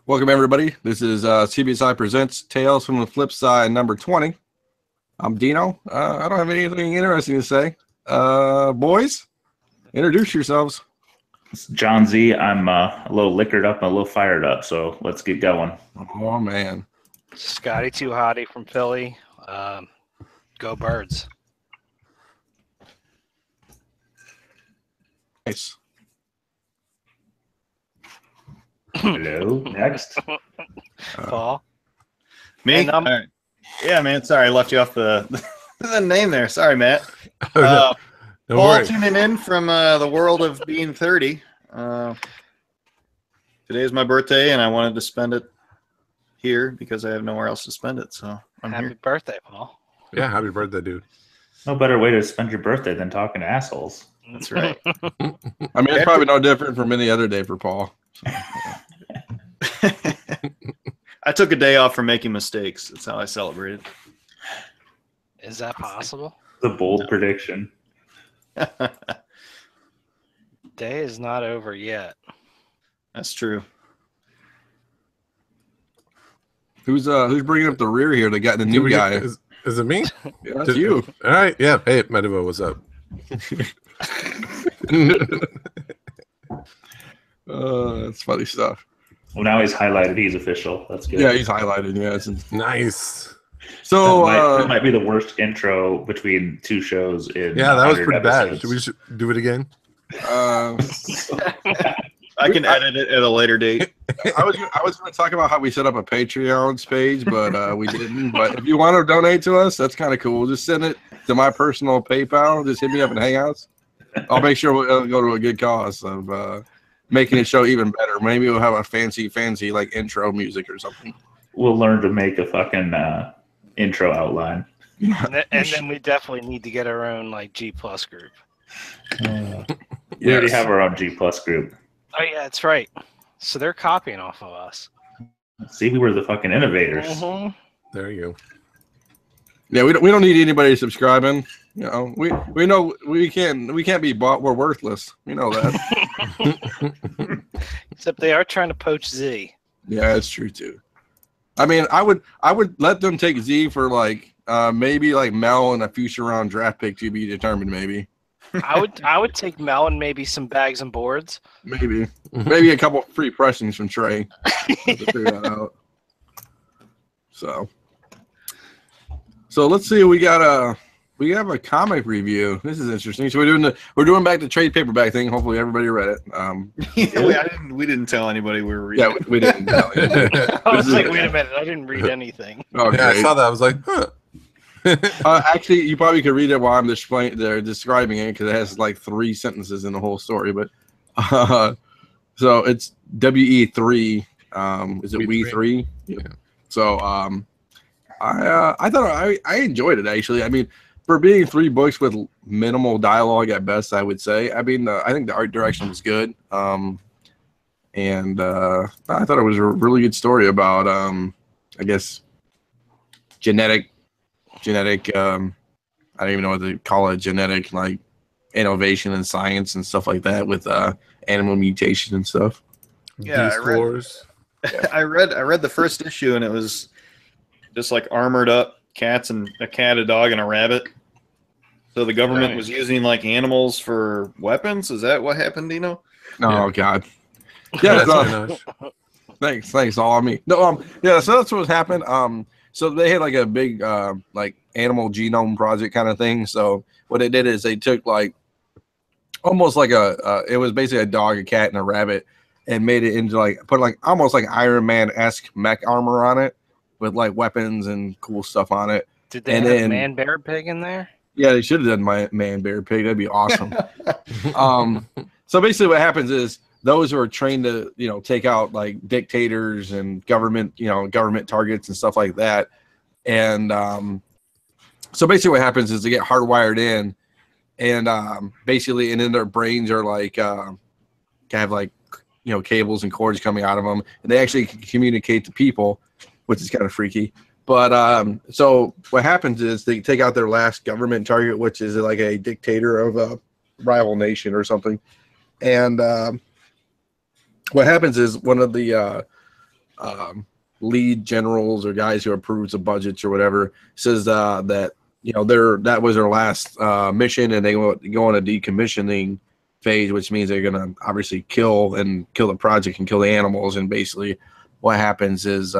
Welcome, everybody. This is CBSI Presents Tales from the Flipside number 20. I'm Dino. I don't have anything interesting to say. Boys, introduce yourselves. It's John Z. I'm a little liquored up and a little fired up, so let's get going. Oh, man. Scotty Too Hottie from Philly. Go Birds. Nice. Hello. Next. Paul. Me? And, All right. Yeah, man. Sorry, I left you off the name there. Sorry, Matt. Don't Paul worry. tuning in from the world of being 30. Today is my birthday, and I wanted to spend it here because I have nowhere else to spend it. So I'm Happy here. birthday, Paul. Yeah, happy birthday, dude. No better way to spend your birthday than talking to assholes. That's right. I mean, it's probably no different from any other day for Paul. So, I took a day off from making mistakes. That's how I celebrated. Is that possible? The bold prediction. Day is not over yet. That's true. who's bringing up the rear here? They got the new guy. Is it me? Yeah, that's you. All right. Yeah. Hey, Medivo, what's up? That's funny stuff. Well, now he's highlighted. He's official. That's good. Yeah, he's highlighted. Yeah. Nice. So, that might be the worst intro between two shows in. Yeah, that was 100 pretty bad. episodes. Should we do it again? I can edit it at a later date. I was going to talk about how we set up a Patreon page, but we didn't. But if you want to donate to us, that's kind of cool. Just send it to my personal PayPal. Just hit me up in Hangouts. I'll make sure it'll go to a good cause of making the show even better. Maybe we'll have a fancy like intro music or something. We'll learn to make a fucking intro outline. And then we definitely need to get our own like G Plus group. We already have our own G Plus group. Oh yeah, that's right. So they're copying off of us. See, we were the fucking innovators. Mhm. There you go. Yeah, we don't need anybody subscribing. You know, we know we can't be bought. We're worthless. We know that. Except they are trying to poach Z. Yeah, that's true too. I mean, I would let them take Z for like maybe like Mel and a future round draft pick to be determined. Maybe I would take Mel and maybe some bags and boards. maybe a couple free pressings from Trey to figure that out. So let's see. We have a comic review. This is interesting. So we're doing back the trade paperback thing. Hopefully everybody read it. We didn't tell anybody we were reading. Yeah, we didn't. Tell you. I was like, wait a minute, I didn't read anything. Okay. Yeah, I saw that. I was like, huh. Actually, you probably could read it while I'm describing it because it has like 3 sentences in the whole story. But so it's WE3. Is it We3? Yeah. So I thought I enjoyed it actually. I mean, for being 3 books with minimal dialogue at best, I would say. I mean, I think the art direction was good. And I thought it was a really good story about I guess genetic I don't even know what to call it, genetic like innovation and science and stuff like that with animal mutation and stuff. Yeah, Beast Wars. I read the first issue, and it was just like armored up cats and a cat, a dog, and a rabbit. So the government was using like animals for weapons. Is that what happened, Dino? Oh Yeah. God. Yeah. That's so- very nice. thanks. All on me. No. Yeah. So that's what happened. So they had like a big like animal genome project kind of thing. So what they did is they took like almost like it was basically a dog, a cat, and a rabbit, and made it into like put like almost like Iron Man-esque mech armor on it with like weapons and cool stuff on it. Did they And have then- man bear pig in there? Yeah, they should have done my man bear pig. That'd be awesome. So basically what happens is those who are trained to, take out like dictators and government targets and stuff like that. And so basically what happens is they get hardwired in and basically, and then their brains are like, kind of like, cables and cords coming out of them. And they actually can communicate to people, which is kind of freaky. But so what happens is they take out their last government target, which is like a dictator of a rival nation or something. And what happens is one of the lead generals or guys who approves of budgets or whatever, says that that was their last mission, and they go on a decommissioning phase, which means they're gonna obviously kill the project and kill the animals. And basically, what happens is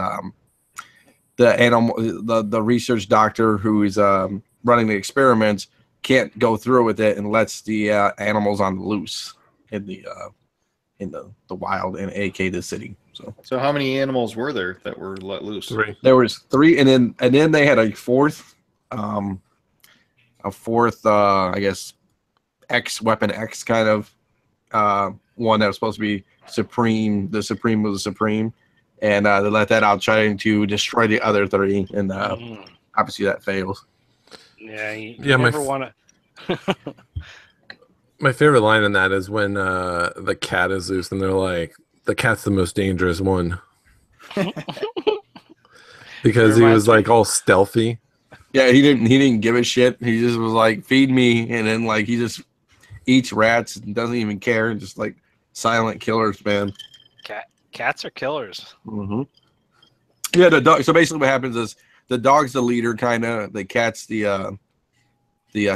the research doctor who is running the experiments can't go through with it and lets the animals on the loose in the wild, and AK the city. So how many animals were there that were let loose? 3. There was 3, and then they had a fourth, I guess, Weapon X kind of one that was supposed to be Supreme. The Supreme was the Supreme, and they let that out, trying to destroy the other 3, and obviously that fails. Yeah, you Yeah, never want to. My favorite line in that is when the cat is loose, and they're like, "The cat's the most dangerous one," because he was like all stealthy. Yeah, he didn't give a shit. He just was like, "Feed me," and then like he just eats rats and doesn't even care. Just like silent killers, man. Cats are killers. Mm-hmm. Yeah, the dog. So basically, what happens is the dog's the leader, kind of. The cat's the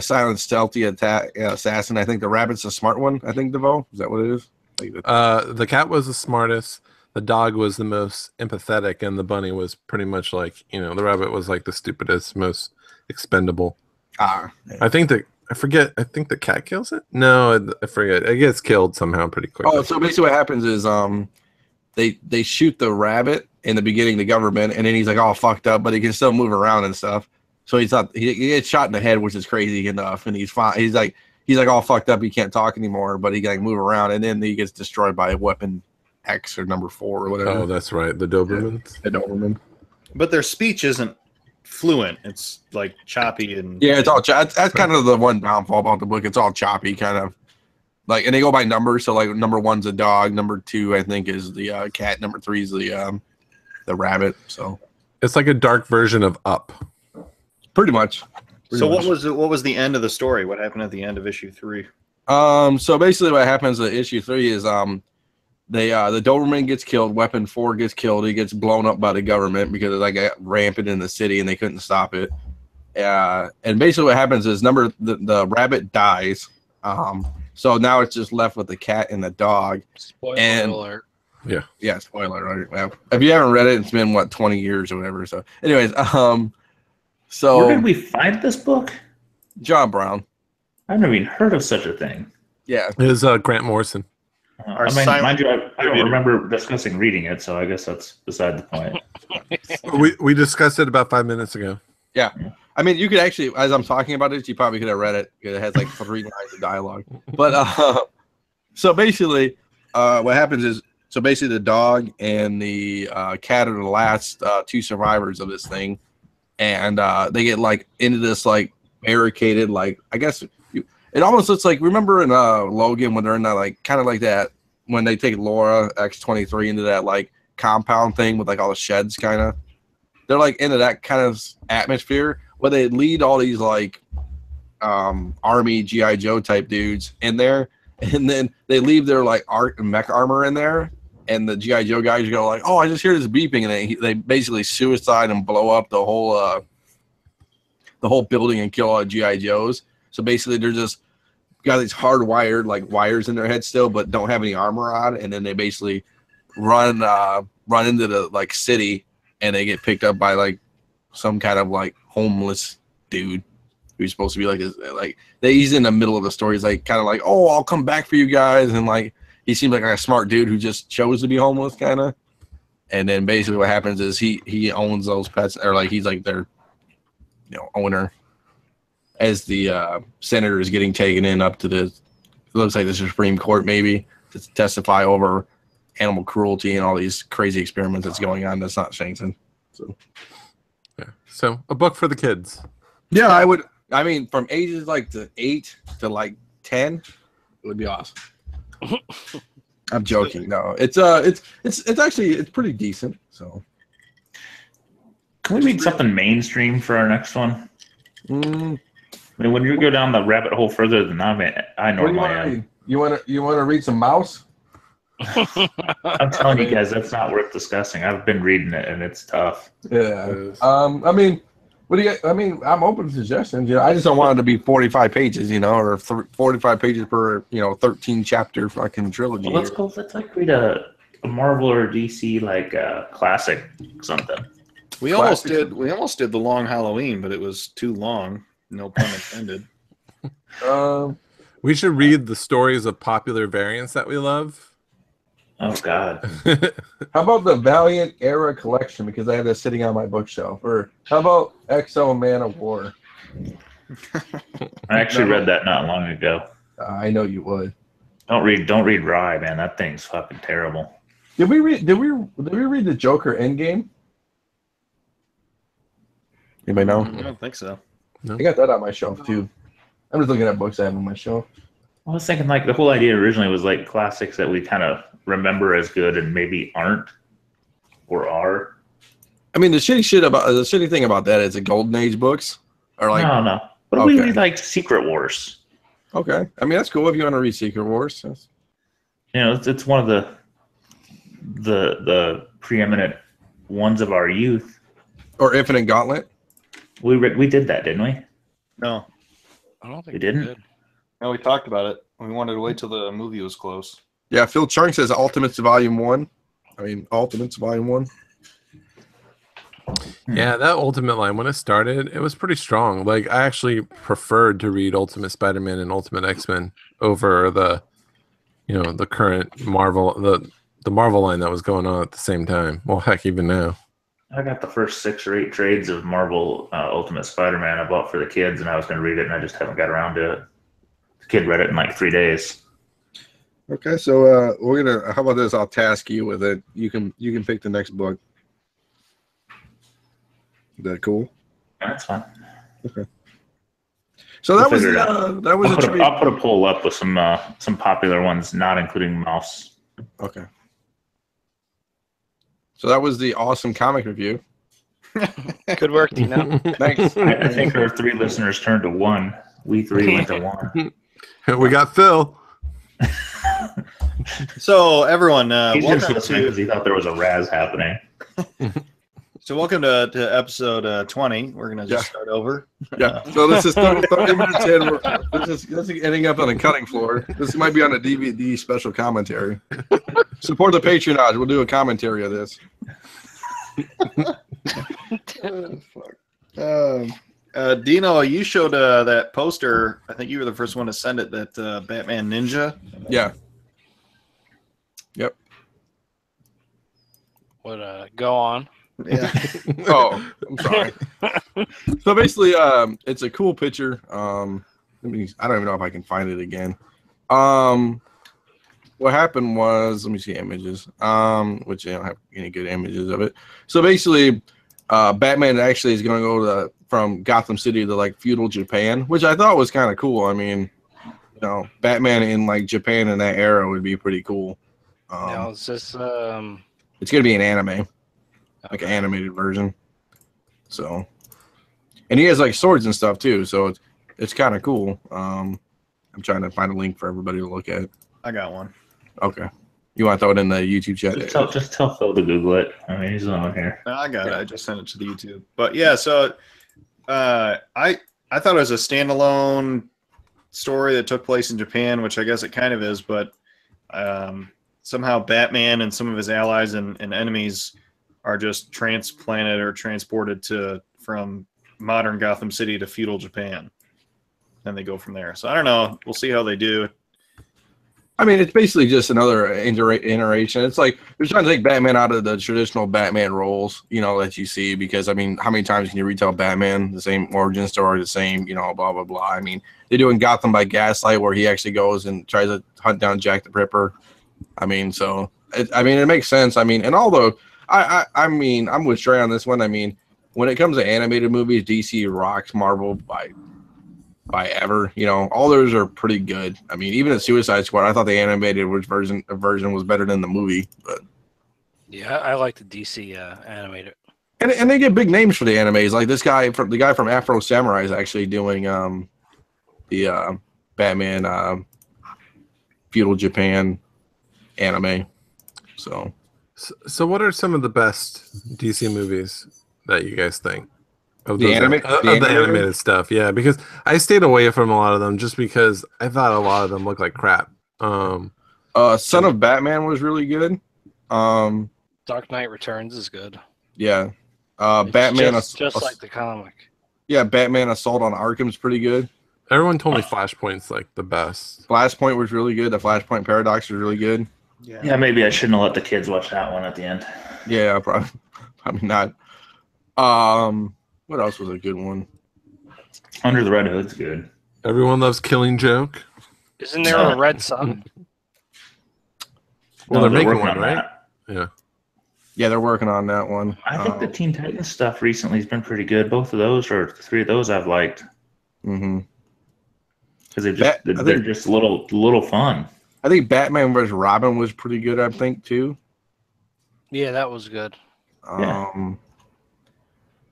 silent, stealthy assassin. I think the rabbit's the smart one. I think DeVoe, is that what it is? The cat was the smartest. The dog was the most empathetic, and the bunny was pretty much like, the rabbit was like the stupidest, most expendable. Yeah. I think the cat kills it. No, I forget. It gets killed somehow pretty quickly. Oh, so basically, what happens is they shoot the rabbit in the beginning, the government, and then he's like all fucked up, but he can still move around and stuff. So he gets shot in the head, which is crazy enough, and he's fine. He's like all fucked up. He can't talk anymore, but he can like move around, and then he gets destroyed by Weapon X or number 4 or whatever. Oh, that's right, the Dobermans. Yeah, the Doberman. But their speech isn't fluent. It's like choppy and yeah, it's all that's kind of the one downfall about the book. It's all choppy, kind of like, and they go by numbers. So like number 1's a dog, number 2 I think is the cat, number 3 is the rabbit. So it's like a dark version of Up. Pretty much. What was the end of the story? What happened at the end of issue 3? So basically what happens at issue 3 is the Doberman gets killed, Weapon 4 gets killed, he gets blown up by the government because it got rampant in the city and they couldn't stop it. And basically what happens is the rabbit dies. So now it's just left with the cat and the dog. Spoiler alert. Yeah, spoiler, right? Well, if you haven't read it, it's been 20 years or whatever. So anyways, so where did we find this book? John Brown. I've never even heard of such a thing. Yeah. It is Grant Morrison. Mind you, I don't remember discussing reading it, so I guess that's beside the point. We discussed it about 5 minutes ago. Yeah. I mean, you could actually, as I'm talking about it, you probably could have read it because it has like 3 lines of dialogue. But so basically, what happens is, the dog and the cat are the last 2 survivors of this thing. And they get like into this like barricaded, like, I guess it almost looks like, remember in Logan when they're in that like kind of like that when they take Laura X-23 into that like compound thing with like all the sheds, kind of, they're like into that kind of atmosphere where they lead all these like army G.I. Joe type dudes in there, and then they leave their like art and mech armor in there. And the G.I. Joe guys go like, "Oh, I just hear this beeping," and they basically suicide and blow up the whole building and kill all the G.I. Joes. So basically, they're just got these hardwired like wires in their head still, but don't have any armor on. And then they basically run into the like city, and they get picked up by like some kind of like homeless dude who's supposed to be like this. Like he's in the middle of the story. He's like kind of like, "Oh, I'll come back for you guys," and like. He seems like a smart dude who just chose to be homeless, kind of. And then basically what happens is he owns those pets, or like he's like their owner. As the senator is getting taken in up to it looks like the Supreme Court maybe to testify over animal cruelty and all these crazy experiments that's going on that's not sanctioned. So a book for the kids. Yeah, I would. I mean, from ages like to 8 to like 10, it would be awesome. I'm joking. No, it's actually it's pretty decent. So, can we make something mainstream for our next one? I mean, when you go down the rabbit hole further than I normally am. You want to read some Mouse? I'm telling you guys, that's not worth discussing. I've been reading it, and it's tough. Yeah. I mean, what do you? I mean, I'm open to suggestions. You know, I just don't want it to be 45 pages. You know, or 45 pages per 13 chapter fucking trilogy. Well, let's go. Let's like read a Marvel or DC like classic something. We almost did the Long Halloween, but it was too long. No pun intended. We should read the stories of popular variants that we love. Oh God. How about the Valiant Era collection? Because I have that sitting on my bookshelf. Or how about XO Man of War? I actually read that not long ago. I know you would. Don't read Rye, man. That thing's fucking terrible. Did we read the Joker Endgame? Anybody know? I don't think so. I got that on my shelf too. I'm just looking at books I have on my shelf. I was thinking like the whole idea originally was like classics that we kind of remember as good and maybe aren't or are. I mean, the shitty thing about that is the Golden Age books are like no. But we read like Secret Wars. Okay, I mean that's cool if you want to read Secret Wars. You know, it's one of the preeminent ones of our youth. Or Infinite Gauntlet. We did that, didn't we? No, I don't think We didn't? did. no, we talked about it. We wanted to wait till the movie was close. Yeah, Phil Chunk says Ultimates Volume 1. I mean, Ultimates Volume 1. Yeah, that Ultimate line, when it started, it was pretty strong. Like, I actually preferred to read Ultimate Spider-Man and Ultimate X-Men over the current Marvel, the Marvel line that was going on at the same time. Well, heck, even now. I got the first 6 or 8 trades of Marvel Ultimate Spider-Man I bought for the kids, and I was going to read it, and I just haven't got around to it. The kid read it in like 3 days. Okay, so we're gonna. How about this? I'll task you with it. You can pick the next book. Is that cool? That's fine. Okay. So that was figure it out. that was I'll put a poll up with some popular ones, not including Mouse. Okay. So that was the awesome comic review. Good work, Dino. Thanks. I think our 3 listeners turned to 1. We 3 went to 1. We got Phil. So everyone, He's just welcome listening because he thought there was a Raz happening. welcome to episode 20. We're gonna just start over. Yeah. So this is 30 minutes in. This is ending up on a cutting floor. This might be on a DVD special commentary. Support the Patreon. We'll do a commentary of this. Dino, you showed that poster. I think you were the first one to send it. That Batman Ninja. Yeah. Yep. Would go on. Yeah. Oh, I'm sorry. So basically, it's a cool picture. I don't even know if I can find it again. What happened was, let me see images. Which I don't have any good images of it. So basically, Batman actually is going to go from Gotham City to like feudal Japan, which I thought was kind of cool. I mean, Batman in like Japan in that era would be pretty cool. Now is this It's gonna be an anime, like an animated version. So, and he has like swords and stuff too. So it's kind of cool. I'm trying to find a link for everybody to look at. I got one. Okay, you want to throw it in the YouTube chat? Just tell Phil to Google it. I mean, he's on here. No, I got it. I just sent it to the YouTube. But yeah, so I thought it was a standalone story that took place in Japan, which I guess it kind of is, but somehow Batman and some of his allies and enemies are just transplanted or transported from modern Gotham City to feudal Japan. And they go from there. So I don't know. We'll see how they do. I mean, it's basically just another iteration. It's like they're trying to take Batman out of the traditional Batman roles, that you see. Because I mean, how many times can you retell Batman the same origin story, the same, blah blah blah. I mean, they do in Gotham by Gaslight, where he actually goes and tries to hunt down Jack the Ripper. I mean, so it makes sense. I mean, and although I'm with Trey on this one. I mean, when it comes to animated movies, DC rocks Marvel by ever. All those are pretty good. I mean, even at Suicide Squad, I thought the animated version was better than the movie. But yeah, I like the DC animated. And they get big names for the animes. Like this guy the guy from Afro Samurai is actually doing the Batman feudal Japan anime. So what are some of the best DC movies that you guys think? Of The those anime- of the the animated? animated stuff, yeah, because I stayed away from a lot of them just because I thought a lot of them looked like crap. Son of Batman was really good. Dark Knight Returns is good. Yeah. It's Batman, just like the comic. yeah, Batman Assault on Arkham's pretty good. Everyone told me Flashpoint's like the best. Flashpoint was really good. The Flashpoint Paradox was really good. Yeah, maybe I shouldn't have let the kids watch that one at the end. Yeah, probably not. What else was a good one? Under the Red Hood's good. Everyone loves Killing Joke. Isn't there a Red Sun? Well, No, they're making working one, on right? that. Yeah. Yeah, they're working on that one. I think the Teen Titans stuff recently has been pretty good. Both of those, or three of those, I've liked Mm-hmm. because I they're think- just a little fun. I think Batman vs. Robin was pretty good. I think too. Yeah, that was good. Yeah.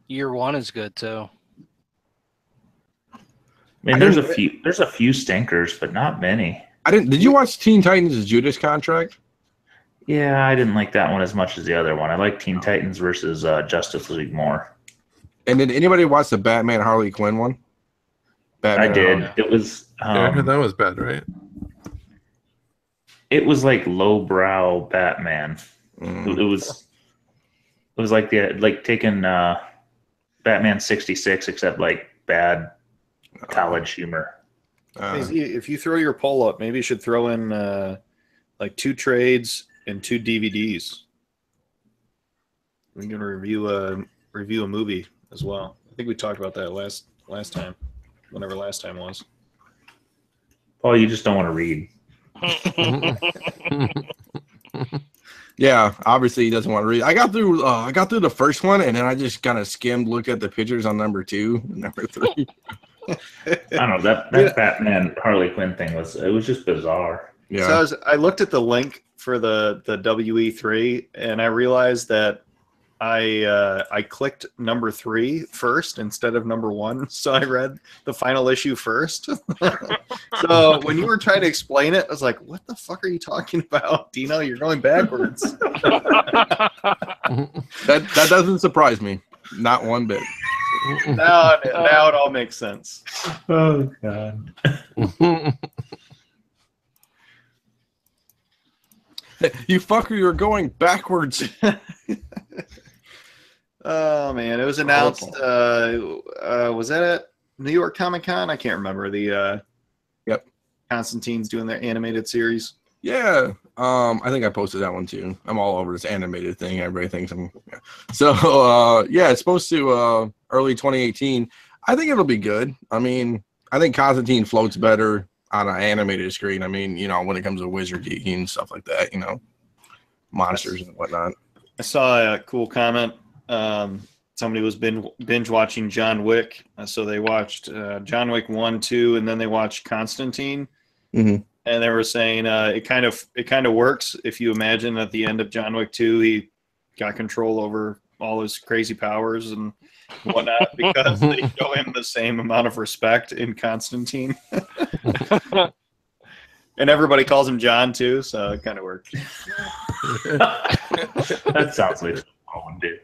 Year One is good too. I mean, there's a few stinkers, but not many. Did you watch Teen Titans' Judas Contract? Yeah, I didn't like that one as much as the other one. I like Teen Titans versus Justice League more. And did anybody watch the Batman Harley Quinn one? Batman I did. and Harley- It was Yeah, I heard that was bad, right? it was like lowbrow Batman. Mm. It was like taking Batman 66 except like bad college humor. If you throw your poll up, maybe you should throw in like 2 trades and 2 DVDs. We can review a movie as well. I think we talked about that last time, whenever last time was. Paul, you just don't want to read. Yeah, obviously he doesn't want to read. I got through the first one, and then I just kind of skimmed, looked at the pictures on number 2, and number 3. I don't know that Batman Harley Quinn thing was just bizarre. Yeah, So I looked at the link for the WE3, and I realized that I clicked number 3 first instead of number 1, so I read the final issue first. So when you were trying to explain it, I was like, "What the fuck are you talking about, Dino? You're going backwards." that doesn't surprise me, not one bit. now it all makes sense. Oh God. You fucker, you're going backwards. Oh man, it was announced. Was that at New York Comic Con? I can't remember. Yep. Constantine's doing their animated series. Yeah, I think I posted that one too. I'm all over this animated thing. Everybody thinks I'm. Yeah. So yeah, it's supposed to early 2018. I think it'll be good. I mean, I think Constantine floats better on an animated screen. I mean, when it comes to wizardry and stuff like that, monsters and whatnot. I saw a cool comment. Somebody was binge watching John Wick, so they watched John Wick 1, 2, and then they watched Constantine. Mm-hmm. And they were saying it kind of works if you imagine at the end of John Wick 2 he got control over all his crazy powers and whatnot because they show him the same amount of respect in Constantine. And everybody calls him John too, so it kind of worked. That sounds like Owen did.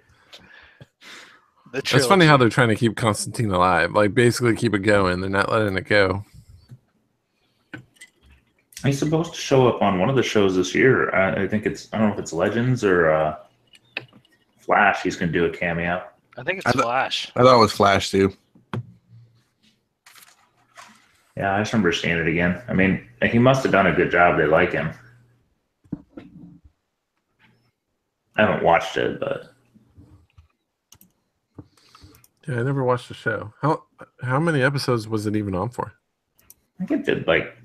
It's funny how they're trying to keep Constantine alive, like basically keep it going. They're not letting it go. He's supposed to show up on one of the shows this year. I don't know if it's Legends or Flash. He's going to do a cameo. I think it's Flash. I thought it was Flash too. Yeah, I just remember seeing it again. I mean, he must have done a good job. They like him. I haven't watched it, but Yeah, I never watched the show. How many episodes was it even on for? I think it did like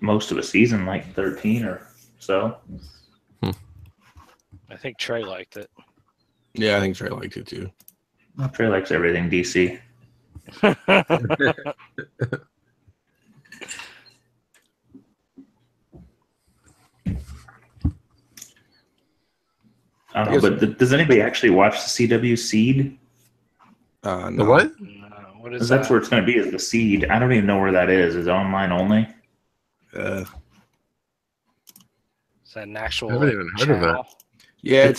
most of a season, like 13 or so. I think Trey liked it. Yeah, I think Trey liked it too. Trey likes everything DC. I don't know, but does anybody actually watch the CW Seed? No. The what? No, what is That's that? where it's going to be, is the Seed. I don't even know where that is. Is it online only? Is that an actual I haven't even heard of that. channel? Yeah,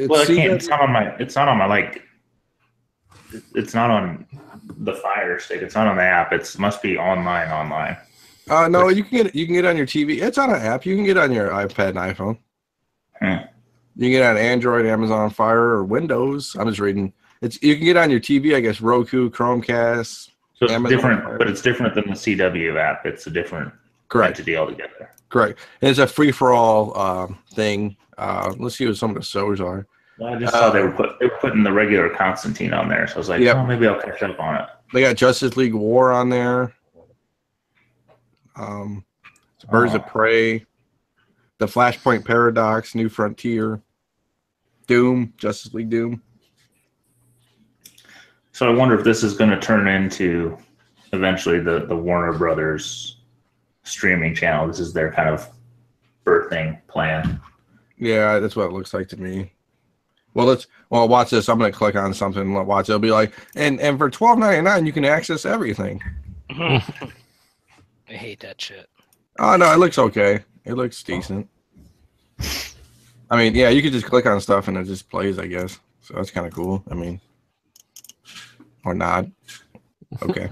Well, I can't. CW. It's not on my. It's not on my like. It's not on the Fire Stick. It's not on the app. It must be online. Online. No, you can get it on your TV. It's on an app. You can get it on your iPad and iPhone. You can get it on Android, Amazon Fire, or Windows. I'm just reading. You can get it on your TV, I guess, Roku, Chromecast. So it's Amazon different, Fire. but it's different than the CW app. It's a different entity altogether. Correct. And it's a free-for-all thing. Let's see what some of the shows are. Well, I just saw they were putting the regular Constantine on there, so I was like, oh, maybe I'll catch up on it. They got Justice League War on there. Birds of Prey, The Flashpoint Paradox, New Frontier, Doom, Justice League Doom. So I wonder if this is going to turn into eventually the Warner Brothers streaming channel. This is their kind of birthing plan. Yeah, that's what it looks like to me. Well, watch this. I'm going to click on something. Watch. It'll be like, and for $12.99 you can access everything. I hate that shit. Oh no, it looks okay. It looks decent. I mean, yeah, you could just click on stuff and it just plays, I guess. So that's kind of cool. I mean, or not. Okay.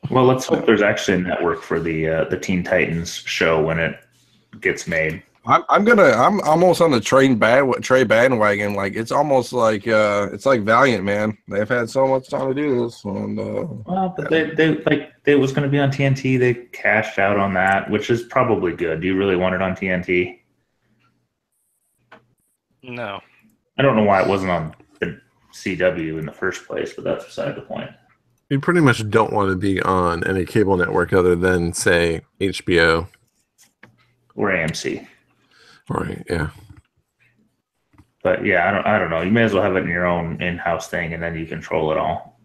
Well, let's hope there's actually a network for the Teen Titans show when it gets made. I'm almost on the Trey bandwagon. Like it's almost like it's like Valiant, man. They've had so much time to do this. And, well, but they was going to be on TNT. They cashed out on that, which is probably good. Do you really want it on TNT? No. I don't know why it wasn't on the CW in the first place, but that's beside the point. You pretty much don't want to be on any cable network other than, say, HBO or AMC. Right, yeah. But yeah, I don't know. You may as well have it in your own in-house thing, and then you control it all.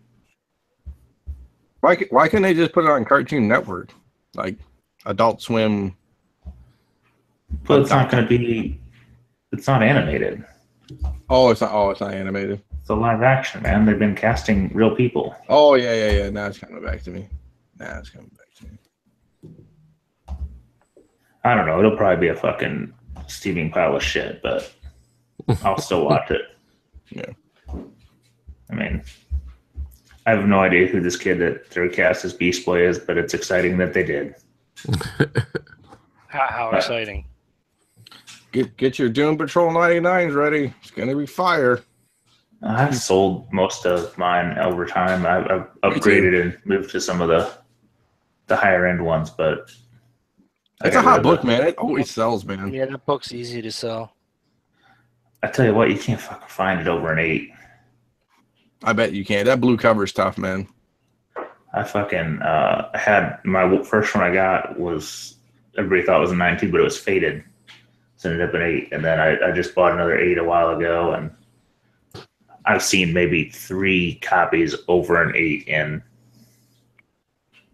why can't they just put it on Cartoon Network, like Adult Swim? But it's not going to be. It's not animated. Oh, it's not animated. It's a live action, man. They've been casting real people. Oh yeah. Now it's coming back to me. I don't know. It'll probably be a fucking steaming pile of shit, but I'll still watch it. Yeah. I mean, I have no idea who this kid that they're cast as Beast Boy is, but it's exciting that they did. How exciting. Get your Doom Patrol 99s ready. It's gonna be fire. I've sold most of mine over time. I've upgraded and moved to some of the higher end ones, but it's a hot book, man. It always sells, man. Yeah, that book's easy to sell. I tell you what, you can't fucking find it over an 8. I bet you can. That blue cover's tough, man. I fucking had my first one I got was, everybody thought it was a 9.2, but it was faded. So it ended up an 8, and then I just bought another 8 a while ago, and I've seen maybe 3 copies over an 8 in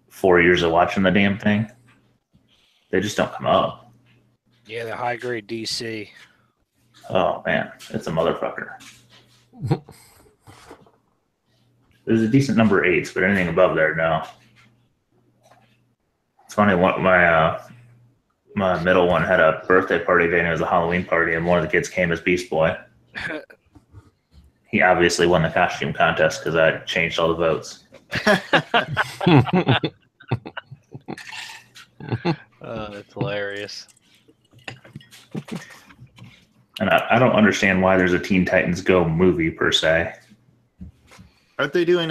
4 years of watching the damn thing. They just don't come up. Yeah, the high grade DC. Oh man, it's a motherfucker. There's a decent number of 8s, but anything above there, no. It's funny. My middle one had a birthday party day, and it was a Halloween party, and one of the kids came as Beast Boy. He obviously won the costume contest because I changed all the votes. That's hilarious. And I don't understand why there's a Teen Titans Go movie per se. Aren't they doing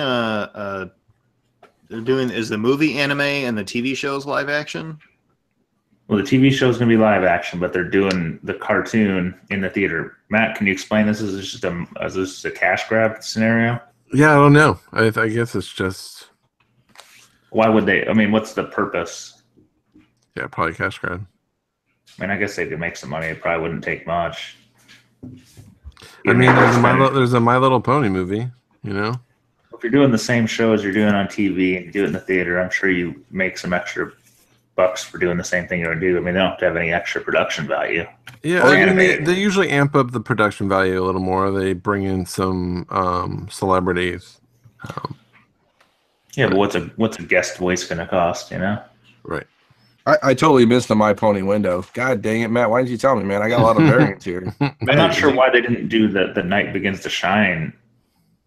is the movie anime and the TV shows live action? Well, the TV show is going to be live action, but they're doing the cartoon in the theater. Matt, can you explain this? Is this just a cash grab scenario? Yeah, I don't know. I guess it's just. Why would they? I mean, what's the purpose? Yeah, probably cash grab. I mean, I guess they could make some money. It probably wouldn't take much. I mean, there's a My Little Pony movie, you know? If you're doing the same show as you're doing on TV and you do it in the theater, I'm sure you make some extra bucks for doing the same thing you're going to do. I mean, they don't have to have any extra production value. Yeah, I mean, they usually amp up the production value a little more. They bring in some celebrities. Yeah, but what's a guest voice going to cost, you know? Right. I totally missed the My Pony window. God dang it, Matt! Why didn't you tell me, man? I got a lot of variants here. I'm not sure why they didn't do the Night Begins to Shine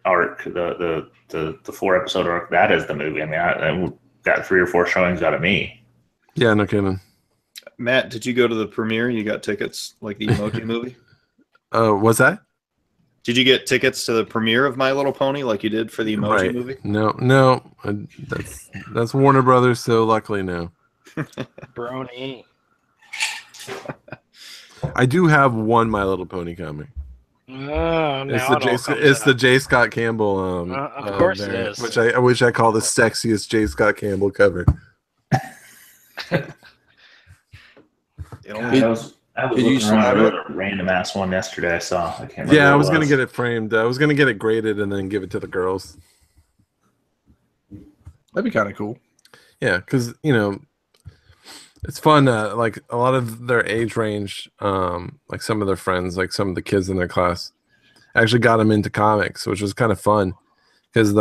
arc, the 4-episode arc. That is the movie. I mean, I got 3 or 4 showings out of me. Yeah, no kidding. Matt, did you go to the premiere? You got tickets, like the Emoji Movie? What's that? Did you get tickets to the premiere of My Little Pony, like you did for the Emoji Movie? No. That's Warner Brothers. So luckily, no. Brony. I do have one My Little Pony comic. It's the J. Scott Campbell. Of course it is. Which I wish I call the sexiest J. Scott Campbell cover. I was looking around a random ass one yesterday. I saw. I can't remember. Yeah, I was gonna get it framed. I was gonna get it graded and then give it to the girls. That'd be kind of cool. Yeah, because it's fun. Like a lot of their age range, like some of their friends, like some of the kids in their class, actually got them into comics, which was kind of fun. Because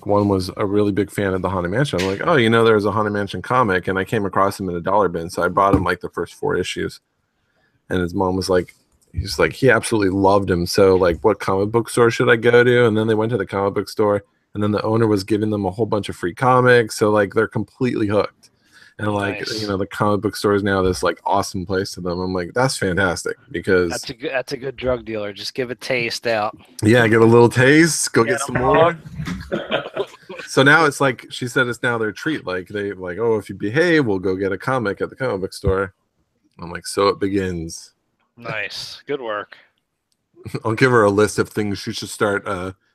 one was a really big fan of the Haunted Mansion. I'm like, oh, there's a Haunted Mansion comic, and I came across him in a dollar bin, so I bought him like the first 4 issues. And his mom was like, he absolutely loved him. So like, what comic book store should I go to? And then they went to the comic book store, and then the owner was giving them a whole bunch of free comics. So like, they're completely hooked. And like, nice. The comic book store is now this like awesome place to them. I'm like, that's fantastic because that's a good drug dealer. Just give a taste out. Yeah, get a little taste, go get some more. So now it's like she said, it's now their treat. Like they like, oh, if you behave, we'll go get a comic at the comic book store. I'm like, so it begins. Nice, good work. I'll give her a list of things she should start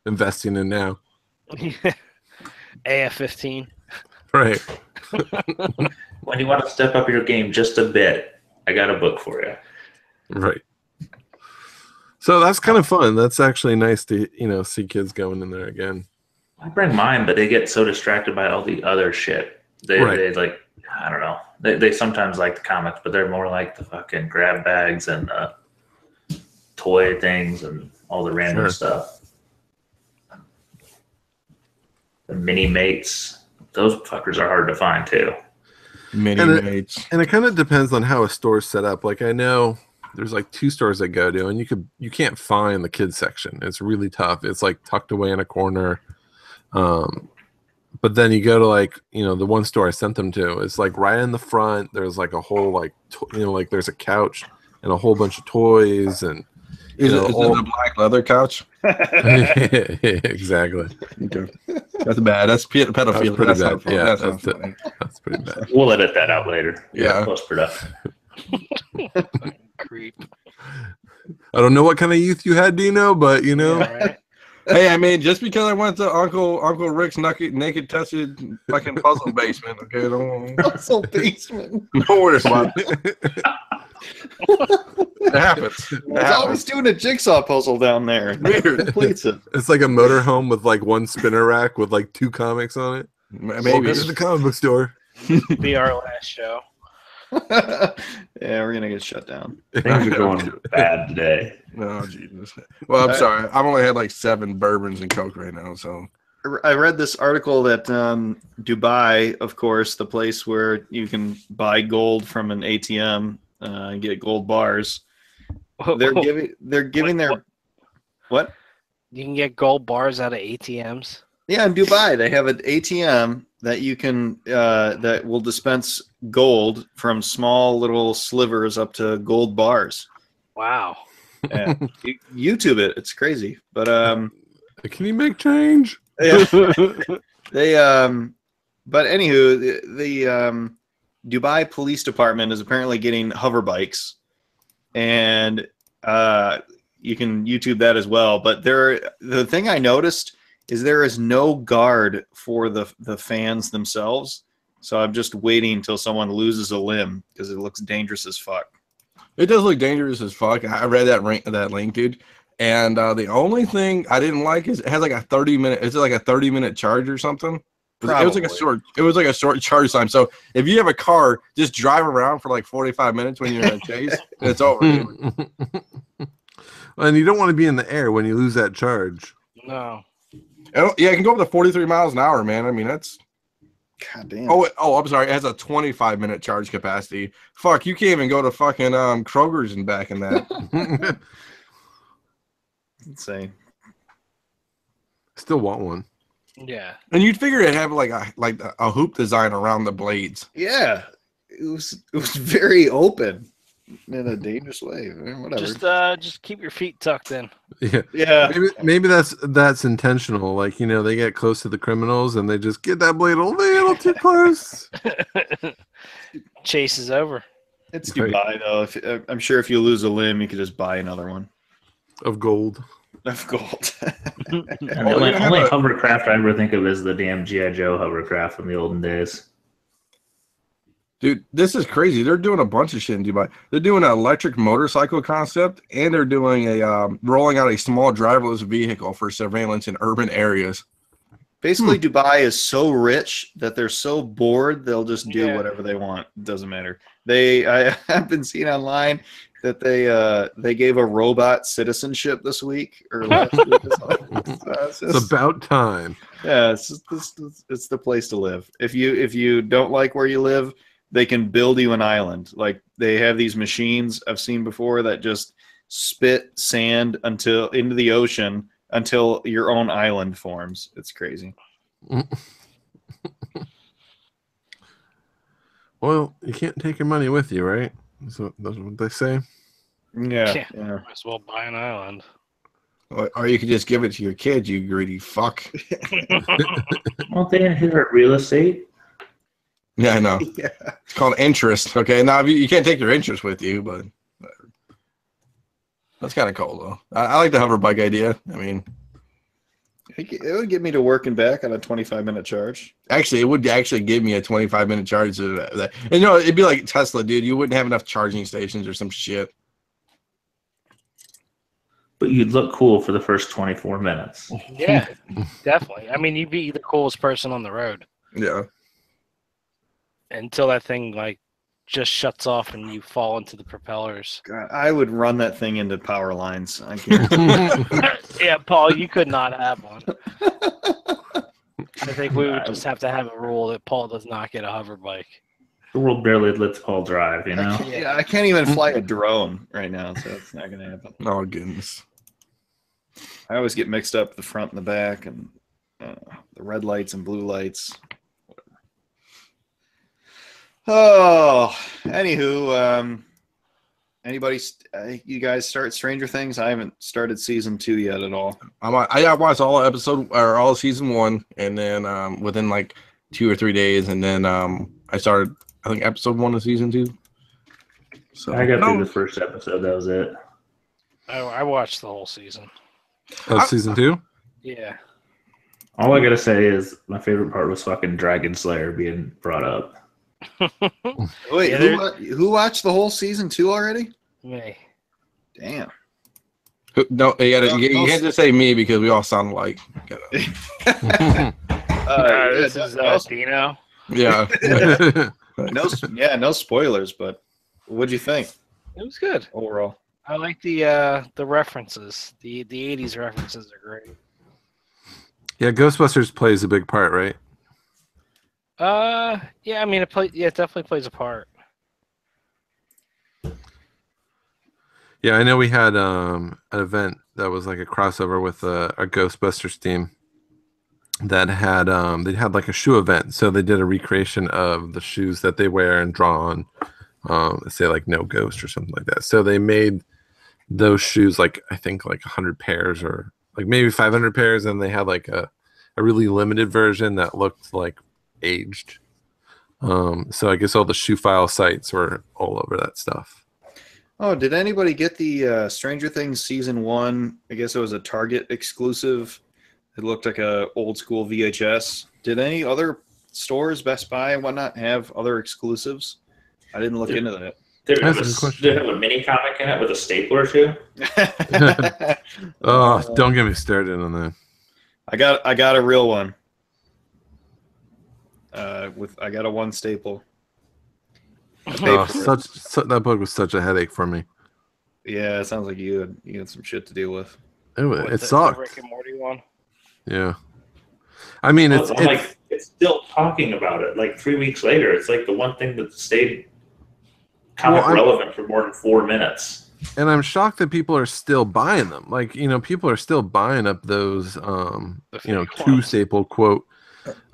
investing in now. AF-15. Right. When you want to step up your game just a bit, I got a book for you. Right. So that's kind of fun. That's actually nice to see kids going in there again. I bring mine, but they get so distracted by all the other shit. They like, I don't know. They sometimes like the comics, but they're more like the fucking grab bags and toy things and all the random stuff. The mini mates. Those fuckers are hard to find too. Mini mates. And it kind of depends on how a store's set up. Like I know there's like 2 stores I go to, and you can't find the kids section. It's really tough. It's like tucked away in a corner. But then you go to like the one store I sent them to. It's like right in the front. There's like a whole like like there's a couch and a whole bunch of toys and. Is it a black leather couch? Exactly. Okay. That's bad. That's pedophilia. That's bad. Yeah, that's pretty bad. We'll edit that out later. Yeah. Post-production. Creep. I don't know what kind of youth you had, Dino, but Yeah, right? Hey, I mean, just because I went to Uncle Rick's naked tested fucking puzzle basement, okay? Don't Puzzle basement. don't worry about it. It happens. He's always doing a jigsaw puzzle down there. Weird. Completes it. it's like a motorhome with like one spinner rack with like 2 comics on it. Maybe Go to the comic book store. Be our last show. Yeah, we're gonna get shut down. Things are going bad today. Oh Jesus. Well, I'm sorry. I've only had like 7 bourbons and Coke right now, so. I read this article that Dubai, of course, the place where you can buy gold from an ATM and get gold bars. They're giving their what? You can get gold bars out of ATMs. Yeah, in Dubai, they have an ATM that you can that will dispense gold from small little slivers up to gold bars. Wow. Yeah. YouTube it; it's crazy. But Can you make change? yeah, they But anywho, the Dubai Police Department is apparently getting hover bikes, and you can YouTube that as well. But the thing I noticed is there is no guard for the fans themselves. So I'm just waiting until someone loses a limb because it looks dangerous as fuck. It does look dangerous as fuck. I read that link, dude. And the only thing I didn't like is it has like a 30-minute. Is it like a 30-minute charge or something? Probably. It was like a short charge time. So if you have a car, just drive around for like 45 minutes when you're in a chase, and it's over. And you don't want to be in the air when you lose that charge. No. Yeah, it can go up to 43 miles an hour, man. I mean, that's God damn. Oh, I'm sorry. It has a 25-minute charge capacity. Fuck, you can't even go to fucking Kroger's and back in that. Insane. Still want one. Yeah. And you'd figure it'd have like a hoop design around the blades. Yeah. It was very open in a dangerous way. Whatever. Just keep your feet tucked in. Yeah. Yeah. Maybe that's intentional. Like, they get close to the criminals and they just get that blade a little too close. Chase is over. It's Dubai, though. I'm sure if you lose a limb, you could just buy another one. Of gold. Of gold. The only hovercraft I ever think of is the damn G.I. Joe hovercraft from the olden days. Dude, this is crazy. They're doing a bunch of shit in Dubai. They're doing an electric motorcycle concept, and they're doing rolling out a small driverless vehicle for surveillance in urban areas. Basically, Dubai is so rich that they're so bored they'll just do whatever they want. It doesn't matter. I have been seeing online that they gave a robot citizenship this week or last week. It's about time. Yeah, it's the place to live. If you don't like where you live, they can build you an island. Like, they have these machines I've seen before that just spit sand into the ocean until your own island forms. It's crazy. Well, you can't take your money with you, right? That's what they say. Yeah. Might as well buy an island. Or you could just give it to your kids, you greedy fuck. Won't they inherit real estate? Yeah, I know. Yeah. It's called interest. Okay, now you can't take your interest with you, but that's kind of cool, though. I like the hover bike idea. I mean, it would get me to work and back on a 25-minute charge. actually, it would actually give me a 25-minute charge. And it'd be like Tesla, dude. You wouldn't have enough charging stations or some shit. But you'd look cool for the first 24 minutes. Yeah, definitely. I mean, you'd be the coolest person on the road Yeah. until that thing just shuts off and you fall into the propellers. God, I would run that thing into power lines. I can't. Yeah, Paul, you could not have one. I think we would just have to have a rule that Paul does not get a hover bike. The world barely lets Paul drive, you know? Yeah, I can't even fly a drone right now, so it's not going to happen. Oh, goodness. I always get mixed up the front and the back and the red lights and blue lights. Oh, anywho, you guys start Stranger Things? I haven't started season 2 yet at all. I watched all season 1, and then within like 2 or 3 days, and then I started, I think, episode 1 of season 2. So I got through the first episode. That was it. I watched the whole season. Oh, season 2? Yeah. All I gotta say is my favorite part was fucking Dragon Slayer being brought up. Wait, who watched the whole season 2 already? Me. Damn. No, you can't just say me because we all sound alike. This is Dino. Yeah. No spoilers, but what'd you think It was good. overall? I like the references. The 80s references are great. Yeah, Ghostbusters plays a big part, right? Yeah, I mean, it definitely plays a part. Yeah, I know we had an event that was like a crossover with a Ghostbusters team that had they had like a shoe event. So they did a recreation of the shoes that they wear and draw on, say like No Ghost or something like that. So they made those shoes like I think like 100 pairs or like maybe 500 pairs, and they had like a really limited version that looked like aged. So I guess all the shoe file sites were all over that stuff. Oh, did anybody get the Stranger Things season 1? I guess it was a Target exclusive. It looked like a old school VHS. Did any other stores, Best Buy and whatnot, have other exclusives? I didn't look into that. Did it have a mini comic in it with a stapler too? Oh, don't get me started on that. I got a real one. I got a 1 staple. That book was such a headache for me. Yeah, it sounds like you had some shit to deal with. It sucked. The Rick and Morty one. Yeah, I mean Well, it's still talking about it. Like 3 weeks later, it's like the one thing that stayed comic relevant for more than 4 minutes. And I'm shocked that people are still buying them. Like, people are still buying up those, two staple quote,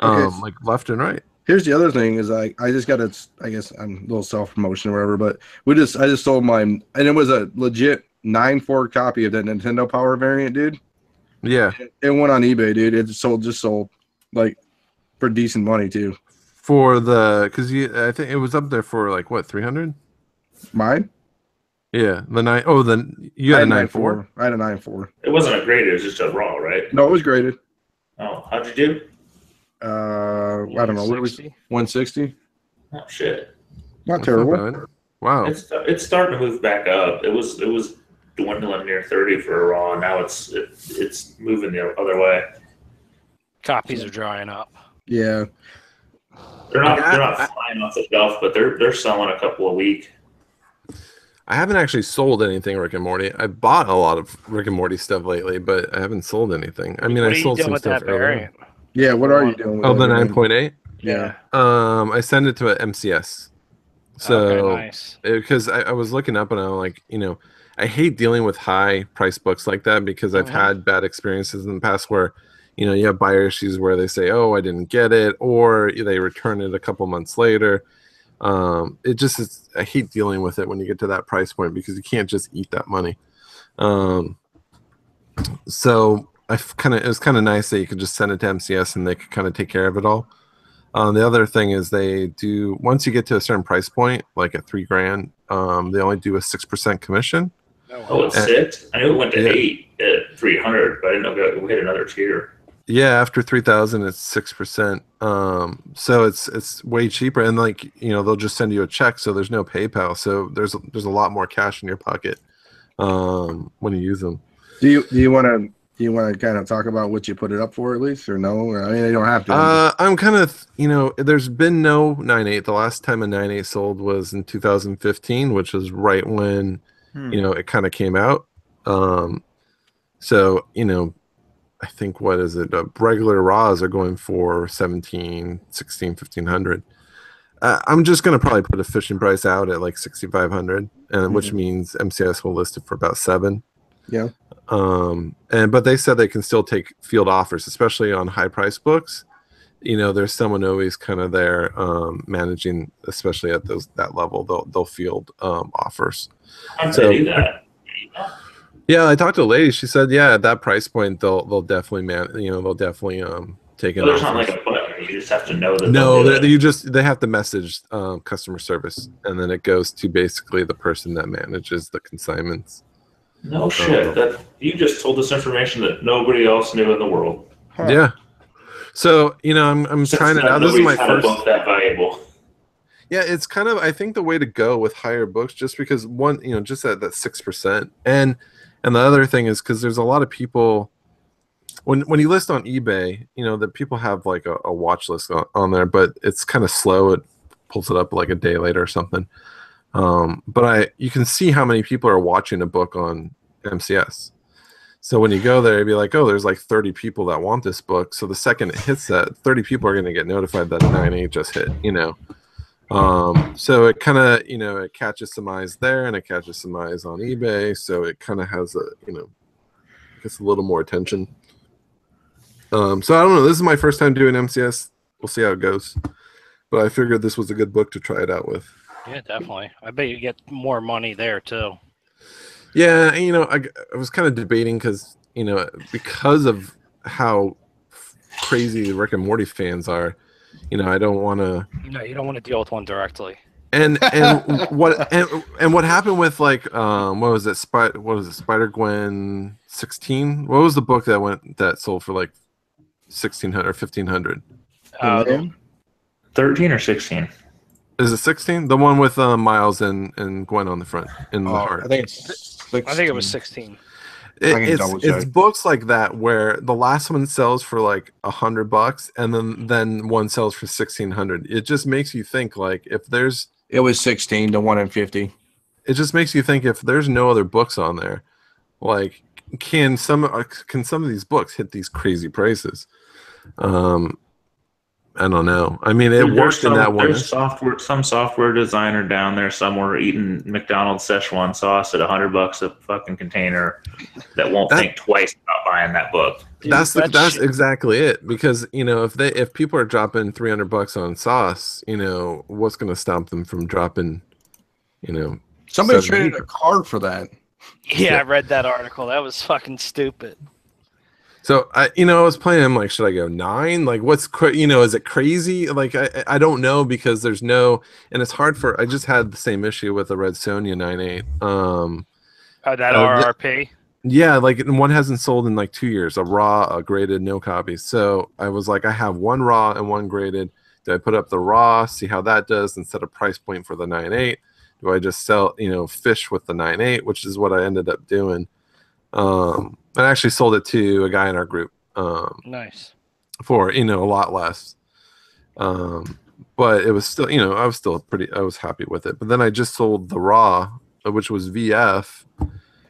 like left and right. Here's the other thing is I just got it. I guess I'm a little self-promotion or whatever, but I just sold mine, and it was a legit 9.4 copy of that Nintendo Power variant, dude. Yeah. It went on eBay, dude. It sold like for decent money too. Because I think it was up there for like what, 300? Mine? Yeah, you had a 9.4. I had a 9.4. It wasn't a graded; it was just a raw, right? No, it was graded. Oh, how'd you do? I don't know. What was 160? Oh shit! Not terrible. Wow. It's starting to move back up. It was dwindling near 30 for a raw. Now it's moving the other way. Copies are drying up. Yeah. They're not flying off the shelf, but they're selling a couple a week. I haven't actually sold anything Rick and Morty. I bought a lot of Rick and Morty stuff lately, but I haven't sold anything. I mean, I sold some stuff earlier. Yeah, what are you doing with the 9.8? Yeah. I send it to an MCS. So, nice. Because I was looking up and I'm like, I hate dealing with high price books like that because I've had bad experiences in the past where, you have buyer issues where they say, oh, I didn't get it, or they return it a couple months later. I hate dealing with it when you get to that price point because you can't just eat that money. So it was kind of nice that you could just send it to MCS and they could kind of take care of it all. The other thing is they do, once you get to a certain price point, like at $3,000, they only do a 6% commission. Oh, it's 6? I knew it went to 8 at 300, but I didn't know we hit another tier. Yeah, after 3,000, it's 6%. So it's way cheaper, and they'll just send you a check, so there's no PayPal. So there's a lot more cash in your pocket when you use them. Do you want to kind of talk about what you put it up for at least, or no? I mean, you don't have to. I'm kind of there's been no 9.8. The last time a 9.8 sold was in 2015, which was right when it kind of came out. So I think, what is it? Regular raws are going for 1,700, 1,600, 1,500. I'm just going to probably put a fishing price out at like 6,500, and which means MCS will list it for about 7. Yeah. But they said they can still take field offers, especially on high price books. There's someone always kind of there managing, especially at that level. They'll field offers. How do they do that? Yeah, I talked to a lady. She said, at that price point, they'll definitely they'll definitely take it. There's not like a button. You just have to know that. No, they have to message customer service, and then it goes to basically the person that manages the consignments. No shit. That you just told us information that nobody else knew in the world. Huh. Yeah. So I'm trying it out. This is my first book that valuable. Yeah, it's kind of, I think, the way to go with higher books, just because one, just at that 6%, and the other thing is because there's a lot of people when you list on eBay, that people have like a watch list on there, but it's kind of slow. It pulls it up like a day later or something. But you can see how many people are watching a book on MCS. So when you go there, you'd be like, oh, there's like 30 people that want this book. So the second it hits that, 30 people are going to get notified that 9.8 just hit, So it kind of, it catches some eyes there and it catches some eyes on eBay. So it kind of has gets a little more attention. So I don't know. This is my first time doing MCS. We'll see how it goes. But I figured this was a good book to try it out with. Yeah, definitely. I bet you get more money there too. Yeah, and, I was kind of debating because of how crazy Rick and Morty fans are. I don't want to. No, you don't want to deal with one directly. And what happened with what was it? Spider Gwen 16? What was the book that sold for like 1,600 or 1,500? 13 or 16? Is it 16? The one with Miles and Gwen on the front in the heart. I think it's 16. I think it was 16. It's books like that where the last one sells for like $100 and then one sells for 1,600. It just makes you think like if there's. It was 16 to 1 in 50. It just makes you think if there's no other books on there, like can some of these books hit these crazy prices? I don't know. I mean, it There's worked in that one. There's some software designer down there somewhere eating McDonald's Szechuan sauce at $100 a fucking container that won't think twice about buying that book. Dude, That's exactly it. Because if people are dropping $300 on sauce, what's going to stop them from dropping, Somebody traded a car for that. Yeah, I read that article. That was fucking stupid. So I was playing. I'm like, should I go 9? Like, is it crazy? Like, I don't know because there's no, and it's hard for. I just had the same issue with the Red Sonja 9.8. That RRP. Yeah, like one hasn't sold in like 2 years. A raw, a graded, no copies. So I was like, I have one raw and one graded. Do I put up the raw, see how that does, and set a price point for the 9.8? Do I just sell, fish with the 9.8, which is what I ended up doing. I actually sold it to a guy in our group. Nice. For a lot less. But it was still, I was happy with it. But then I just sold the raw, which was VF,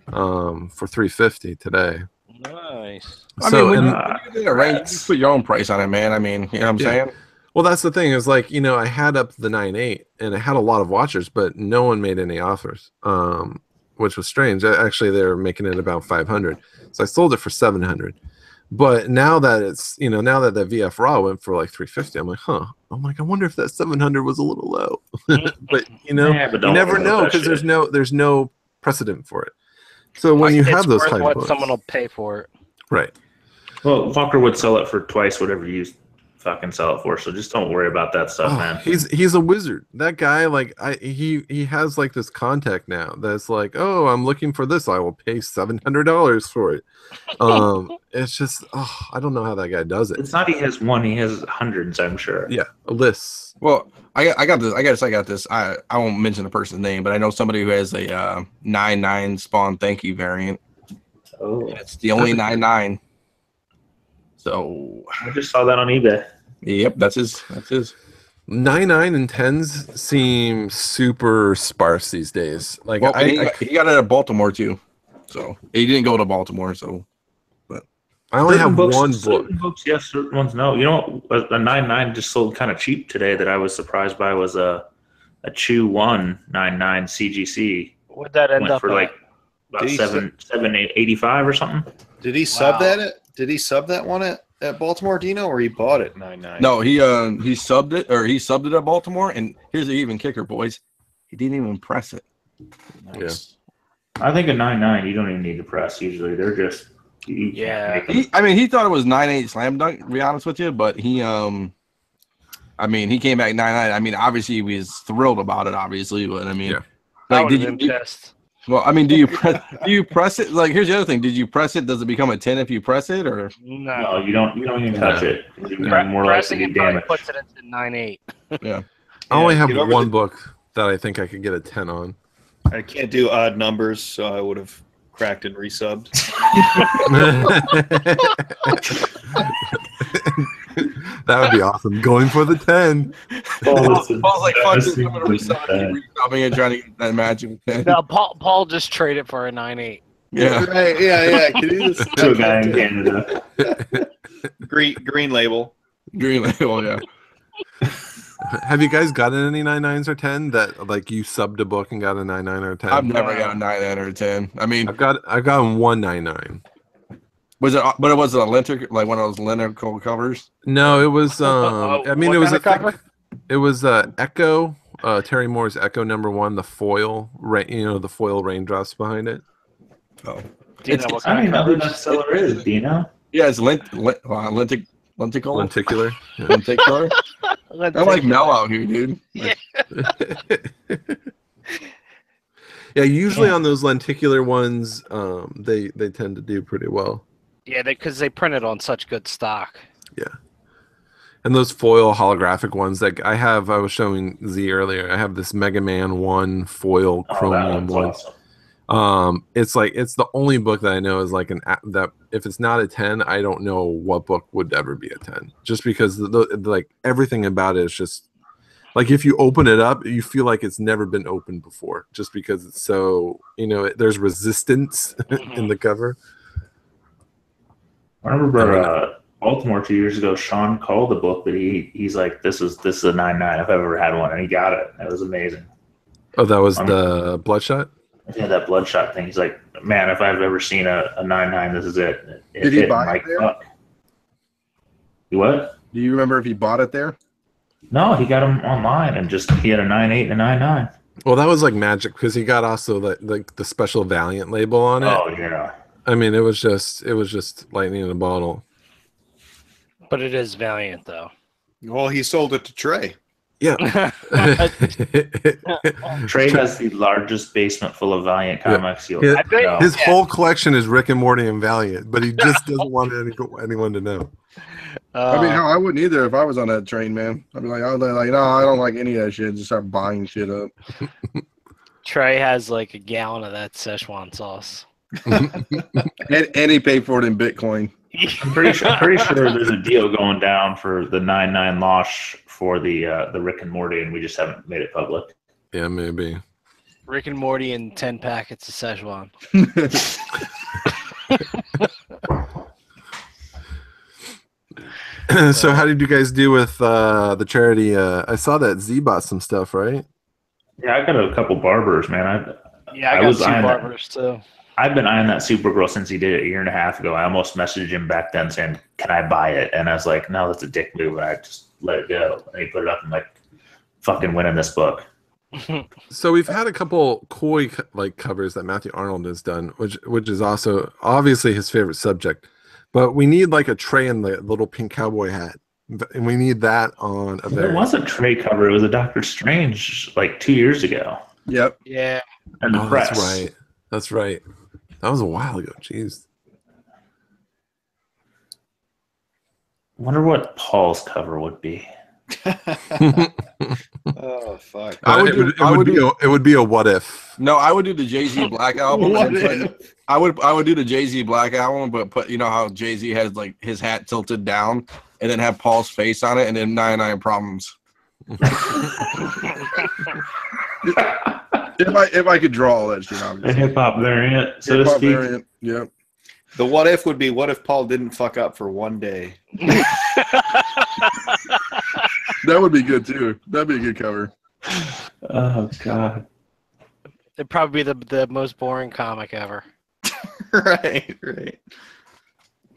for $350 today. Nice. I mean, when you get that range, you put your own price on it, man. I mean, you know what I'm saying? Well, that's the thing is like, I had up the 9.8 and I had a lot of watchers, but no one made any offers, which was strange. Actually, they were making it about 500. So I sold it for 700. But now that it's, now that the VF Raw went for like 350, I'm like, I wonder if that 700 was a little low. But, you never know because there's no precedent for it. So when you have those type of books, someone will pay for it. Right. Well, Walker would sell it for twice whatever you fucking sell it for. So just don't worry about that stuff, man. He's a wizard. That guy, like, he has like this contact now that's like, oh, I'm looking for this. I will pay $700 for it. It's just, I don't know how that guy does it. It's not he has one, he has hundreds, I'm sure. Yeah, lists. Well, I got this. I guess I got this. I won't mention the person's name, but I know somebody who has a 9.9 Spawn Thank You variant. Oh, It's the only 9.9. So I just saw that on eBay. Yep, that's his. 9.9 and 10s seem super sparse these days. Like, well, he got it at Baltimore too. So he didn't go to Baltimore. So, but I only have one book. Certain books, yes. Certain ones, no. You know, a 9.9 just sold kind of cheap today. That I was surprised by was a Chew 1 9.9 CGC. Would that end up for like about 785 or something? Did he sub that? Did he sub that one at Baltimore, Dino, or he bought it 9.9? No, he subbed it, or he subbed it at Baltimore. And here's the even kicker, boys. He didn't even press it. Nice. I think a 9.9 you don't even need to press. Usually they're just he thought it was 9.8 slam dunk. To be honest with you, but he he came back 9.9. I mean, obviously he was thrilled about it. Obviously, but I mean, like, well, I mean, do you press it? Like, here's the other thing. Did you press it? Does it become a 10 if you press it, or no? You don't even touch it. More likely to be damaged. Puts it into 9.8. Yeah. I only have one book that I think I could get a 10 on. I can't do odd numbers, so I would have cracked and resubbed. That would be awesome. Going for the 10. Paul's like, fuck this, I'm going to resubbing and trying to get that magic 10. No, Paul just traded for a 9.8. Yeah. Right, yeah. Can you just to a guy in Canada. Green label. Green label, yeah. Have you guys gotten any 9.9s or 10 that like you subbed a book and got a 9.9 or 10? I've never got a 9.9 or a 10. I mean, I've gotten one 9.9. Was it a linter, like one of those linter covers? No, it was. It was a cover. It was Echo, Terry Moore's Echo #1, the foil, the foil raindrops behind it. Oh, I don't even know who that seller is. Do you know? Yeah, it's lenticular. Lenticular. Yeah. Lenticular. I like Mel out here, dude. Yeah. Yeah, usually on those lenticular ones, they tend to do pretty well. Yeah, because they printed on such good stock. Yeah. And those foil holographic ones that I was showing Z earlier. I have this Mega Man 1 foil chromium one. Awesome. It's the only book that I know is like that if it's not a 10, I don't know what book would ever be a 10. Just because like everything about it is just like if you open it up, you feel like it's never been opened before. Just because it's so there's resistance in the cover. I remember Baltimore 2 years ago. Sean called the book, but he's like, this is a 9.9 if I've ever had one, and he got it. That was amazing. Oh, that was the Bloodshot? Yeah, that Bloodshot thing. He's like, man, if I've ever seen a 9.9, this is it. Did he buy it there? Fuck. You what? Do you remember if he bought it there? No, he got them online, and he had a 9.8 and a 9.9. Well, that was like magic because he got also the special Valiant label on it. Oh yeah. I mean, it was just lightning in a bottle. But it is Valiant, though. Well, he sold it to Trey. Yeah. Trey has the largest basement full of Valiant comics you'll ever know. His whole collection is Rick and Morty and Valiant, but he just doesn't want anyone to know. I mean, hell, I wouldn't either if I was on that train, man. I'd be like, no, I don't like any of that shit. Just start buying shit up. Trey has like a gallon of that Szechuan sauce. and he paid for it in Bitcoin. I'm pretty sure there's a deal going down for the 9.9 Losh for the Rick and Morty, and we just haven't made it public. Yeah, maybe. Rick and Morty and 10 packets of Szechuan. So how did you guys do with the charity? I saw that Z bought some stuff, right? Yeah, I got a couple barbers, man. I got two barbers too. I've been eyeing that Supergirl since he did it a year and a half ago. I almost messaged him back then saying, can I buy it? And I was like, no, that's a dick move. And I just let it go. And he put it up and like, fucking winning this book. So we've had a couple koi covers that Matthew Arnold has done, which is also obviously his favorite subject. But we need like a Trey and the little pink cowboy hat. And we need that on a There was a Trey cover. It was a Doctor Strange like 2 years ago. Yep. Yeah. And the press. That's right. That's right. That was a while ago. Jeez. Wonder what Paul's cover would be. Oh fuck! It would be a what if. No, I would do the Jay-Z Black album. What if? I would do the Jay-Z Black album, but put how Jay-Z has like his hat tilted down, and then have Paul's face on it, and then 99 Problems. If I could draw all that shit, obviously. A hip hop variant, so to speak. Variant, yep. The what if would be, what if Paul didn't fuck up for one day? That would be good too. That'd be a good cover. Oh god. It'd probably be the most boring comic ever. Right.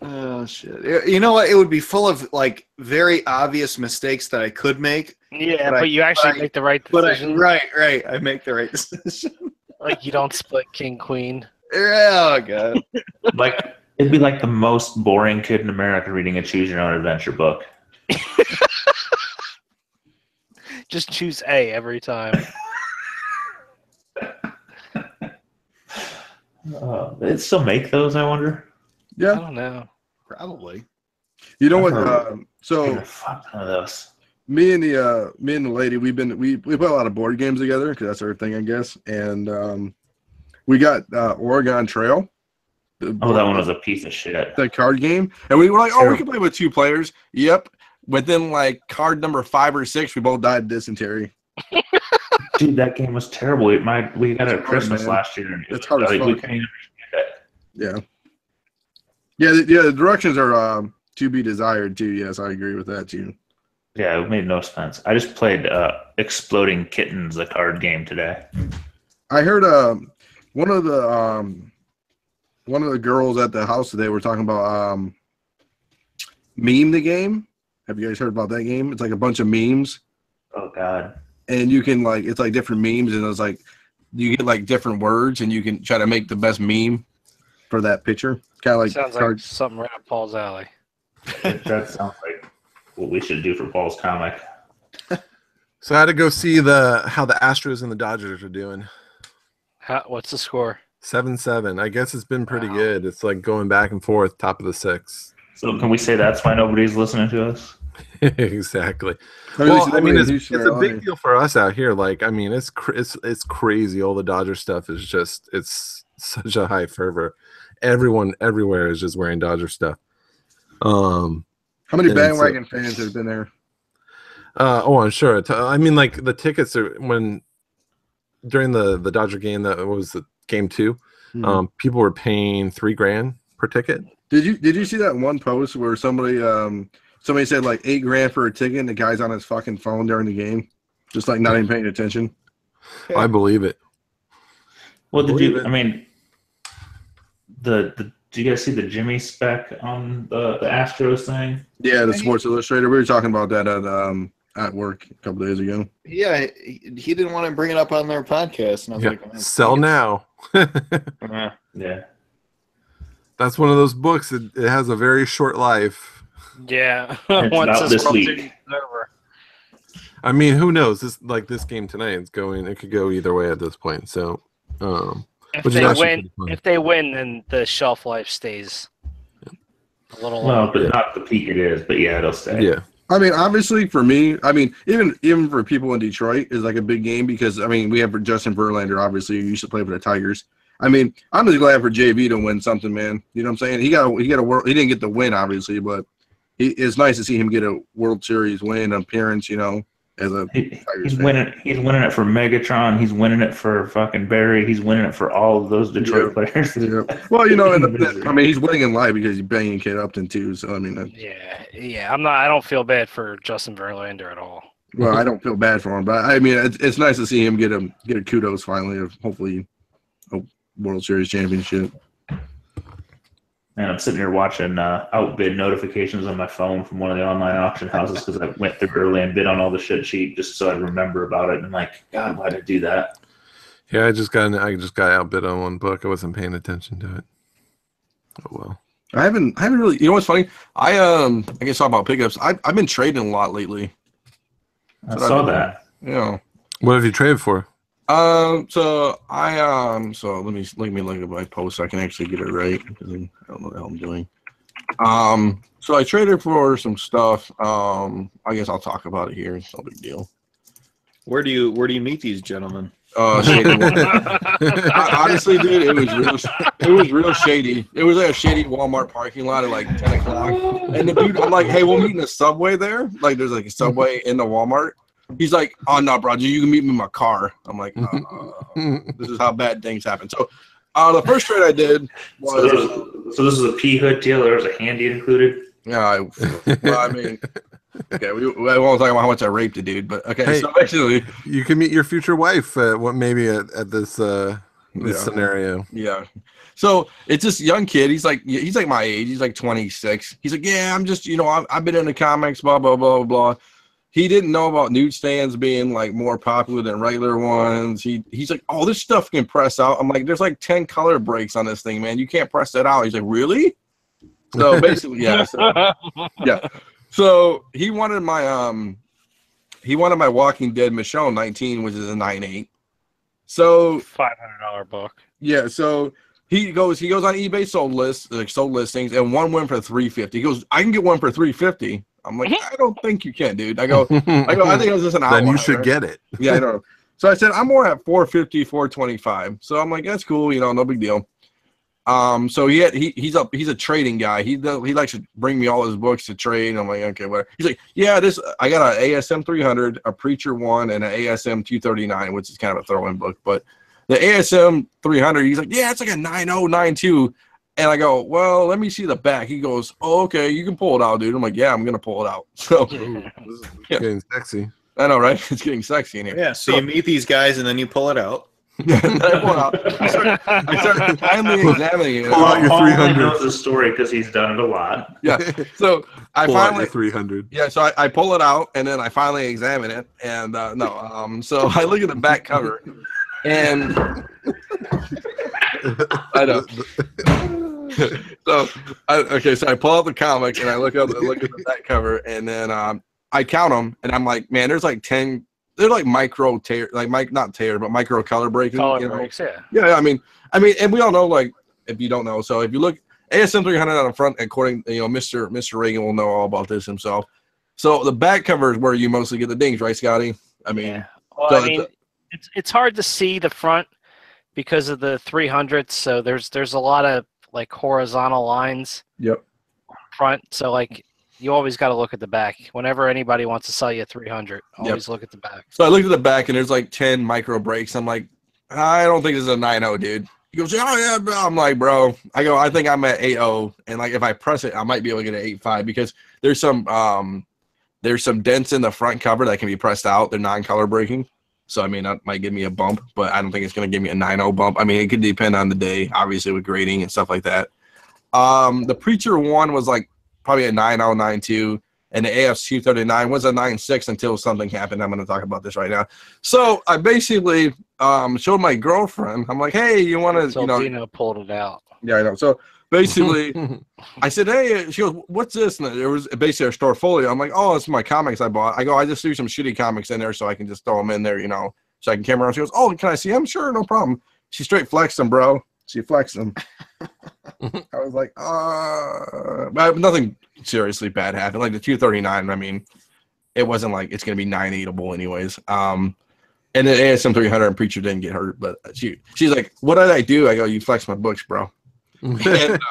Oh shit! You know what? It would be full of like very obvious mistakes that I could make. Yeah, but you actually make the right decision. Right. I make the right decision. Like you don't split king queen. Oh god! Like it'd be like the most boring kid in America reading a choose your own adventure book. Just choose A every time. They still make those, I wonder. Yeah, I don't know. Probably. You know what? So fuck none of those. Me and the lady, we play a lot of board games together because that's our thing, I guess. And we got Oregon Trail. That one was a piece of shit. The card game, and we were like, we can play with 2 players. Yep. Within like card number 5 or 6, we both died of dysentery. Dude, that game was terrible. We got it at Christmas last year. And it's hard as fuck. We couldn't even Yeah. The directions are to be desired too. Yes, I agree with that too. Yeah, it made no sense. I just played Exploding Kittens, the card game today. I heard one of the girls at the house today were talking about Meme the Game. Have you guys heard about that game? It's like a bunch of memes. Oh god. And you can it's like different memes, and it's like you get like different words, and you can try to make the best meme for that picture. Kind of like sounds like something right up Paul's alley. That sounds like what we should do for Paul's comic. So I had to go see how the Astros and the Dodgers are doing. What's the score? 7-7. I guess it's been pretty good. It's like going back and forth, top of the 6. So can we say that's why nobody's listening to us? Exactly. Well, I mean, it's a big deal for us out here. Like, I mean, it's crazy. All the Dodger stuff is just, it's such a high fervor. Everyone everywhere is just wearing Dodger stuff. How many bandwagon fans have been there? I'm sure. I mean, like the tickets are during the Dodger game, that was the game 2. Mm-hmm. People were paying $3,000 per ticket. Did you see that one post where somebody said like $8,000 for a ticket and the guy's on his fucking phone during the game, just like not even paying attention? I believe it. Well, did you guys see the Jimmy spec on the Astros thing? Yeah, the Sports Illustrated. We were talking about that at work a couple days ago. Yeah, he didn't want to bring it up on their podcast, and I was like, sell now. Yeah. That's one of those books. It has a very short life. Yeah. It's about this week. Over. I mean, who knows? This game tonight is going. It could go either way at this point. So, if they win, then the shelf life stays a little longer. But not the peak it is. But yeah, it'll stay. Yeah. I mean, obviously for me, I mean, even for people in Detroit is like a big game because I mean we have Justin Verlander, obviously, who used to play for the Tigers. I mean, I'm just glad for JV to win something, man. You know what I'm saying? He got a world. He didn't get the win, obviously, but it's nice to see him get a World Series win appearance. You know, as a Tigers fan. He's winning it for Megatron. He's winning it for fucking Barry. He's winning it for all of those Detroit players. Yeah. Well, you know, I mean, he's winning in life because he's banging Kate Upton too. So I mean, yeah. I don't feel bad for Justin Verlander at all. Well, I don't feel bad for him, but I mean, it's nice to see him get a kudos finally of hopefully a World Series championship. And I'm sitting here watching outbid notifications on my phone from one of the online auction houses because I went through early and bid on all the shit cheap just so I'd remember about it. And I'm like, God, why did I do that? Yeah, I just got outbid on one book. I wasn't paying attention to it. Oh well. I haven't really. You know what's funny? I guess talk about pickups. I've been trading a lot lately. I saw that. Yeah. What have you traded for? So let me look at my post so I can actually get it right because I don't know what the hell I'm doing. So I traded for some stuff. I guess I'll talk about it here. It's no big deal. Where do you meet these gentlemen? Shady honestly, dude, it was real shady. It was like a shady Walmart parking lot at like 10 o'clock. And the dude, I'm like, hey, we'll meet in the subway there. Like there's like a subway in the Walmart. He's like, oh, no, bro, you can meet me in my car. I'm like, this is how bad things happen. So the first trade I did was... So this is a P-hood deal. There was a handy included? Yeah, well, I mean... Okay, we won't talk about how much I raped a dude, but okay, hey, so actually... You can meet your future wife at this scenario. Yeah. So it's this young kid. He's like my age. He's like 26. He's like, yeah, I'm just, I've been into comics, blah, blah, blah, blah. He didn't know about newsstands being like more popular than regular ones. He's like, oh, this stuff can press out. I'm like, there's like 10 color breaks on this thing, man. You can't press that out. He's like, really? So basically, yeah. Yeah. So he wanted my Walking Dead Michonne 19, which is a 9.8. So $500 book. Yeah. So he goes on eBay sold listings, and one went for $350. He goes, I can get one for $350. I'm like, I don't think you can, dude. I go, I think it was just an outlier. Then you should get it. Yeah, I know. So I said, I'm more at $450, $425. So I'm like, that's cool, no big deal. So he's a trading guy. He likes to bring me all his books to trade. And I'm like, okay, whatever. He's like, yeah, I got an ASM 300, a Preacher 1, and an ASM 239, which is kind of a throw-in book. But the ASM 300, he's like, yeah, it's like a 9092. And I go, well, let me see the back. He goes, oh, okay, you can pull it out, dude. I'm like, yeah, I'm gonna pull it out. So this is getting sexy. I know, right? It's getting sexy in here. Yeah. So you meet these guys and then you pull it out. Yeah, I pull it out. I start finally examining it. Pull out your 300. He knows the story because he's done it a lot. Yeah. So I pull out finally your 300. Yeah. So I pull it out and then I finally examine it and So I look at the back cover and I know. So I pull out the comic and I look at the back cover and then I count them and I'm like, man, there's like 10. They're like micro tear, not tear, but micro color breaking. Color breaks, yeah. Yeah, I mean, and we all know, like, if you don't know, so if you look ASM 300 on the front, according, Mr. Reagan will know all about this himself. So the back cover is where you mostly get the dings, right, Scotty? I mean, yeah. Well, it's hard to see the front because of the 300. So there's a lot of like horizontal lines. Yep. Front. So like you always got to look at the back. Whenever anybody wants to sell you a 300, always look at the back. So I looked at the back and there's like 10 micro breaks. I'm like, I don't think this is a 9.0, dude. He goes, oh yeah, bro. I'm like, bro. I go, I think I'm at 8.0, and like if I press it, I might be able to get an 8.5 because there's some dents in the front cover that can be pressed out. They're non-color breaking, so I mean that might give me a bump, but I don't think it's gonna give me a 9.0 bump. I mean it could depend on the day, obviously with grading and stuff like that. The Preacher one was like probably a 9.0, 9.2. And the AF 239 was a 9.6 until something happened. I'm going to talk about this right now. So I basically showed my girlfriend. I'm like, hey, you want to, So Dino pulled it out. Yeah, I know. So basically, I said, hey, she goes, what's this? And it was basically a Storefolio. I'm like, oh, it's my comics I bought. I go, I just threw some shitty comics in there so I can just throw them in there, so I can camera on. She goes, oh, can I see them? Sure, no problem. She straight flexed them, bro. She flexed them. I was like, but nothing seriously bad happened. Like the 239, I mean, it wasn't like it's gonna be 9.8able anyways. And the ASM 300 and Preacher didn't get hurt, but she's like, what did I do? I go, you flexed my books, bro. And,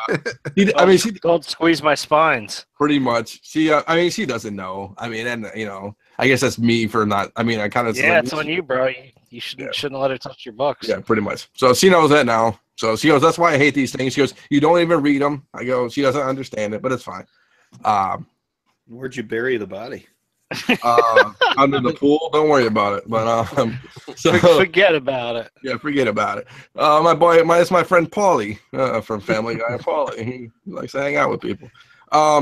she don't squeeze my spines. Pretty much. She doesn't know. I mean, and I guess that's me for not. I mean, I kind of it's on you, bro. You shouldn't let her touch your books. Yeah, pretty much. So she knows that now. So she goes, that's why I hate these things. She goes, you don't even read them. I go, she doesn't understand it, but it's fine. Where'd you bury the body? Under the pool. Don't worry about it. But forget about it. Yeah, forget about it. It's my friend Paulie from Family Guy. Paulie, he likes to hang out with people.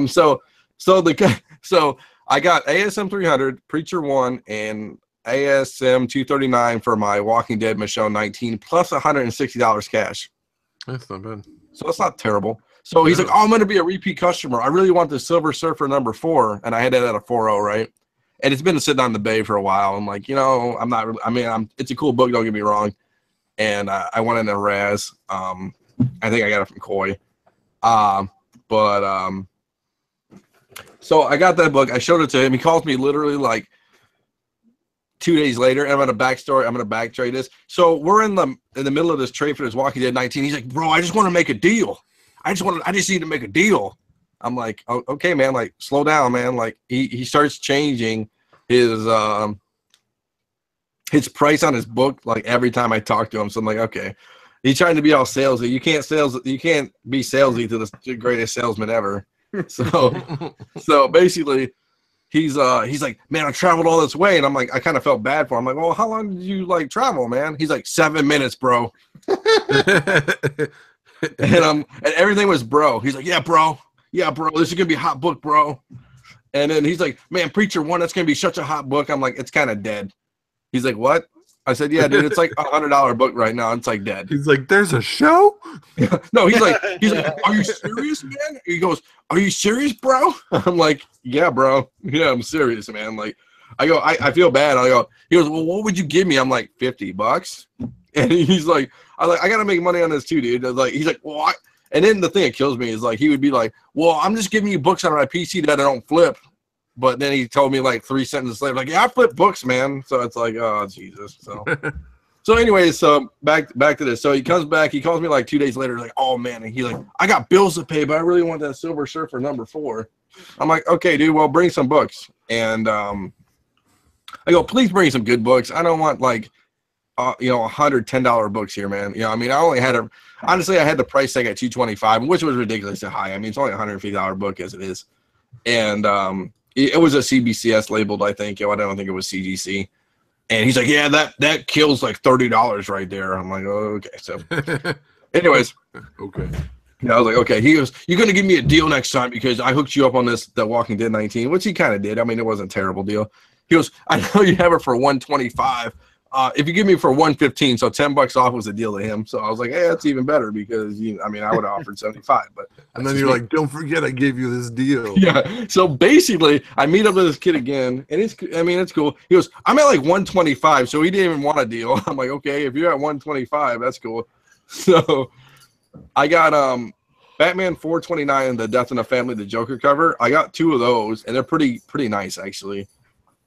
So I got ASM 300, Preacher 1, and ASM 239 for my Walking Dead Michonne 19 plus $160 cash. That's not bad. So it's not terrible. So he's like, oh, I'm going to be a repeat customer. I really want the Silver Surfer number 4. And I had it at a 4.0, right? And it's been sitting on the bay for a while. I'm like, I'm not really, I mean, it's a cool book, don't get me wrong. And I wanted a Raz. I think I got it from Koi. So I got that book. I showed it to him. He calls me literally like 2 days later, and I'm going to backtrade this. So we're in the middle of this trade for this Walking Dead 19. He's like, bro, I just want to make a deal. I just need to make a deal. I'm like, oh, okay, man, like slow down, man. Like he starts changing his price on his book like every time I talk to him. So I'm like, okay. He's trying to be all salesy. You can't be salesy to the greatest salesman ever. So basically he's like, man, I traveled all this way, and I'm like, I kind of felt bad for him. I'm like, well, how long did you like travel, man? He's like, 7 minutes, bro. and everything was bro. He's like, yeah, bro, this is gonna be a hot book, bro. And then he's like, man, Preacher 1, that's gonna be such a hot book. I'm like, it's kind of dead. He's like, what? I said, yeah, dude, it's like $100 book right now. It's like dead. He's like, there's a show? No, he's like, are you serious, man? He goes, are you serious, bro? I'm like, yeah, bro. Yeah, I'm serious, man. Like, I go, I feel bad. He goes, well, what would you give me? I'm like, $50. And he's like, I gotta make money on this too, dude. He's like, well, and then the thing that kills me is like, he would be like, well, I'm just giving you books on my PC that I don't flip. But then he told me like 3 sentences later, like, yeah, I flip books, man. So it's like, oh, Jesus. So anyways, so back to this. So he comes back. He calls me like 2 days later, like, oh, man. And he's like, I got bills to pay, but I really want that Silver Surfer number 4. I'm like, okay, dude, well, bring some books. And I go, please bring some good books. I don't want like, $110 books here, man. I mean, I had the price tag at $225, which was ridiculously high. I mean, it's only a $150 book as it is. And it was a CBCS labeled, I think. I don't think it was CGC. And he's like, yeah, that kills like $30 right there. I'm like, oh, okay. So anyways. Okay. Yeah, I was like, okay. He goes, you're going to give me a deal next time because I hooked you up on the Walking Dead 19, which he kind of did. I mean, it wasn't a terrible deal. He goes, I know you have it for $125. If you give me for $115, so $10 off was a deal to him. So I was like, hey, that's even better because I would have offered $75. But and then you're like, don't forget I gave you this deal. Yeah. So basically, I meet up with this kid again, and it's cool. He goes, I'm at like $125, so he didn't even want a deal. I'm like, okay, if you're at $125, that's cool. So I got Batman 429, The Death in the Family, the Joker cover. I got 2 of those, and they're pretty nice actually.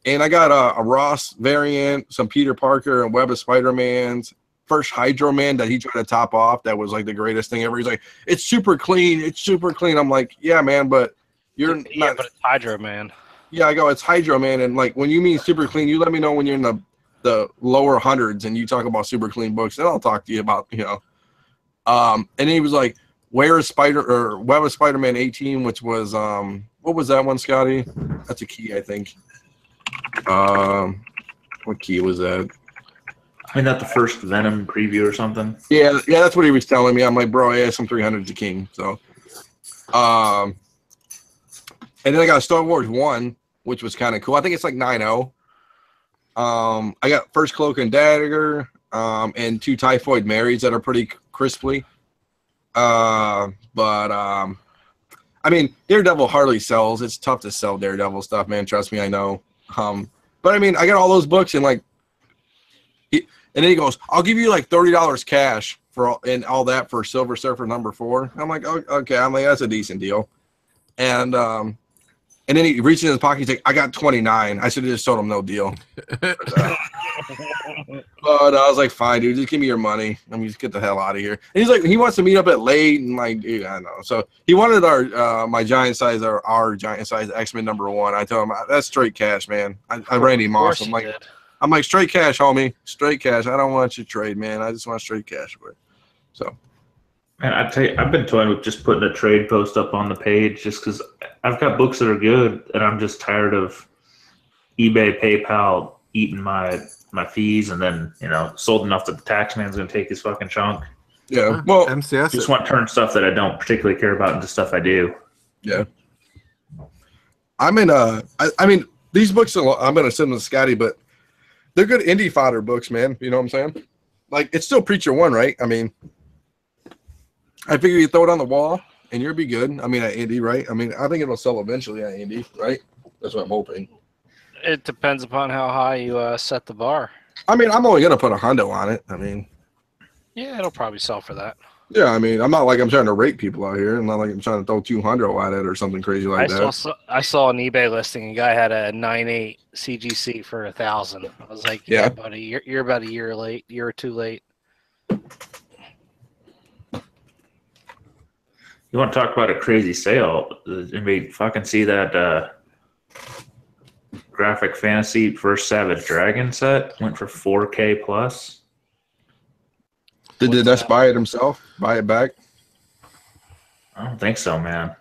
And I got a Ross variant, some Peter Parker and Web of Spider-Man's first Hydro Man that he tried to top off. That was like the greatest thing ever. He's like, it's super clean. It's super clean. I'm like, yeah, man, but you're not. But it's Hydro Man. Yeah, I go, it's Hydro Man. And like, when you mean super clean, you let me know when you're in the lower hundreds and you talk about super clean books. Then I'll talk to you about, And he was like, "Where is Web of Spider-Man 18?" Which was what was that one, Scotty? That's a key, I think. What key was that? I mean, not the first Venom preview or something. Yeah, that's what he was telling me. I'm like, bro, yeah, some 300's a king. So, and then I got Star Wars 1, which was kind of cool. I think it's like 9.0. I got First Cloak and Dagger, and 2 Typhoid Marys that are pretty crisply. I mean, Daredevil hardly sells. It's tough to sell Daredevil stuff, man. Trust me, I know. But I mean, I got all those books and like, and then he goes, "I'll give you like $30 cash for all that for Silver Surfer #4." I'm like, "Oh, okay." I'm like, "That's a decent deal." And then he reached in his pocket. He's like, "I got 29." I should have just told him no deal. But I was like, "Fine, dude, just give me your money. Let me just get the hell out of here." And he's like, he wants to meet up at late, and like, dude, I know. So he wanted our giant size X-Men #1. I told him that's straight cash, man. I Randy Moss. I'm like, straight cash, homie. Straight cash. I don't want your trade, man. I just want straight cash for it. So, man, I tell you, I've been toying with just putting a trade post up on the page just because I've got books that are good, and I'm just tired of eBay, PayPal eating my fees, and then sold enough that the tax man's gonna take his fucking chunk. Yeah. Well, MCS. I just want to turn stuff that I don't particularly care about into stuff I do. Yeah. I'm in I mean, these books I'm gonna send them to Scotty, but they're good indie fodder books, man. You know what I'm saying? Like, it's still Preacher 1, right? I mean, I figure you throw it on the wall and you'll be good. I mean, at indie, right? I mean, I think it'll sell eventually at indie, right? That's what I'm hoping. It depends upon how high you set the bar. I mean, I'm only gonna put a hundo on it. I mean, yeah, it'll probably sell for that. Yeah, I mean, I'm not like I'm trying to rate people out here. I'm not like I'm trying to throw 200 at it or something crazy like that. I saw an eBay listing. A guy had a 9.8 CGC for 1,000. I was like, yeah, buddy, you're about a year or two late. You want to talk about a crazy sale? Anybody fucking see that Graphic Fantasy First Savage Dragon set? Went for 4K plus. Did Dinesh buy it himself? Buy it back? I don't think so, man.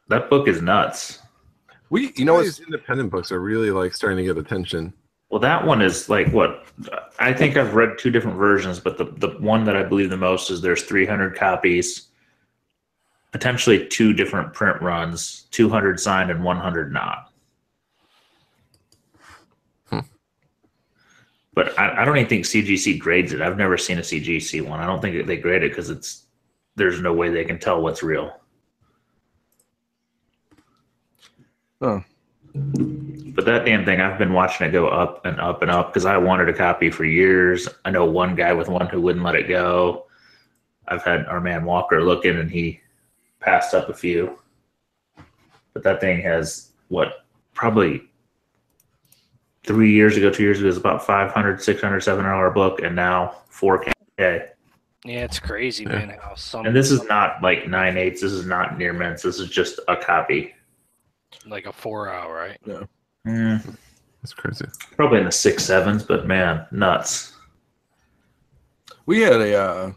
That book is nuts. These independent books are really like starting to get attention. Well, that one is like what I think I've read 2 different versions, but the one that I believe the most is there's 300 copies, potentially 2 different print runs, 200 signed and 100 not. But I don't even think CGC grades it. I've never seen a CGC one. I don't think they grade it because there's no way they can tell what's real. Oh. But that damn thing, I've been watching it go up and up and up because I wanted a copy for years. I know one guy with one who wouldn't let it go. I've had our man Walker looking, and he passed up a few. But that thing has, probably 2 years ago, it was about 500, 600, $700 book, and now 4K. Yeah, it's crazy, man. And this is not like 9/8. This is not near mints. This is just a copy. Like a 4-hour, right? Yeah. That's crazy. Probably in the 6/7s, but man, nuts. We had I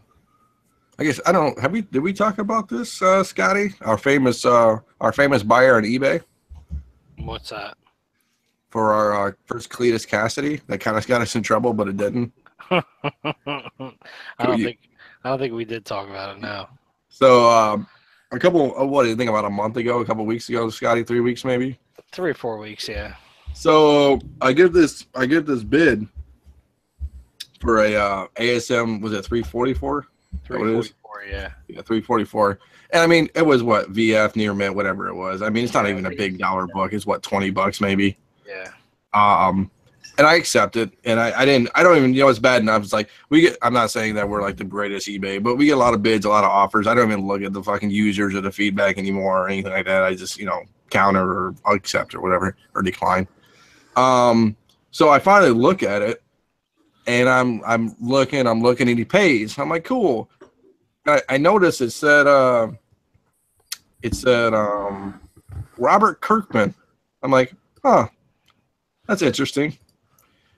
guess did we talk about this, Scotty? Our famous buyer on eBay. What's that? For our first Cletus Cassidy, that kind of got us in trouble, but it didn't. I don't think we did talk about it now. So what do you think, about a month ago, a couple weeks ago, Scotty, 3 weeks maybe? 3 or 4 weeks, yeah. So I give this bid for a ASM, was it 344? 344, yeah. Yeah, 344. And I mean, it was VF, near mint, whatever it was. I mean, it's not even a big dollar book. It's $20 maybe. Yeah. And I accept it, and I don't even, it's bad enough. It's like I'm not saying that we're like the greatest eBay, but we get a lot of bids, a lot of offers. I don't even look at the fucking users or the feedback anymore or anything like that. I just, counter or accept or whatever, or decline. So I finally look at it, and I'm looking, and he pays. I'm like, cool. I noticed it said Robert Kirkman. I'm like, huh, that's interesting.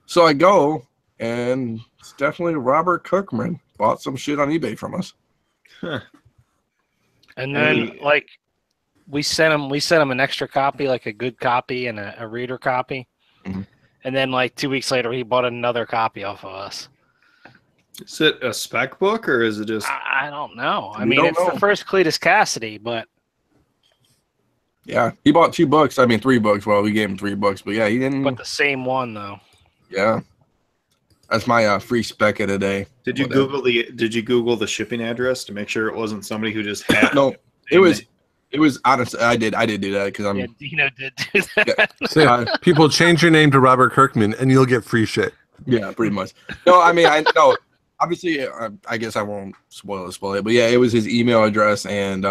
So I go, and it's definitely Robert Kirkman bought some shit on eBay from us. Huh. And then like we sent him an extra copy, like a good copy and a reader copy. Mhm. And then like 2 weeks later, he bought another copy off of us. Is it a spec book or is it just? I don't know. I We mean, don't it's the know. first Cletus Cassidy, but Yeah, he bought 2 books. I mean, 3 books. Well, we gave him 3 books, but yeah, he didn't. the same one though. Yeah, that's my free spec of the day. Did you Google the shipping address to make sure it wasn't somebody who just had? No, it was honestly. I did do that because I'm. Yeah, Dino did do that. So, people change your name to Robert Kirkman, and you'll get free shit. Yeah, pretty much. No, I mean, I know. Obviously, I guess I won't spoil it, but yeah, it was his email address, and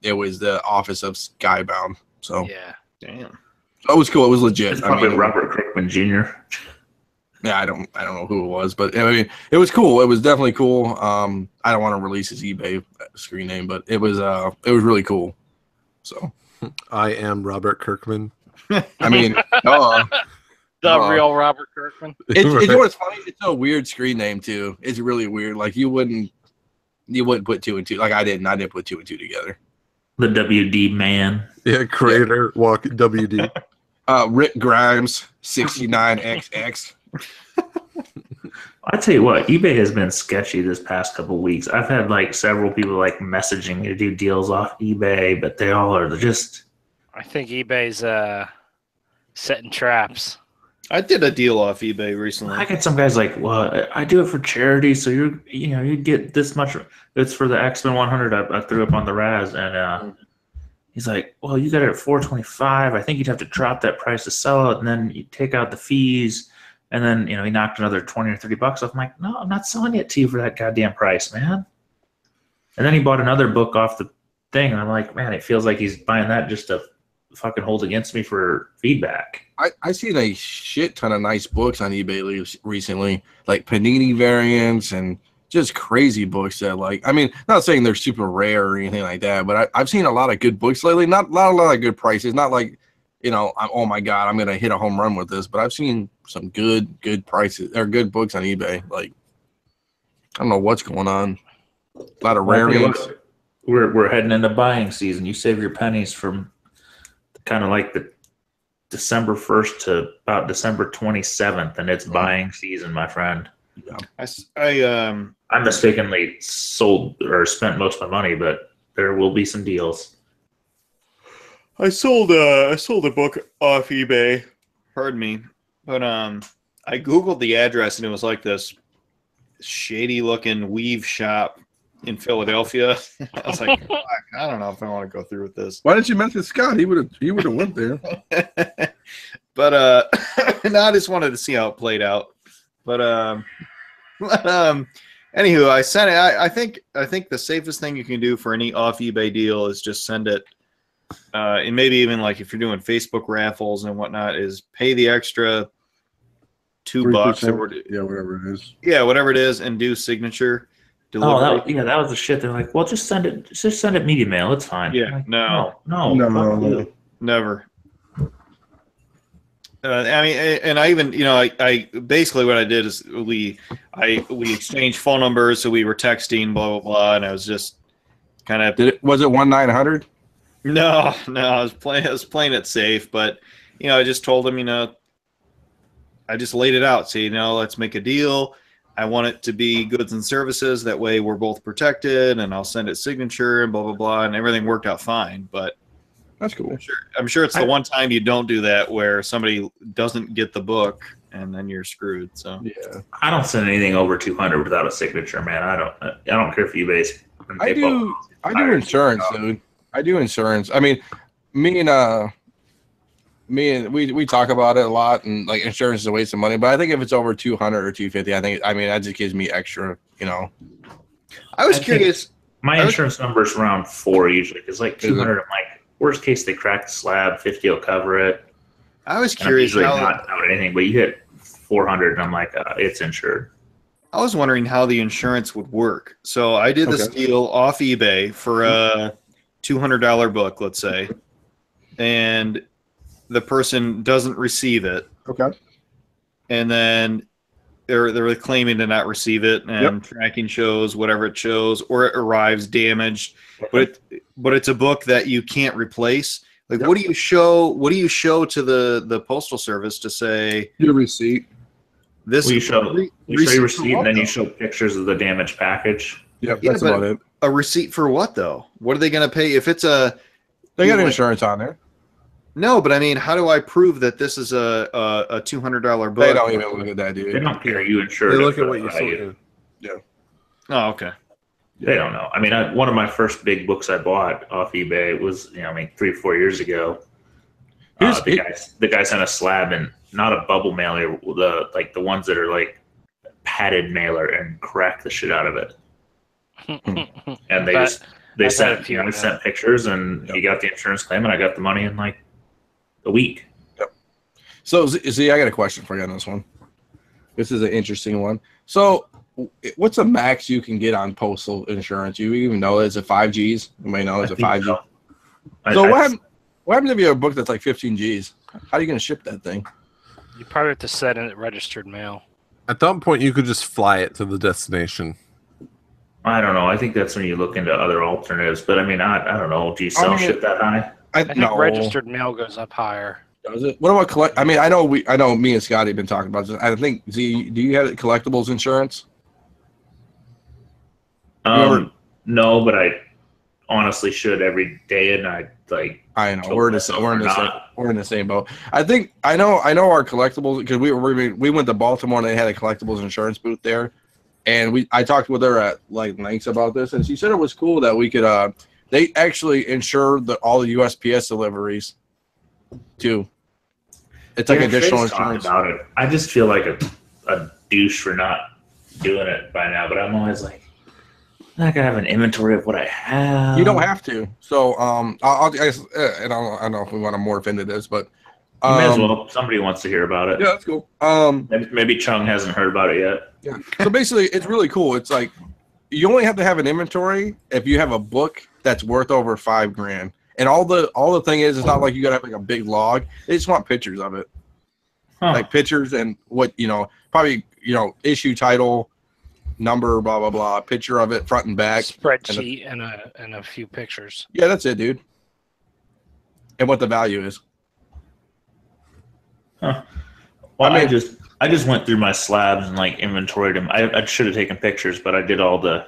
it was the office of Skybound. So Yeah. Damn. it was cool. It was legit. It's probably Robert Kirkman Jr. Yeah, I don't know who it was, but I mean, it was cool. It was definitely cool. I don't want to release his eBay screen name, but it was really cool. So I am Robert Kirkman. I mean, The real Robert Kirkman. you know what's funny? It's a weird screen name too. It's really weird. Like you wouldn't put 2 and 2. Like I didn't put 2 and 2 together. The WD man. Yeah, creator walk WD. Rick Grimes 69XX. I tell you what, eBay has been sketchy this past couple weeks. I've had like several people like messaging me to do deals off eBay, but they all are just. I think eBay's setting traps. I did a deal off eBay recently. I get some guys like, well, I do it for charity, so you get this much. It's for the X-Men 100 I threw up on the Raz, and he's like, well, you got it at $425. I think you'd have to drop that price to sell it, and then you take out the fees, and then he knocked another $20 or $30 off. I'm like, no, I'm not selling it to you for that goddamn price, man. And then he bought another book off the thing, and I'm like, man, it feels like he's buying that just to fucking hold against me for feedback. I seen a shit ton of nice books on eBay recently, like Panini variants and just crazy books that, like, I mean, not saying they're super rare or anything like that, but I've seen a lot of good books lately. Not a lot of good prices. Not like, oh my God, I'm gonna hit a home run with this. But I've seen some good prices or good books on eBay. Like, I don't know what's going on. A lot of rarities. We're heading into buying season. You save your pennies from kind of like the December 1st to about December 27th, and it's buying season, my friend. I mistakenly sold or spent most of my money, but there will be some deals. I sold a book off eBay. Pardon me, but I googled the address and it was like this shady looking weave shop in Philadelphia. I was like, fuck, I don't know if I want to go through with this. Why didn't you mention Scott? He would have went there. But no, I just wanted to see how it played out. But anywho, I sent it. I think the safest thing you can do for any off eBay deal is just send it. And maybe even like if you're doing Facebook raffles and whatnot, is pay the extra $2 or whatever it is. Yeah, whatever it is, and do signature. Delivery. That was the shit. They're like, well, just send it media mail. It's fine. Yeah, like, no, never. I mean, and I even, I basically what I did is we exchanged phone numbers, so we were texting, blah blah blah, and I was just kind of. Was it 1-900? No, I was playing it safe, but I just told him, I just laid it out. Say, let's make a deal. I want it to be goods and services. That way we're both protected, and I'll send it signature and blah, blah, blah. And everything worked out fine. But that's cool. I'm sure it's the one time you don't do that where somebody doesn't get the book and then you're screwed. So yeah, I don't send anything over 200 without a signature, man. I don't care if eBay's. I do insurance, dude. I do insurance. I mean, me and we talk about it a lot, and like insurance is a waste of money. But I think if it's over 200 or 250, that just gives me extra. I was curious. My insurance number is around 4 usually, because like 200, I'm like, worst case they crack the slab, 50 will cover it. I was curious. Not out anything, but you hit 400, and I'm like, it's insured. I was wondering how the insurance would work. So I did this deal off eBay for a $200 book, let's say, and the person doesn't receive it. Okay. And then they're claiming to not receive it, and tracking shows whatever it shows, or it arrives damaged. But it's a book that you can't replace. Like, what do you show? What do you show to the postal service to say your receipt? This you show your receipt, and then you show pictures of the damaged package. Yep, that's about it. A receipt for what though? What are they going to pay if it's a? They got insurance on there. No, but I mean, how do I prove that this is a $200 book? They don't even look at that, dude. They don't care. You insure. They look at what you sold. Yeah. Oh, okay. They don't know. I mean, one of my first big books I bought off eBay was, 3 or 4 years ago. The guy sent a slab, and not a bubble mailer, the ones that are like padded mailer, and cracked the shit out of it. And they sent pictures, and he got the insurance claim, and I got the money in like a week. Yep. So, Z, I got a question for you on this one. This is an interesting one. So, what's the max you can get on postal insurance? You even know it's a 5 Gs? You may know it's a 5 G. So what happens if you have a book that's like 15 Gs? How are you going to ship that thing? You probably have to set in registered mail. At that point, you could just fly it to the destination. I don't know. I think that's when you look into other alternatives. But I mean, I don't know. Do you sell shit that high? I think registered mail goes up higher. Does it? What about collect? I mean, I know me and Scotty have been talking about this. I think, Z, do you have collectibles insurance? No, but I honestly should every day, and I know we're in the same boat. I know our collectibles, because we went to Baltimore and they had a collectibles insurance booth there, and I talked with her at like lengths about this, and she said it was cool that we could they actually insure all the USPS deliveries too. It's like additional insurance. About it. I just feel like a douche for not doing it by now, but I'm always like, I'm not gonna have an inventory of what I have. You don't have to. So I don't know if we want to morph into this, but you may as well. Somebody wants to hear about it. Yeah, that's cool. Maybe Chung hasn't heard about it yet. Yeah. So basically, it's really cool. It's like you only have to have an inventory if you have a book that's worth over $5,000. And all the thing is, it's not like you gotta have like a big log. They just want pictures of it, like pictures and what probably issue, title, number, blah blah blah, picture of it, front and back, spreadsheet, and a few pictures. Yeah, that's it, dude. And what the value is. Huh. Well, I just went through my slabs and like inventoried them. I should have taken pictures, but I did all the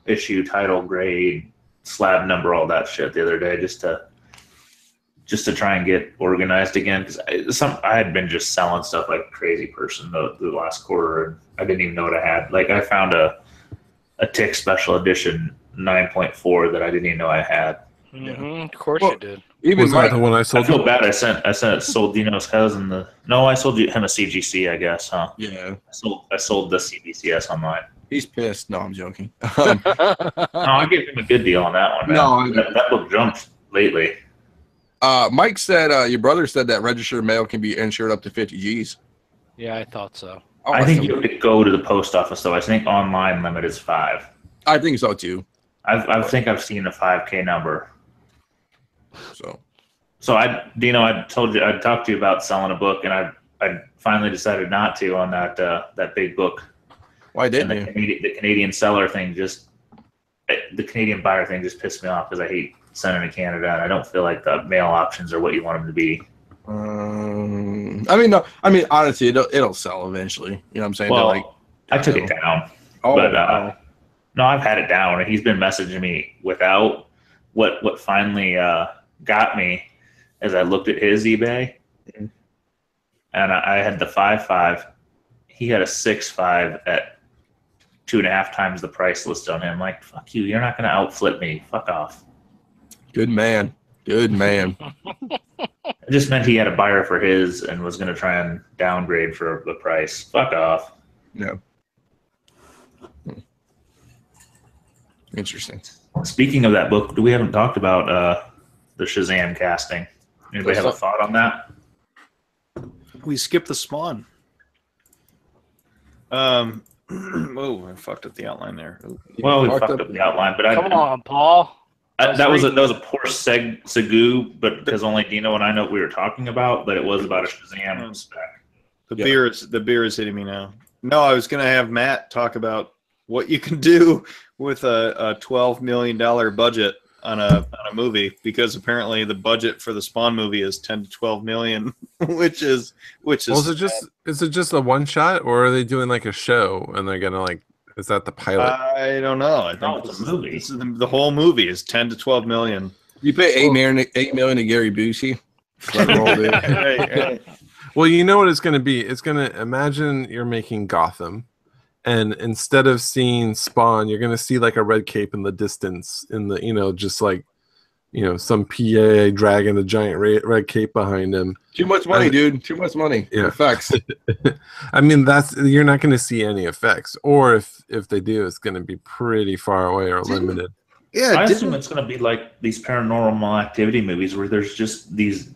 issue, title, grade, slab number, all that shit the other day just to try and get organized again, because I had been just selling stuff like a crazy person the last quarter, and I didn't even know what I had. Like I found a Tick Special Edition 9.4 that I didn't even know I had. Mm-hmm. Of course you did. Even was that the one I sold? I feel bad. I sold Dino's cousin I sold him a CGC, I guess, huh? Yeah. I sold the CBCS online. He's pissed. No, I'm joking. No, I gave him a good deal on that one, man. No, that book jumped lately. Mike said your brother said that registered mail can be insured up to 50 Gs. Yeah, I thought so. Oh, I think you have to go to the post office, though. I think online limit is 5. I think so too. I think I've seen a 5K number. So Dino, I talked to you about selling a book, and I finally decided not to on that big book. Why didn't you? The Canadian seller thing the Canadian buyer thing just pissed me off because I hate sending to Canada, and I don't feel like the mail options are what you want them to be. I mean, honestly, it'll sell eventually. You know what I'm saying? Well, I took it down. Oh, but no, I've had it down, and he's been messaging me without. What finally got me is I looked at his eBay, and I had the 5.5. He had a 6.5 at 2.5 times the price listed on him. Like, fuck you, you're not going to outflip me. Fuck off. Good man. Good man. It just meant he had a buyer for his and was going to try and downgrade for the price. Fuck off. Yeah. Interesting. Speaking of that book, we haven't talked about the Shazam casting. Anybody have a thought on that? We skipped the Spawn. Oh, I fucked up the outline there. Well, we fucked up the outline, but come on, Paul. That was a poor segue, but because only Dino and I know what we were talking about, but it was about a Shazam spec. The beer is hitting me now. No, I was going to have Matt talk about what you can do with a $12 million budget on a movie, because apparently the budget for the Spawn movie is 10 to 12 million, which is Well, is it just a one shot, or are they doing like a show and they're gonna like, is that the pilot? I don't know. I think it's a movie. This is the whole movie is 10 to 12 million. You pay $8 million to Gary Busey. Let it roll, dude. Right. Well, you know what it's going to be. It's going to, imagine you're making Gotham, and instead of seeing Spawn, you're going to see like a red cape in the distance, in the, you know, just like, you know, some PA dragging a giant red cape behind him. Too much money, dude. Too much money. Yeah. Effects. I mean, you're not going to see any effects, or if they do, it's going to be pretty far away or limited. Yeah, I assume it's going to be like these Paranormal Activity movies where there's just these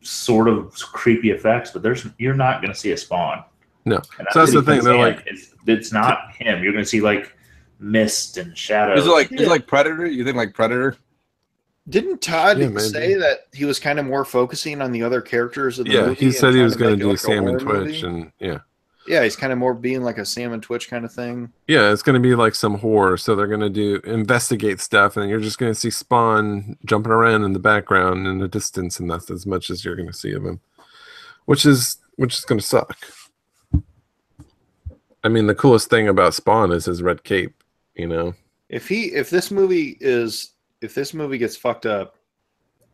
sort of creepy effects, but you're not going to see a Spawn. No, so that's the thing. They're like, it's not him. You're going to see like mist and shadows. Is it like Predator? You think like Predator? Didn't Todd Yeah, say that he was kind of more focusing on the other characters of the movie? he said he was going to do like Sam and horror Twitch, movie? and Yeah, he's kind of more being like a Sam and Twitch kind of thing. yeah, it's going to be like some horror. So they're going to investigate stuff, and you're just going to see Spawn jumping around in the background in the distance, and that's as much as you're going to see of him, which is going to suck. I mean, the coolest thing about Spawn is his red cape. You know, If this movie gets fucked up,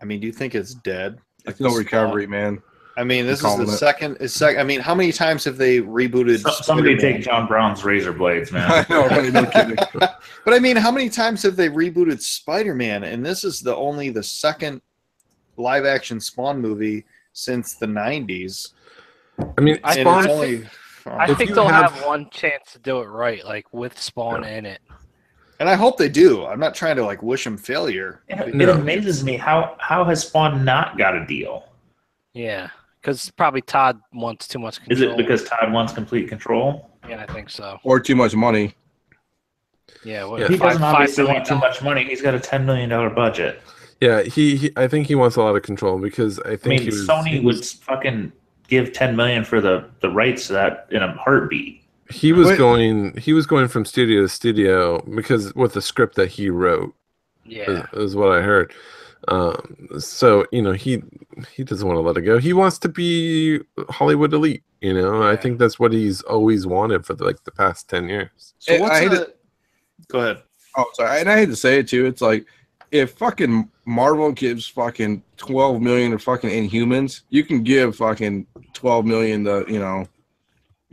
I mean, do you think it's dead? It's no recovery, man. I mean, this is the second. I mean, how many times have they rebooted? Somebody Spider-Man? take John Brown's razor blades, man. I know, right? No kidding. But I mean, how many times have they rebooted Spider-Man? And this is only the second live-action Spawn movie since the '90s. I mean, I And Spawn. it's only. I think you they'll have- have one chance to do it right, like with Spawn in it. And I hope they do. I'm not trying to like wish them failure. It No. amazes me how has Spawn not got a deal? Yeah, because probably Todd wants too much control. Is it because Todd wants complete control? Yeah, I think so. Or too much money. Yeah, what, Yeah. He doesn't $5 obviously million? want too much money. He's got a $10 million budget. Yeah, I think he wants a lot of control, because I think I mean, Sony would fucking give $10 million for the rights to that in a heartbeat. He was going from studio to studio because with the script that he wrote, Yeah, is what I heard. So you know, he doesn't want to let it go. He wants to be Hollywood elite. You know, I think that's what he's always wanted for the past 10 years. So what's I hate the? Go ahead. Oh, sorry. And I hate to say it too. It's like, if fucking Marvel gives fucking 12 million to fucking Inhumans, you can give fucking 12 million to,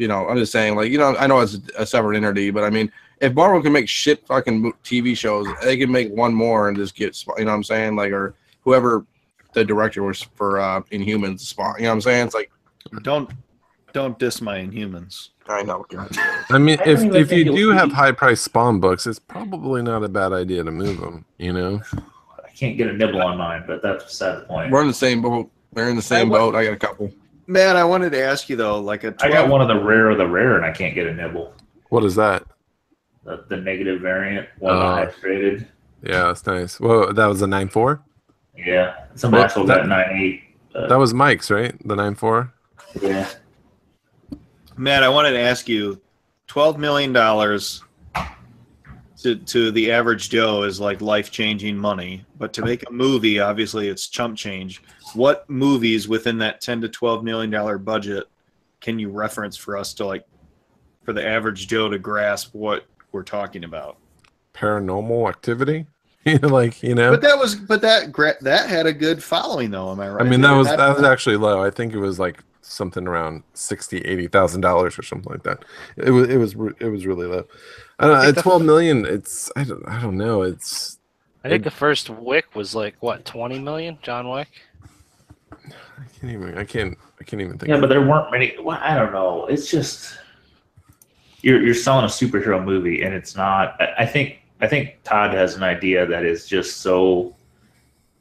I'm just saying, like, I know it's a separate entity, but I mean, if Marvel can make shit fucking TV shows, they can make one more and just get, you know what I'm saying? Like, or whoever the director was for Inhumans, Spawn, you know what I'm saying? It's like, Don't diss my Inhumans. I know, God. I mean, I don't even if you think it do would have be- high priced Spawn books, it's probably not a bad idea to move them. You know, I can't get a nibble on mine, but that's beside the point. We're in the same boat. They're in the same boat. I got a couple. Man, I wanted to ask you though, like a 12, I got one of the rare, and I can't get a nibble. what is that? The negative variant, one of the highest rated. Yeah, that's nice. Well, that was a 9.4. Yeah, some Well, asshole that- got 9.8. That was Mike's, right? The 9.4. Yeah. Matt, I wanted to ask you, $12 million to the average Joe is like life-changing money, but to make a movie, obviously it's chump change. What movies within that $10 to $12 million budget can you reference for us to like, for the average Joe to grasp what we're talking about? Paranormal Activity. But that had a good following though. Am I right? I mean, that was actually low. I think it was like something around $80,000 or something like that. It was really low. I don't know. At 12 million, it's I don't know. It's I think the first Wick was like what, 20 million? John Wick. I can't even think. Yeah, but there weren't many. Well, I don't know. It's just you're selling a superhero movie, and it's not. I think Todd has an idea that is just so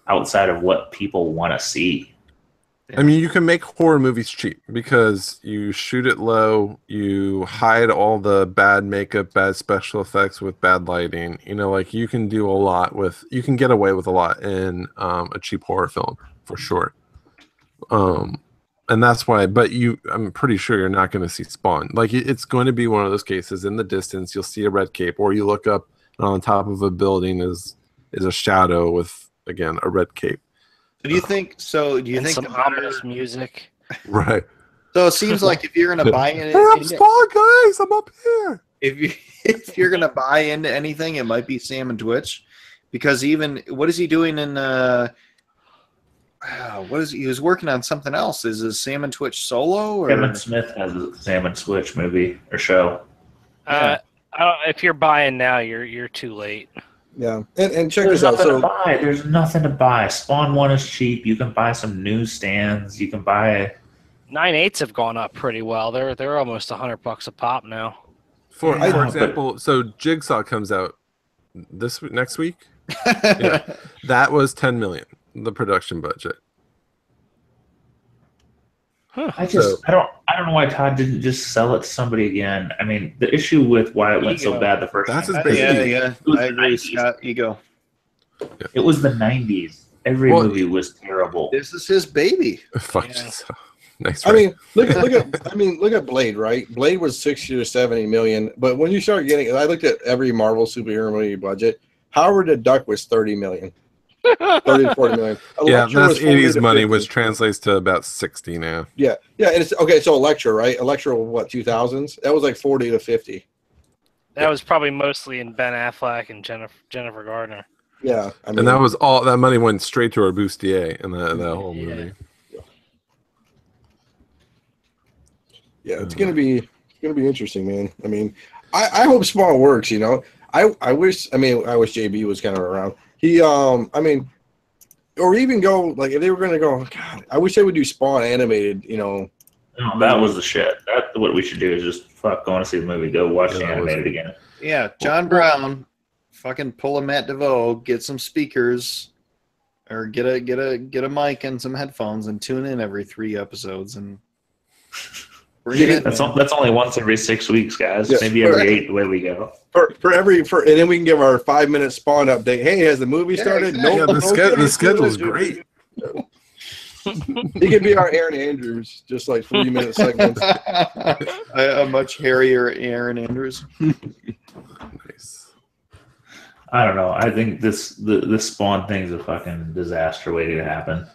outside of what people want to see. I mean, you can make horror movies cheap because you shoot it low, you hide all the bad makeup, bad special effects with bad lighting. Like you can do a lot you can get away with a lot in a cheap horror film for sure. And that's why, but I'm pretty sure you're not going to see Spawn. Like, it's going to be one of those cases. In the distance, you'll see a red cape, or you look up and on top of a building is a shadow with, again, a red cape. Do you think so? Do you think some ominous music? Right. So it seems like if you're gonna buy Hey, I'm Spawn, guys. I'm up here. if you're gonna buy into anything, it might be Sam and Twitch, because even what is he doing in he was working on something else? Is it Sam and Twitch solo? Or? Kevin Smith has a Sam and Twitch movie or show. I don't, if you're buying now, you're too late. Yeah, and check There's this out. nothing to So buy. There's nothing to buy. Spawn 1 is cheap. You can buy some newsstands. You can buy 9/8s have gone up pretty well. They're almost $100 a pop now. For Yeah, example, so Jigsaw comes out next week. Yeah, that was $10 million, the production budget. I don't know why Todd didn't just sell it to somebody again. I mean, the issue with why it went so bad the first That's time. his baby. Yeah, I agree, Scott. Ego. It was the 90s. Every movie was terrible. This is his baby. Fuck Yeah. Jigsaw. Nice. I mean, look at Blade, right? Blade was 60 to 70 million, but when you start getting, I looked at every Marvel superhero movie budget. Howard the Duck was 30 million, 30 to 40 million. Yeah, Elektra that's was 40 80s to money, 50. which translates to about 60 now. Yeah, and it's okay. So Elektra, right? Elektra, what 2000s? That was like 40 to 50. That was probably mostly in Ben Affleck and Jennifer Gardner. Yeah, I mean, And that was all that money went straight to our bustier in that whole movie. yeah, it's gonna be interesting, man. I mean, I hope Spawn works. You know, I wish JB was kind of around. He, I mean, or even go like if they were gonna go. God, I wish they would do Spawn animated. You know, No, that was the shit. That's what we should do is just fuck going to see the movie. Go watch the Yeah, animated again. Yeah, John Brown, fucking pull a Matt DeVoe, get some speakers, or get a mic and some headphones, and tune in every 3 episodes and. Bring it in, That's man. that's only once every 6 weeks, guys. Yes. Maybe every 8 the way we go. and then we can give our 5-minute Spawn update. Hey, has the movie started? exactly. Yeah, the schedule is great. He could be our Aaron Andrews, just like 3-minute segments. a much hairier Aaron Andrews. Nice. I don't know. I think this Spawn thing is a fucking disaster waiting to happen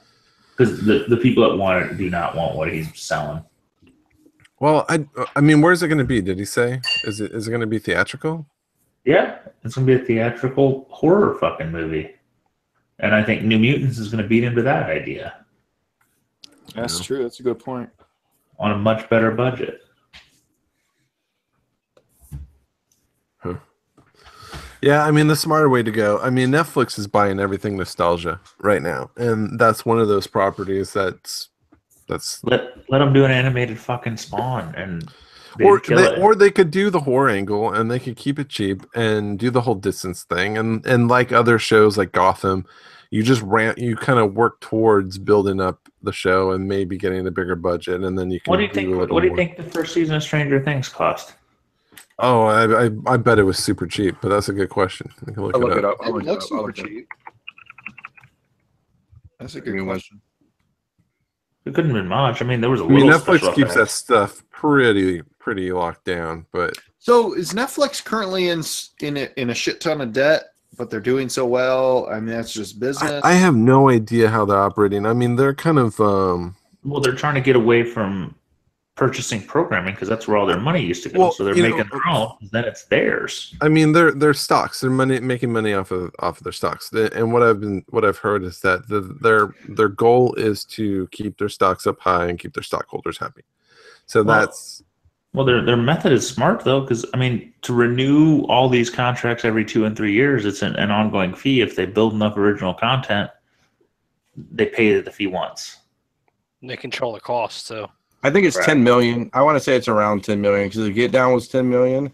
because the people that want it do not want what he's selling. Well, I mean, where's it going to be? Did he say? Is it going to be theatrical? Yeah, it's gonna be a theatrical horror fucking movie, and I think New Mutants is gonna beat him to that idea That's true. That's a good point. on a much better budget. Yeah, I mean, the smarter way to go. I mean, Netflix is buying everything nostalgia right now, and that's one of those properties that's Let them do an animated fucking Spawn and kill it. or they could do the horror angle and they could keep it cheap and do the whole distance thing and like other shows like Gotham, you kind of work towards building up the show and maybe getting a bigger budget, and then you can. What do you think the first season of Stranger Things cost? Oh, I bet it was super cheap, but that's a good question. I can I'll look it up. It looks super cheap. That's a good question. It couldn't have been much. I mean, there was a I mean, little. Netflix keeps that stuff pretty locked down, but So is Netflix currently in a shit ton of debt, but they're doing so well? I mean, that's just business. I have no idea how they're operating. I mean, they're kind of Well, they're trying to get away from purchasing programming because that's where all their money used to go. Well, so they're you making know, their own. Then it's theirs. I mean, they're stocks. They're making money off of their stocks. And what I've heard is that their goal is to keep their stocks up high and keep their stockholders happy. So that's their method is smart though, because I mean, to renew all these contracts every 2 and 3 years, it's an ongoing fee. If they build enough original content, they pay the fee once. They control the cost, so. I think it's Right. 10 million. I want to say it's around 10 million because the Get Down was 10 million,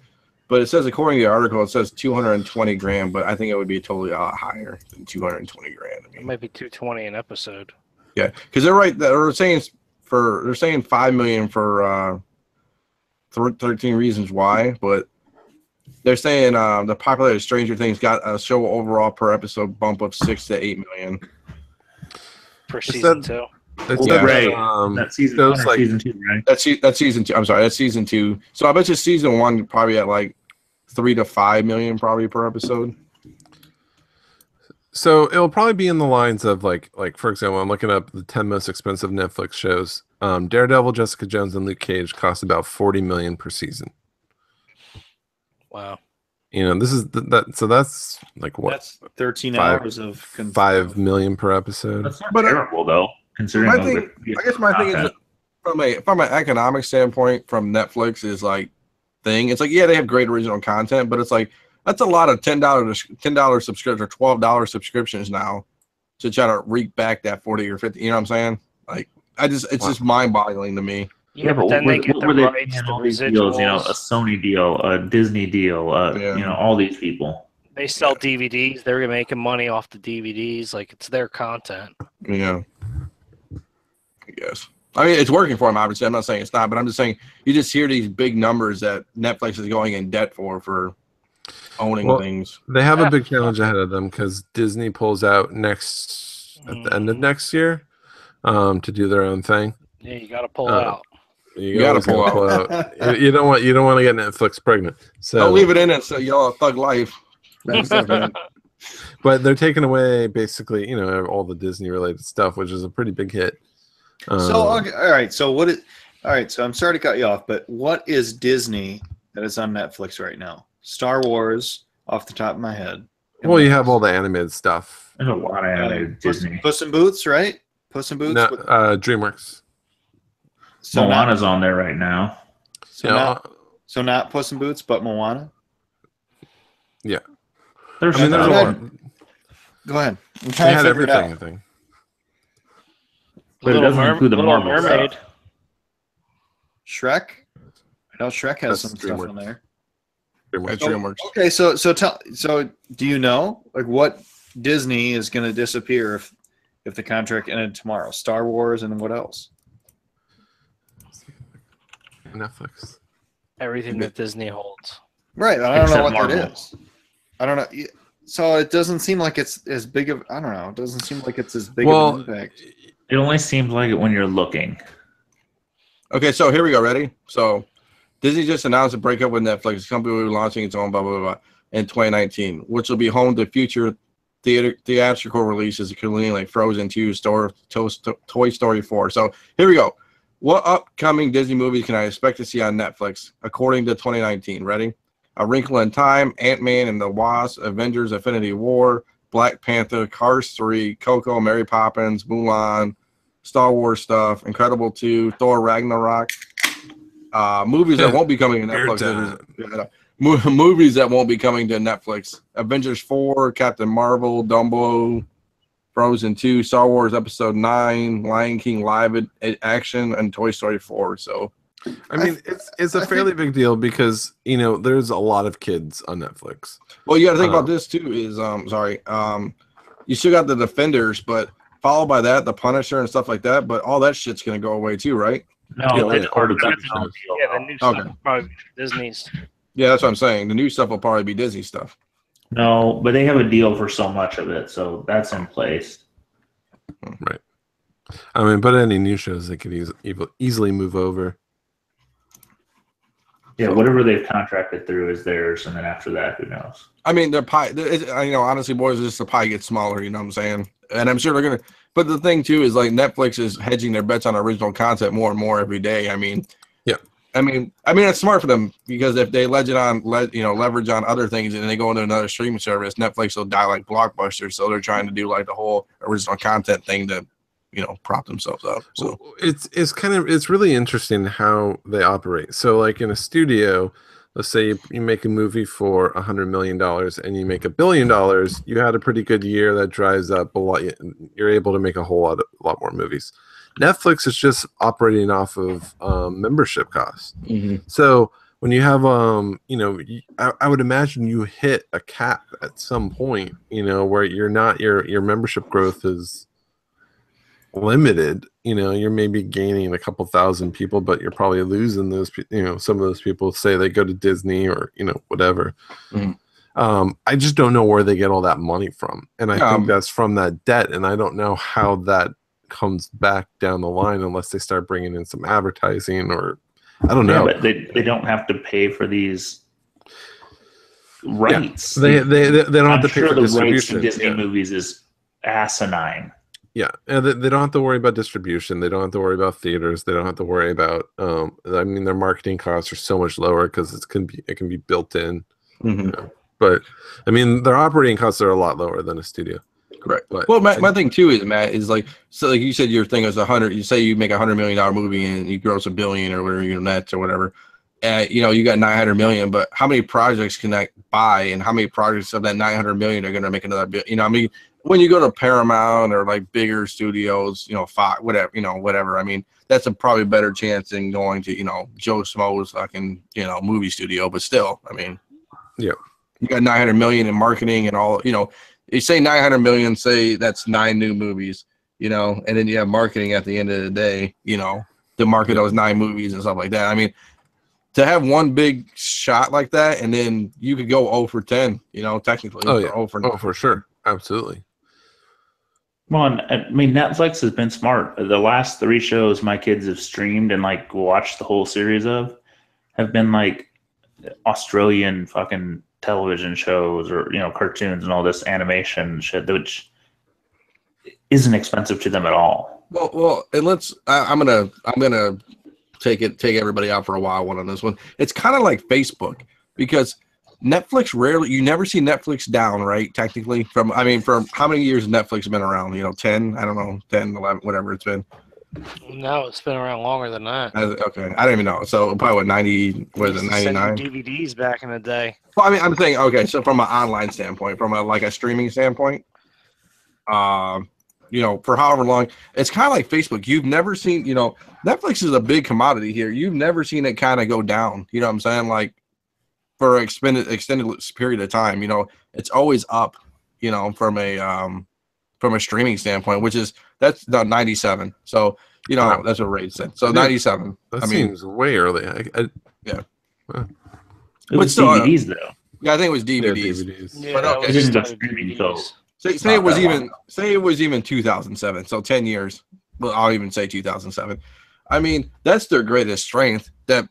but it says according to the article it says 220 grand, but I think it would be totally a lot higher than 220 grand. I It mean, might be 220 an episode. yeah, because they're saying 5 million for 13 Reasons Why, but they're saying the popularity of Stranger Things got a show overall per episode bump of 6 to 8 million. Per season 2. It's Yeah. Ray, um, that season those, 1 or like- season 2, right? That's season 2. I'm sorry, that's season 2. So I bet you season 1 probably at like 3 to 5 million probably per episode. So it'll probably be in the lines of like for example, I'm looking up the 10 most expensive Netflix shows. Daredevil, Jessica Jones, and Luke Cage cost about 40 million per season. Wow. You know, this is that. So that's like what, That's 13 Five- hours of 5 million per episode. That's not But, terrible though, considering. My those thing, are- I guess my thing is content. from an economic standpoint, from Netflix is like thing. It's like, yeah, they have great original content, but it's like that's a lot of $10 subscription or $12 subscriptions now to try to reap back that 40 or 50. You know what I'm saying? Like, it's just mind boggling to me. Yeah, but then they get what the were they rights, paying the all these deals? You know, a residuals. Sony deal, a Disney deal, Yeah. you know, all these people. They sell DVDs. They're making money off the DVDs. Like, it's their content. Yeah, I guess. I mean, it's working for them. Obviously, I'm not saying it's not, but I'm just saying you just hear these big numbers that Netflix is going in debt for owning things. They have a Yeah. big challenge ahead of them because Disney pulls out at the end of next year to do their own thing. Yeah, you got to pull Uh, out. You gotta always pull gotta out. You don't want to get Netflix pregnant. So Don't leave it in it. So y'all thug life. But they're taking away basically, you know, all the Disney related stuff, which is a pretty big hit. So okay, all right. So all right. So I'm sorry to cut you off, but what is Disney that is on Netflix right now? Star Wars, off the top of my head. Well, you have all the animated stuff. There's a lot of animated Disney. Puss in Boots, right? Puss in Boots. No, DreamWorks. So not, Moana's on there right now. so, not Puss in Boots, but Moana. There's, I mean, there's a Go lot. Go ahead. I'm They trying to had figure it everything, I out. think. But it doesn't include the Little Marvel Mermaid. stuff. Shrek. I know Shrek has That's some stuff DreamWorks. on there. DreamWorks. At DreamWorks. Okay, so do you know like what Disney is going to disappear if the contract ended tomorrow? Star Wars and what else? Netflix. Everything that Disney holds. Right, I don't know Except what Marvel. that is. I don't know. So it doesn't seem like it's as big of. I don't know. It doesn't seem like it's as big of an impact. It only seems like it when you're looking. Okay, so here we go. Ready? So Disney just announced a breakup with Netflix. The company will be launching its own blah, blah, blah, in 2019, which will be home to future theatrical releases, including like Frozen 2, Toy Story 4. So here we go. What upcoming Disney movies can I expect to see on Netflix according to 2019? Ready? A Wrinkle in Time, Ant-Man and the Wasp, Avengers Infinity War, Black Panther, Cars 3, Coco, Mary Poppins, Mulan, Star Wars stuff, Incredible 2, Thor Ragnarok. Movies that won't be coming to Netflix. Movies that won't be coming to Netflix. Avengers 4, Captain Marvel, Dumbo, Frozen 2, Star Wars Episode 9, Lion King live action, and Toy Story 4. So, I mean, it's a fairly big deal because, you know, there's a lot of kids on Netflix. well, you got to think about this too. Is you still got the Defenders, but followed by that, the Punisher and stuff like that. But all that shit's gonna go away too, right? No, Yeah, that's yeah. part of that. Yeah, the new Okay. stuff probably Disney's. Yeah, that's what I'm saying. The new stuff will probably be Disney stuff. No, but they have a deal for so much of it, so that's in place. Right. I mean, but any new shows they could easily move over. Yeah, whatever they've contracted through is theirs, and then after that, who knows? I mean, their pie. Honestly, boys, just the pie gets smaller. You know what I'm saying? And I'm sure they're gonna. But the thing too is like Netflix is hedging their bets on original content more and more every day. I mean, Yeah. I mean, it's smart for them because if they leverage on other things and they go into another streaming service, Netflix will die like Blockbuster. So they're trying to do like the whole original content thing to, prop themselves up. So It's really interesting how they operate. So like in a studio, let's say you make a movie for $100 million and you make $1 billion, you had a pretty good year that drives up a lot. You're able to make a lot more movies. Netflix is just operating off of membership costs. mm-hmm. So when you have, I would imagine you hit a cap at some point, where you're not, your membership growth is limited. You're maybe gaining a couple thousand people, but you're probably losing those, some of those people say they go to Disney or, whatever. Mm-hmm. I just don't know where they get all that money from. And I think that's from that debt. And I don't know how that comes back down the line unless they start bringing in some advertising or I don't know. But they don't have to pay for these rights. Yeah. They don't have to pay for the distribution. Rights to Disney movies is asinine. Yeah, and they don't have to worry about distribution. They don't have to worry about theaters. They don't have to worry about. I mean, their marketing costs are so much lower because it can be built in. Mm-hmm. You know? But I mean, their operating costs are a lot lower than a studio. Correct. But, well, my thing too is, Matt, is like, so like you said, your thing is 100. You say you make $100 million movie and you gross $1 billion or whatever your nets or whatever. You know, you got 900 million, but how many projects can that buy, and how many projects of that 900 million are going to make another billion? You know, I mean, when you go to Paramount or like bigger studios, you know, Fox, whatever. I mean, that's a probably better chance than going to, you know, Joe Schmo's fucking, you know, movie studio. But still, I mean, yeah, you got 900 million in marketing and all. You know, you say 900 million, say that's 9 new movies, you know, and then you have marketing at the end of the day, you know, to market those 9 movies and stuff like that. I mean, to have one big shot like that, and then you could go 0 for 10, you know, technically. Oh yeah, 0 for sure, absolutely. Well, and, I mean, Netflix has been smart. The last 3 shows my kids have streamed and like watched the whole series of have been like Australian fucking television shows or, you know, cartoons and all this animation shit, which isn't expensive to them at all. Well, and I'm gonna take everybody out for a while on this one. It's kind of like Facebook, because Netflix you never see Netflix down, right? Technically, from how many years has Netflix been around? You know, 10, I don't know, 10, 11, whatever it's been. No, it's been around longer than that. Okay, I don't even know. So probably what, 90? What is it, 99? DVDs back in the day. Well, I mean, I'm saying, okay, so from an online standpoint, from a streaming standpoint, you know, for however long, it's kind of like Facebook. You've never seen, you know, Netflix is a big commodity here. You've never seen it kind of go down. You know what I'm saying? Like, for an extended period of time, you know, it's always up, you know, from a streaming standpoint, that's the 97. So, you know, wow. That's what Ray said. So 97. That seems way early. Yeah. It was still, DVDs though. Yeah, I think it was DVDs. Yeah, but okay. It didn't DVDs. Say it was even 2007. So 10 years. Well, I'll even say 2007. I mean, that's their greatest strength, that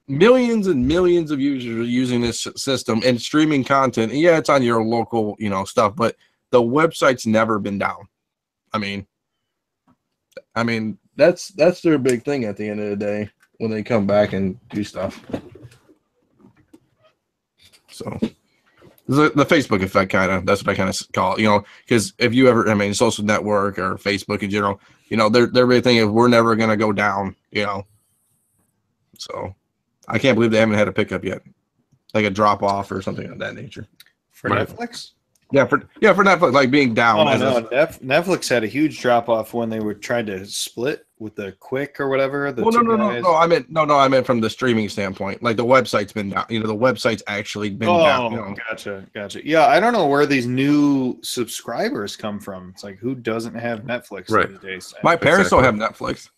millions and millions of users are using this system and streaming content. And yeah, it's on your local, you know, stuff, but the website's never been down. I mean, that's their big thing at the end of the day when they come back and do stuff. So the Facebook effect, that's what I kind of call it, you know, because if you ever, social network or Facebook in general, you know, their big thing is we're never going to go down, you know. So I can't believe they haven't had a pickup yet, like a drop off or something of that nature. For Netflix? Yeah, for Netflix, like being down. Netflix had a huge drop off when they were trying to split with the Quick or whatever. No. I meant from the streaming standpoint. Like the website's been down. You know, the website's actually been down. You know? Gotcha. Yeah, I don't know where these new subscribers come from. It's like, who doesn't have Netflix these days? My parents don't have Netflix.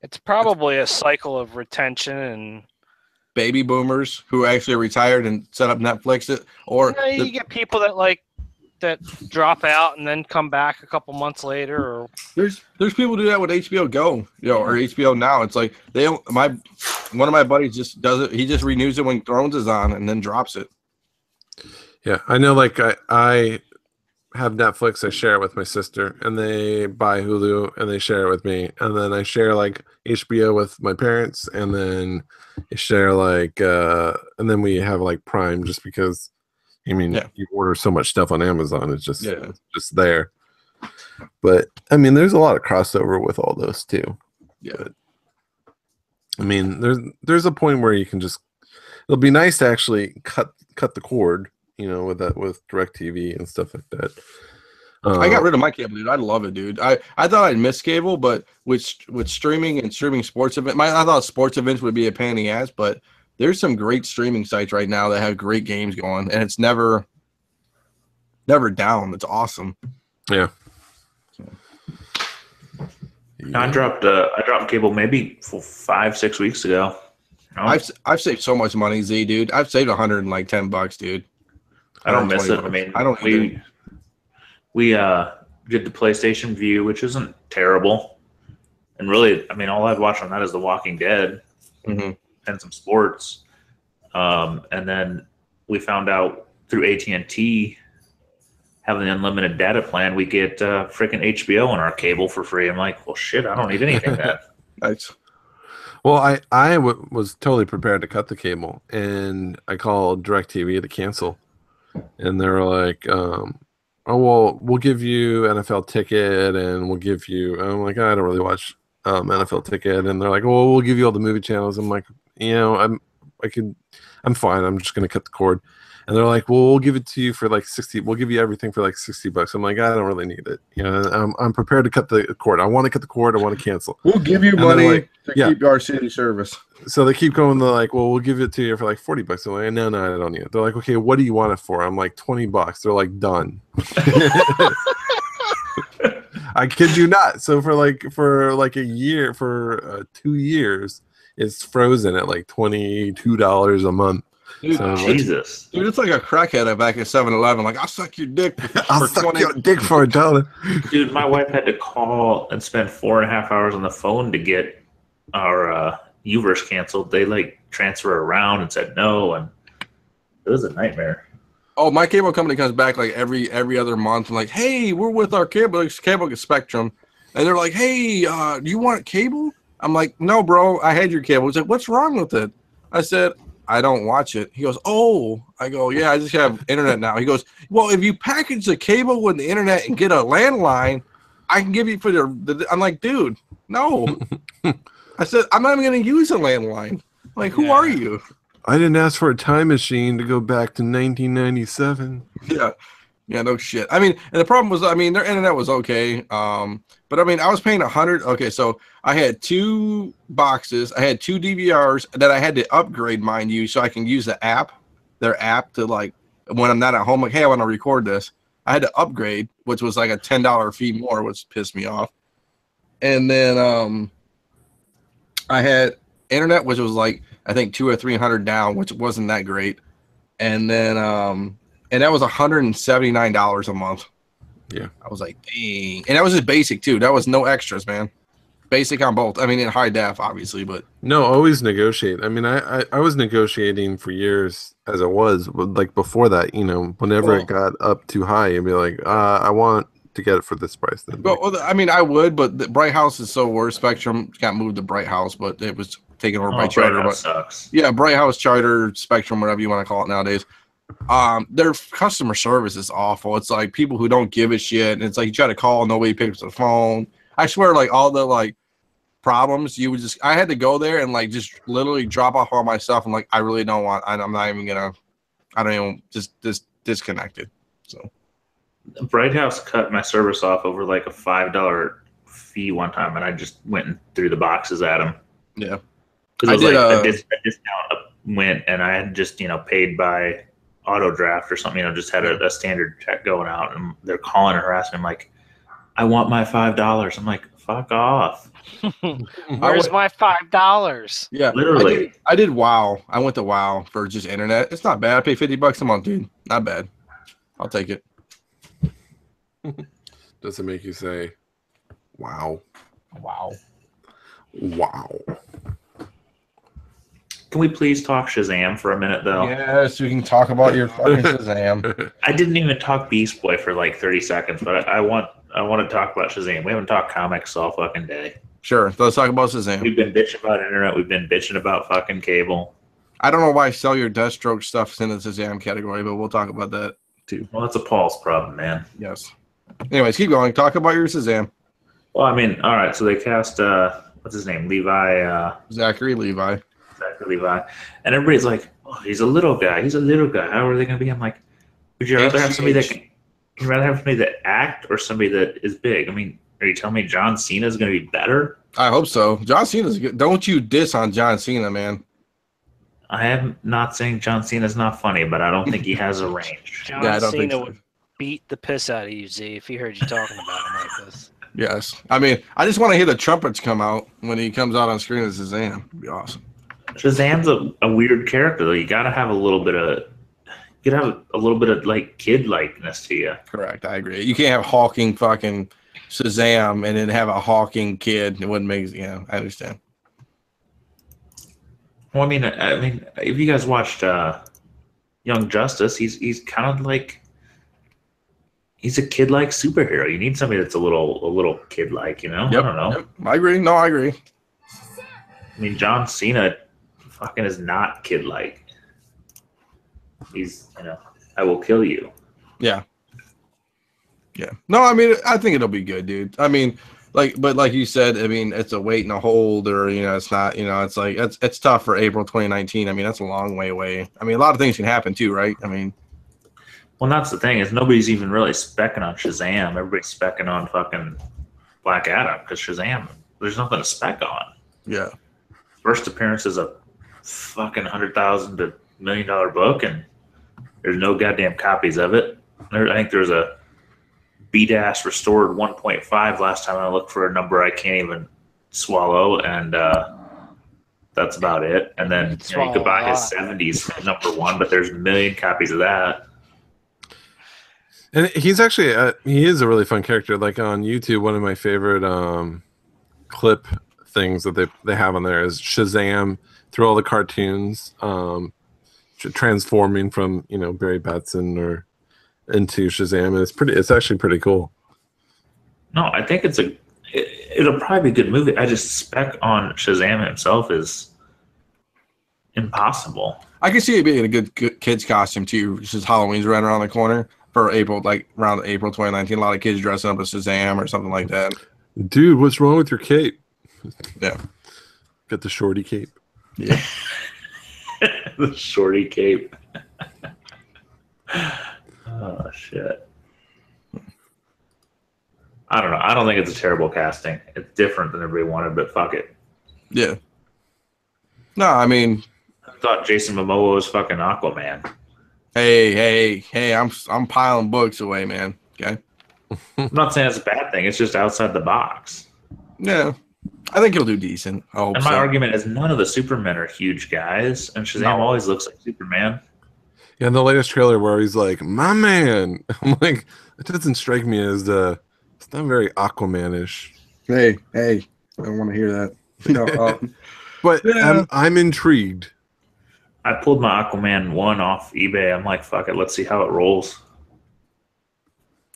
It's probably a cycle of retention and baby boomers who actually retired and set up Netflix. You get people that drop out and then come back a couple months later. Or there's people do that with HBO Go, you know, or HBO Now. It's like one of my buddies just does it. He just renews it when Thrones is on and then drops it. Yeah, I know. Like I have Netflix. I share it with my sister, and they buy Hulu and they share it with me, and then I share like HBO with my parents, and then I share and then we have like Prime, just because you order so much stuff on Amazon, it's just there. But I mean, there's a lot of crossover with all those too. Yeah. But, I mean, there's a point where you can it'll be nice to actually cut the cord, you know, with DirecTV and stuff like that. I got rid of my cable, dude. I love it, dude. I thought I'd miss cable, but with streaming and streaming sports events, I thought sports events would be a pain in the ass, but there's some great streaming sites right now that have great games going, and it's never down. It's awesome. Yeah. I dropped cable maybe 5-6 weeks ago. I've saved so much money, Z, dude. I've saved $110, dude. I don't miss it. I mean, we did the PlayStation View, which isn't terrible. And really, I mean, all I've watched on that is The Walking Dead and some sports. And then we found out through AT&T having the unlimited data plan, we get freaking HBO on our cable for free. I'm like, well, shit, I don't need anything then. Nice. Well, I was totally prepared to cut the cable, and I called DirecTV to cancel. And they were like, oh, well, we'll give you NFL ticket, and we'll give you, I'm like, I don't really watch NFL ticket. And they're like, well, we'll give you all the movie channels. I'm like, I'm fine. I'm just going to cut the cord. And they're like, well, we'll give it to you for like 60. We'll give you everything for like $60. I'm like, I don't really need it. I'm prepared to cut the cord. I want to cut the cord. I want to cancel. We'll give you money to keep our city service. So they keep going. They're like, well, we'll give it to you for like $40. I'm like, no, I don't need it. They're like, okay, what do you want it for? I'm like, $20. They're like, done. I kid you not. So for a year, for 2 years, it's frozen at like $22 a month. Dude, so, Jesus. Dude, it's like a crackhead back at 7-Eleven. Like, I'll suck your dick I'll suck your dick for $1. Dude, my wife had to call and spend 4.5 hours on the phone to get our Uverse canceled. They like transfer around and said no, and it was a nightmare. Oh, my cable company comes back like every other month and like, hey, we're with our cable Spectrum. And they're like, hey, you want cable? I'm like, no, bro, I had your cable. He's like, what's wrong with it? I said, I don't watch it. He goes, oh. I go, yeah, I just have internet now. He goes, well, if you package the cable with the internet and get a landline, I can give you for the I'm like, dude, no. I said, I'm not even going to use a landline. I'm like, who are you? I didn't ask for a time machine to go back to 1997. Yeah, no shit. I mean, and the problem was, I mean, their internet was okay. But I mean, I was paying $100. Okay, so I had 2 boxes. I had 2 DVRs that I had to upgrade, mind you, so I can use the app, their app, to like when I'm not at home. Like, hey, I want to record this. I had to upgrade, which was like a $10 fee more, which pissed me off. And then I had internet, which was like I think $200 or $300 down, which wasn't that great. And then and that was $179 a month. Yeah. I was like, dang. And that was just basic too. That was no extras, man. Basic on both. I mean, in high def, obviously, but no, always negotiate. I mean, I was negotiating for years as it was, like before that, whenever it got up too high, you'd be like, I want to get it for this price. Then. Well, I mean, I would, but the Bright House is so worse. Spectrum got moved to Bright House, but it was taken over by Charter. Bright House sucks. Yeah, Bright House, Charter, Spectrum, whatever you want to call it nowadays. Their customer service is awful. It's like people who don't give a shit, and it's like you try to call, nobody picks up the phone. I swear, like all the like problems, I had to go there and like just literally drop off all my stuff. I'm like, I really don't want. I'm not even gonna. I don't even just disconnected. So Bright House cut my service off over like a $5 fee one time, and I just went and threw the boxes at them. Yeah, because it was like a discount went, and I had just paid by auto draft or something, just had a standard check going out, and they're calling and harassing me. I'm like, I want my $5. I'm like, fuck off. Where's my $5? Yeah, literally. I did WoW. I went to WoW for just internet. It's not bad. I pay $50 a month, dude. Not bad. I'll take it. Does it make you say, wow? Wow. Can we please talk Shazam for a minute, though? Yes, we can talk about your fucking Shazam. I didn't even talk Beast Boy for like 30 seconds, but I want to talk about Shazam. We haven't talked comics all fucking day. Sure, let's talk about Shazam. We've been bitching about internet. We've been bitching about fucking cable. I don't know why Sell Your Deathstroke stuff is in the Shazam category, but we'll talk about that too. Well, that's a Paul's problem, man. Yes. Anyways, keep going. Talk about your Shazam. Well, I mean, all right. So they cast what's his name, Zachary Levi. And everybody's like, oh, he's a little guy. How are they going to be? I'm like, would you rather have somebody that act or somebody that is big? I mean, are you telling me John Cena is going to be better? I hope so. John Cena's good. Don't you diss on John Cena, man. I am not saying John Cena's not funny, but I don't think he has a range. John Cena would beat the piss out of you, Z, if he heard you talking about him like this. Yes. I mean, I just want to hear the trumpets come out when he comes out on screen as Shazam. It'd be awesome. Shazam's a weird character, though. You got to have a little bit of could have a little bit of like kid likeness to you. Correct. I agree. You can't have hawking fucking Shazam and then have a hawking kid. It wouldn't make. Yeah, I understand. Well, I mean, if you guys watched Young Justice, he's kind of like he's a kid-like superhero. You need somebody that's a little kid-like, you know? Yep. I don't know. Yep. I agree. No, I agree. I mean, John Cena fucking is not kid-like. He's, I will kill you. Yeah. Yeah. No, I mean, I think it'll be good, dude. I mean, but like you said, I mean, it's a wait and a hold, or it's not, it's like it's tough for April 2019. I mean, that's a long way away. I mean, a lot of things can happen too, right? I mean, well, that's the thing is nobody's even really specking on Shazam. Everybody's specking on fucking Black Adam because Shazam, there's nothing to spec on. Yeah. First appearance is a fucking $100,000 to $1 million book, and there's no goddamn copies of it. I think there's a B-Dash restored 1.5 last time I looked for a number I can't even swallow, and that's about it. And then you could buy his 70s number one, but there's a million copies of that. And he's actually he is a really fun character. Like on YouTube, one of my favorite clip things that they have on there is Shazam through all the cartoons, transforming from Barry Batson or into Shazam, and it's actually pretty cool. No, I think it'll probably be a good movie. I just spec on Shazam himself is impossible. I can see it being a good kids costume too, since Halloween's right around the corner for April, like around April 2019. A lot of kids dressing up as Shazam or something like that. Dude, what's wrong with your cape? Yeah, got the shorty cape. Yeah, the shorty cape. Oh shit. I don't know. I don't think it's a terrible casting. It's different than everybody wanted, but fuck it. Yeah. No, I mean, I thought Jason Momoa was fucking Aquaman. Hey, I'm piling books away, man. Okay. I'm not saying it's a bad thing. It's just outside the box. Yeah. I think it'll do decent. And my argument is none of the Supermen are huge guys, and Shazam always looks like Superman. Yeah, in the latest trailer where he's like, "My man," I'm like, it doesn't strike me as it's not very Aquaman-ish. Hey, I don't want to hear that. But yeah. I'm intrigued. I pulled my Aquaman 1 off eBay. I'm like, fuck it, let's see how it rolls.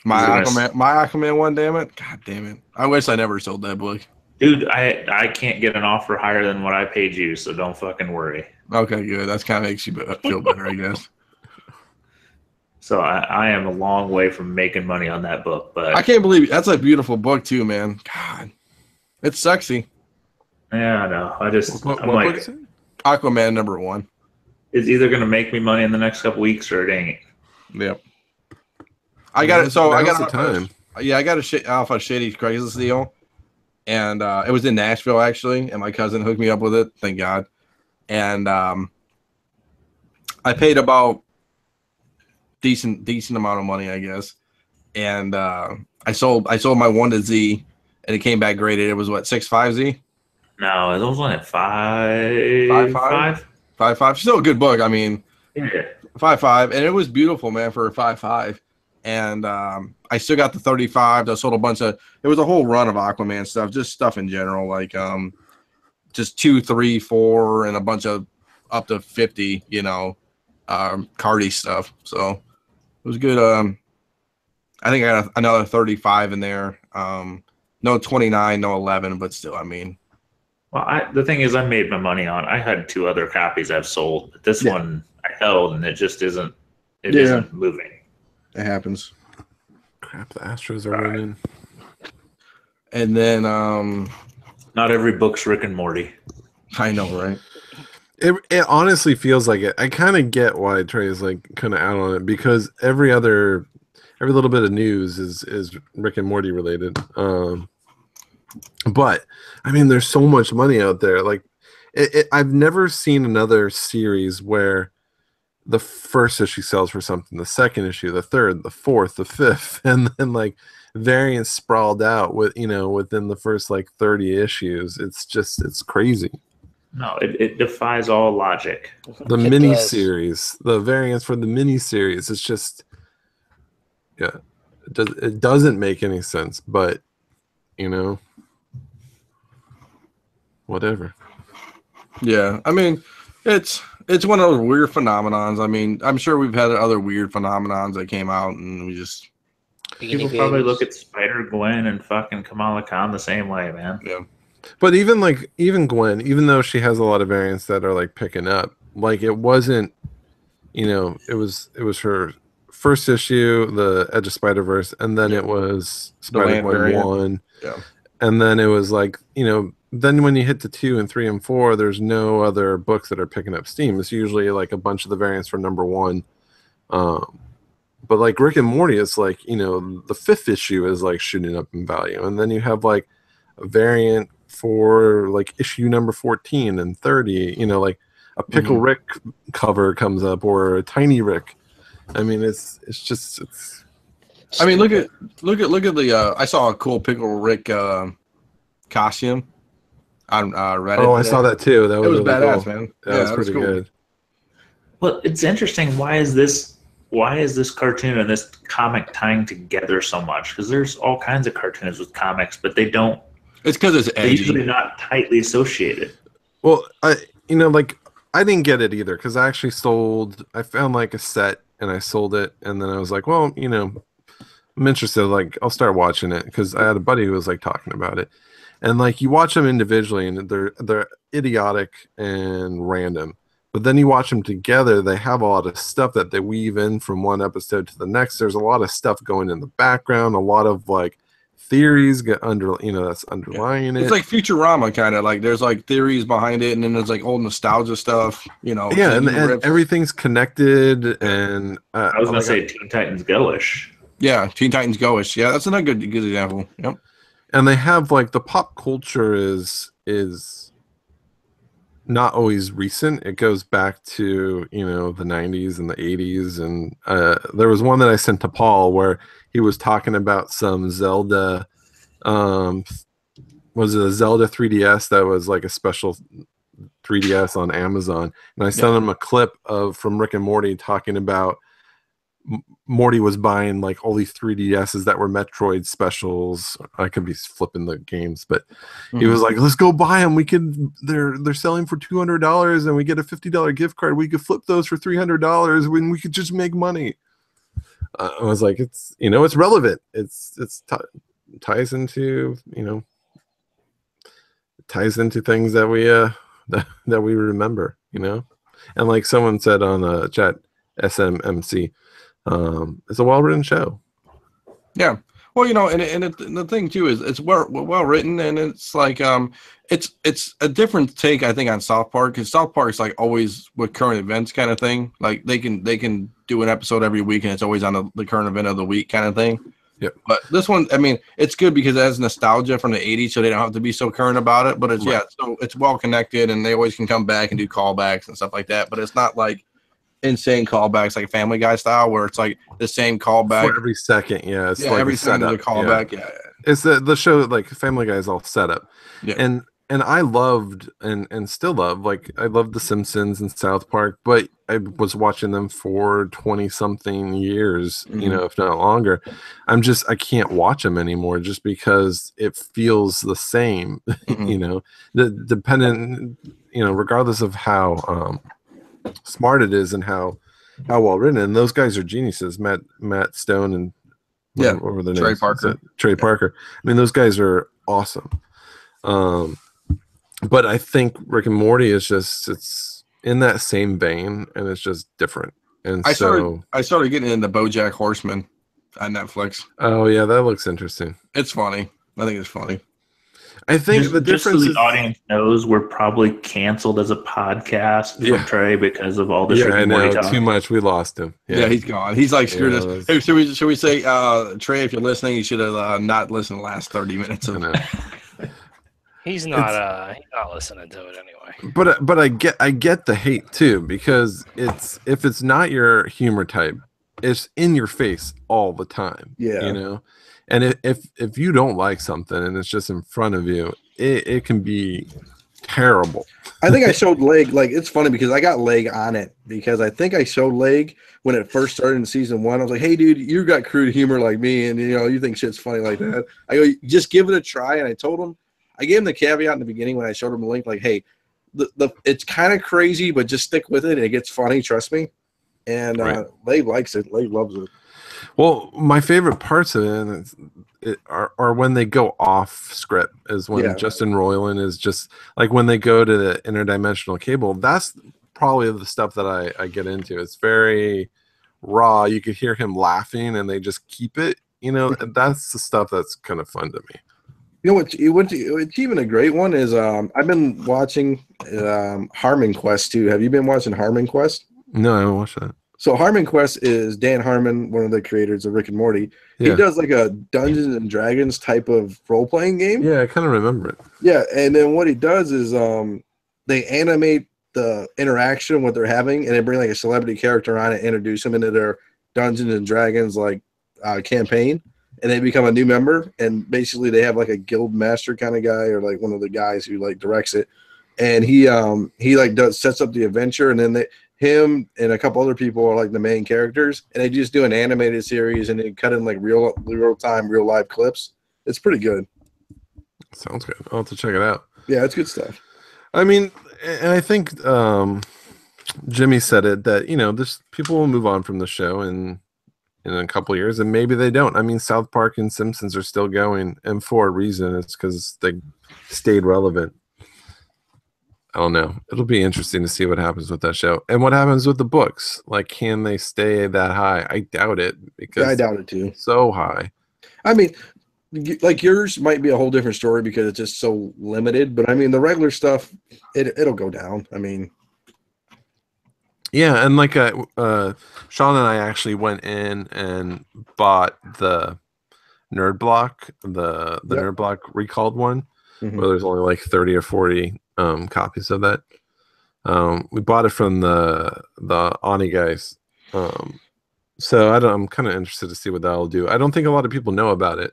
My Aquaman 1, damn it. God damn it. I wish I never sold that book. Dude, I can't get an offer higher than what I paid you, so don't fucking worry. Okay, good. That kind of makes you feel better, I guess. So I am a long way from making money on that book, but I can't believe that's a beautiful book too, man. God, it's sexy. Yeah, I know. I'm like, book is it? Aquaman #1. It's either gonna make me money in the next couple weeks or it ain't. Yep. I got it. So I got the time. I got it off a shitty Craigslist deal, and it was in Nashville actually, and my cousin hooked me up with it. Thank God. And I paid about decent amount of money, I guess. And I sold my 1 to Z, and it came back graded. It was what 6.5 Z. No, it was only at 5.5. 5.5. Still a good book. I mean, Yeah. 5.5, and it was beautiful, man, for a 5.5. And I still got the 35. I sold a bunch of. It was a whole run of Aquaman stuff, just stuff in general, like just 2, 3, 4, and a bunch of up to 50, Cardi stuff. So it was good. I think I got another 35 in there. No 29, no 11, but still, I mean. Well, the thing is, I made my money on. I had 2 other copies I've sold, but this one I held, and it just isn't. It isn't moving. It happens. Crap, the Astros are winning. And then, not every book's Rick and Morty. I know, right? It honestly feels like it. I kind of get why Trey is like kind of out on it, because every little bit of news is Rick and Morty related. But I mean, there's so much money out there. Like, I've never seen another series where the first issue sells for something, the second issue, the third, the fourth, the fifth, and then like variants sprawled out with within the first like 30 issues. It's crazy. No, it defies all logic. The It mini does. series, the variants for the mini series, it's just, yeah, it doesn't make any sense, but you know, whatever. Yeah, I mean, it's one of those weird phenomenons. I mean, I'm sure we've had other weird phenomenons that came out, and we just Beanie People probably Babies. look at Spider-Gwen and fucking Kamala Khan the same way, man. yeah. But even Gwen, even though she has a lot of variants that are like picking up, like it wasn't, you know, it was her first issue, the Edge of Spider-Verse, and then it was Land Spider-Gwen variant. 1. Yeah. And then it was like, you know, then when you hit to 2 and 3 and 4, there's no other books that are picking up steam. It's usually like a bunch of the variants from number 1. But like Rick and Morty, it's like, you know, the 5th issue is like shooting up in value. And then you have like a variant for like issue number 14 and 30, you know, like a Pickle Rick cover comes up or a Tiny Rick. I mean, it's I mean, look at the. I saw a cool Pickle Rick costume on Reddit. Oh, I saw that too. That was really badass, cool. man. That was pretty cool. good. Well, it's interesting. Why is this cartoon and this comic tying together so much? Because there's all kinds of cartoons with comics, but they don't. It's because it's They're edgy. usually not tightly associated. Well, I didn't get it either because I found like a set and I sold it, and then I was like, well, you know, I'm interested. Like, I'll start watching it because I had a buddy who was like talking about it, and like you watch them individually and they're idiotic and random, but then you watch them together. They have a lot of stuff that they weave in from one episode to the next. There's a lot of stuff going in the background, a lot of like theories get that's underlying it. It's like Futurama, kind of like there's like theories behind it, and then there's like old nostalgia stuff, you know. Yeah, and everything's connected. And I was gonna say Teen Titans Go-ish. Yeah, Teen Titans Go-ish. Yeah, that's another good example. Yep. And they have like the pop culture is not always recent. It goes back to, you know, the 90s and the 80s. And there was one that I sent to Paul where he was talking about some Zelda, was it a Zelda 3DS that was like a special 3DS on Amazon. And I sent him a clip from Rick and Morty talking about Morty was buying like all these 3DSs that were Metroid specials. I could be flipping the games, but he was like, "Let's go buy them. They're selling for $200, and we get a $50 gift card. We could flip those for $300 when we could just make money." I was like, "It's it's relevant. It's ties into things that we that we remember, and like someone said on chat, SMMC." It's a well-written show. Yeah, well, and the thing too is it's well written, and it's like it's a different take, I think, on South Park, because South Park's like always with current events kind of thing. Like they can do an episode every week, and it's always on the current event of the week kind of thing. Yep. But this one, I mean, it's good because it has nostalgia from the '80s, so they don't have to be so current about it. But so it's well connected, and they always can come back and do callbacks and stuff like that. But it's not like insane callbacks like Family Guy style where it's like the same callback for every second. Yeah, it's like every time there's a callback. Yeah. It's the show, like Family Guy is all set up. Yeah. And I loved and still love, like I loved The Simpsons and South Park, but I was watching them for 20 something years, if not longer. I can't watch them anymore just because it feels the same. Dependent, regardless of how smart it is and how well written, and those guys are geniuses. Matt Stone and over the Trey Parker. Trey Parker. I mean, those guys are awesome. But I think Rick and Morty is it's in that same vein, and it's just different. And I started getting into BoJack Horseman on Netflix. Oh yeah, that looks interesting. It's funny. I think it's funny. I think the difference so the audience knows we're probably canceled as a podcast for Trey because of all this. Yeah, I know. Too much. We lost him. Yeah, he's gone. He's like, screw this. Hey, should we say, Trey, if you're listening, you should have not listened to the last 30 minutes of it. He's not listening to it anyway. But I get the hate too, because if it's not your humor type, it's in your face all the time. Yeah. And if you don't like something and it's just in front of you, it can be terrible. I think I showed Leg. Like, it's funny because I got Leg on it because I think I showed Leg when it first started in season 1. I was like, hey, dude, you got crude humor like me, and you think shit's funny like that. I go, just give it a try. And I told him, I gave him the caveat in the beginning when I showed him the link, like, hey, it's kind of crazy, but just stick with it. And it gets funny, trust me. And Right. Leg likes it. Leg loves it. Well, my favorite parts of it are when they go off script, is when Justin Roiland is just like when they go to the interdimensional cable. That's probably the stuff that I get into. It's very raw. You could hear him laughing and they just keep it, that's the stuff that's kind of fun to me. You know what? It's even a great one is I've been watching Harmon Quest too. Have you been watching Harmon Quest? No, I haven't watched that. So Harmon Quest is Dan Harmon, one of the creators of Rick and Morty. Yeah. He does like a Dungeons and Dragons type of role-playing game. Yeah, I kind of remember it. Yeah, and then what he does is they animate the interaction, what they're having, and they bring like a celebrity character on and introduce them into their Dungeons and Dragons campaign, and they become a new member. And basically, they have like a guild master kind of guy, or like one of the guys who like directs it, and he sets up the adventure, and then him and a couple other people are like the main characters, and they just do an animated series and they cut in like real time, real live clips. It's pretty good. Sounds good. I'll have to check it out. Yeah, it's good stuff. I mean, and I think Jimmy said it that, this people will move on from the show in a couple of years, and maybe they don't. I mean, South Park and Simpsons are still going, and for a reason. It's because they stayed relevant. I don't know. It'll be interesting to see what happens with that show and what happens with the books. Like, can they stay that high? I doubt it, because I doubt it too. So high. I mean, like yours might be a whole different story because it's just so limited. But I mean, the regular stuff, it'll go down. I mean, yeah, and like Sean and I actually went in and bought the Nerd Block, the Nerd Block recalled one, where there's only like 30 or 40 copies of that. We bought it from the Ani guys. So I'm kind of interested to see what that'll do. I don't think a lot of people know about it.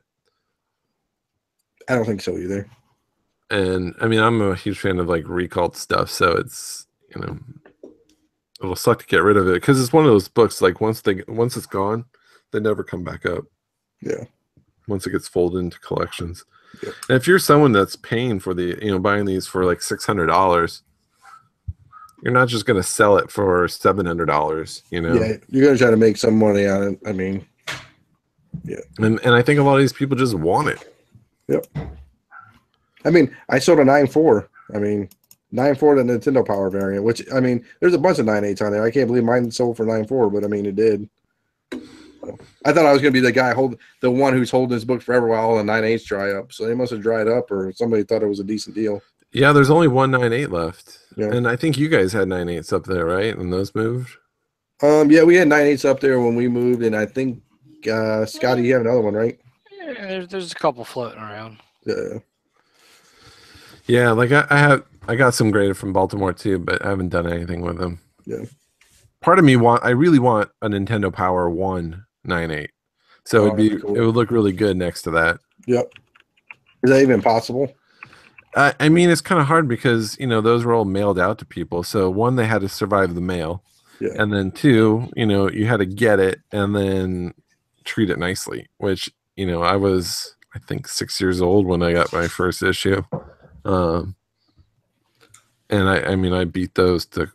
I don't think so either. And I mean, I'm a huge fan of like recalled stuff, so it's it'll suck to get rid of it, because it's one of those books like once it's gone, they never come back up. Yeah. Once it gets folded into collections. Yep. And if you're someone that's paying for buying these for like $600, you're not just going to sell it for $700, Yeah, you're going to try to make some money on it. I mean, yeah. And I think a lot of these people just want it. Yep. I mean, I sold a 9.4. I mean, 9.4, the Nintendo Power variant, which, I mean, there's a bunch of 9.8s on there. I can't believe mine sold for 9.4, but I mean, it did. I thought I was going to be the guy the one who's holding this book forever while all the 9.8s dry up. So they must have dried up, or somebody thought it was a decent deal. Yeah, there's only one 9.8 left. Yeah. And I think you guys had 9.8s up there, right? And those moved? Yeah, we had 9.8s up there when we moved, and I think, Scotty, you have another one, right? Yeah, there's a couple floating around. Yeah. Yeah, like I got some graded from Baltimore too, but I haven't done anything with them. Yeah. Part of me I really want a Nintendo Power 1 9.8. So it'd cool. It would look really good next to that. Yep. Is that even possible? I mean, it's kind of hard because, those were all mailed out to people. So one, they had to survive the mail. Yeah. And then two, you had to get it and then treat it nicely, which, I was, I think 6 years old when I got my first issue. And I beat those to,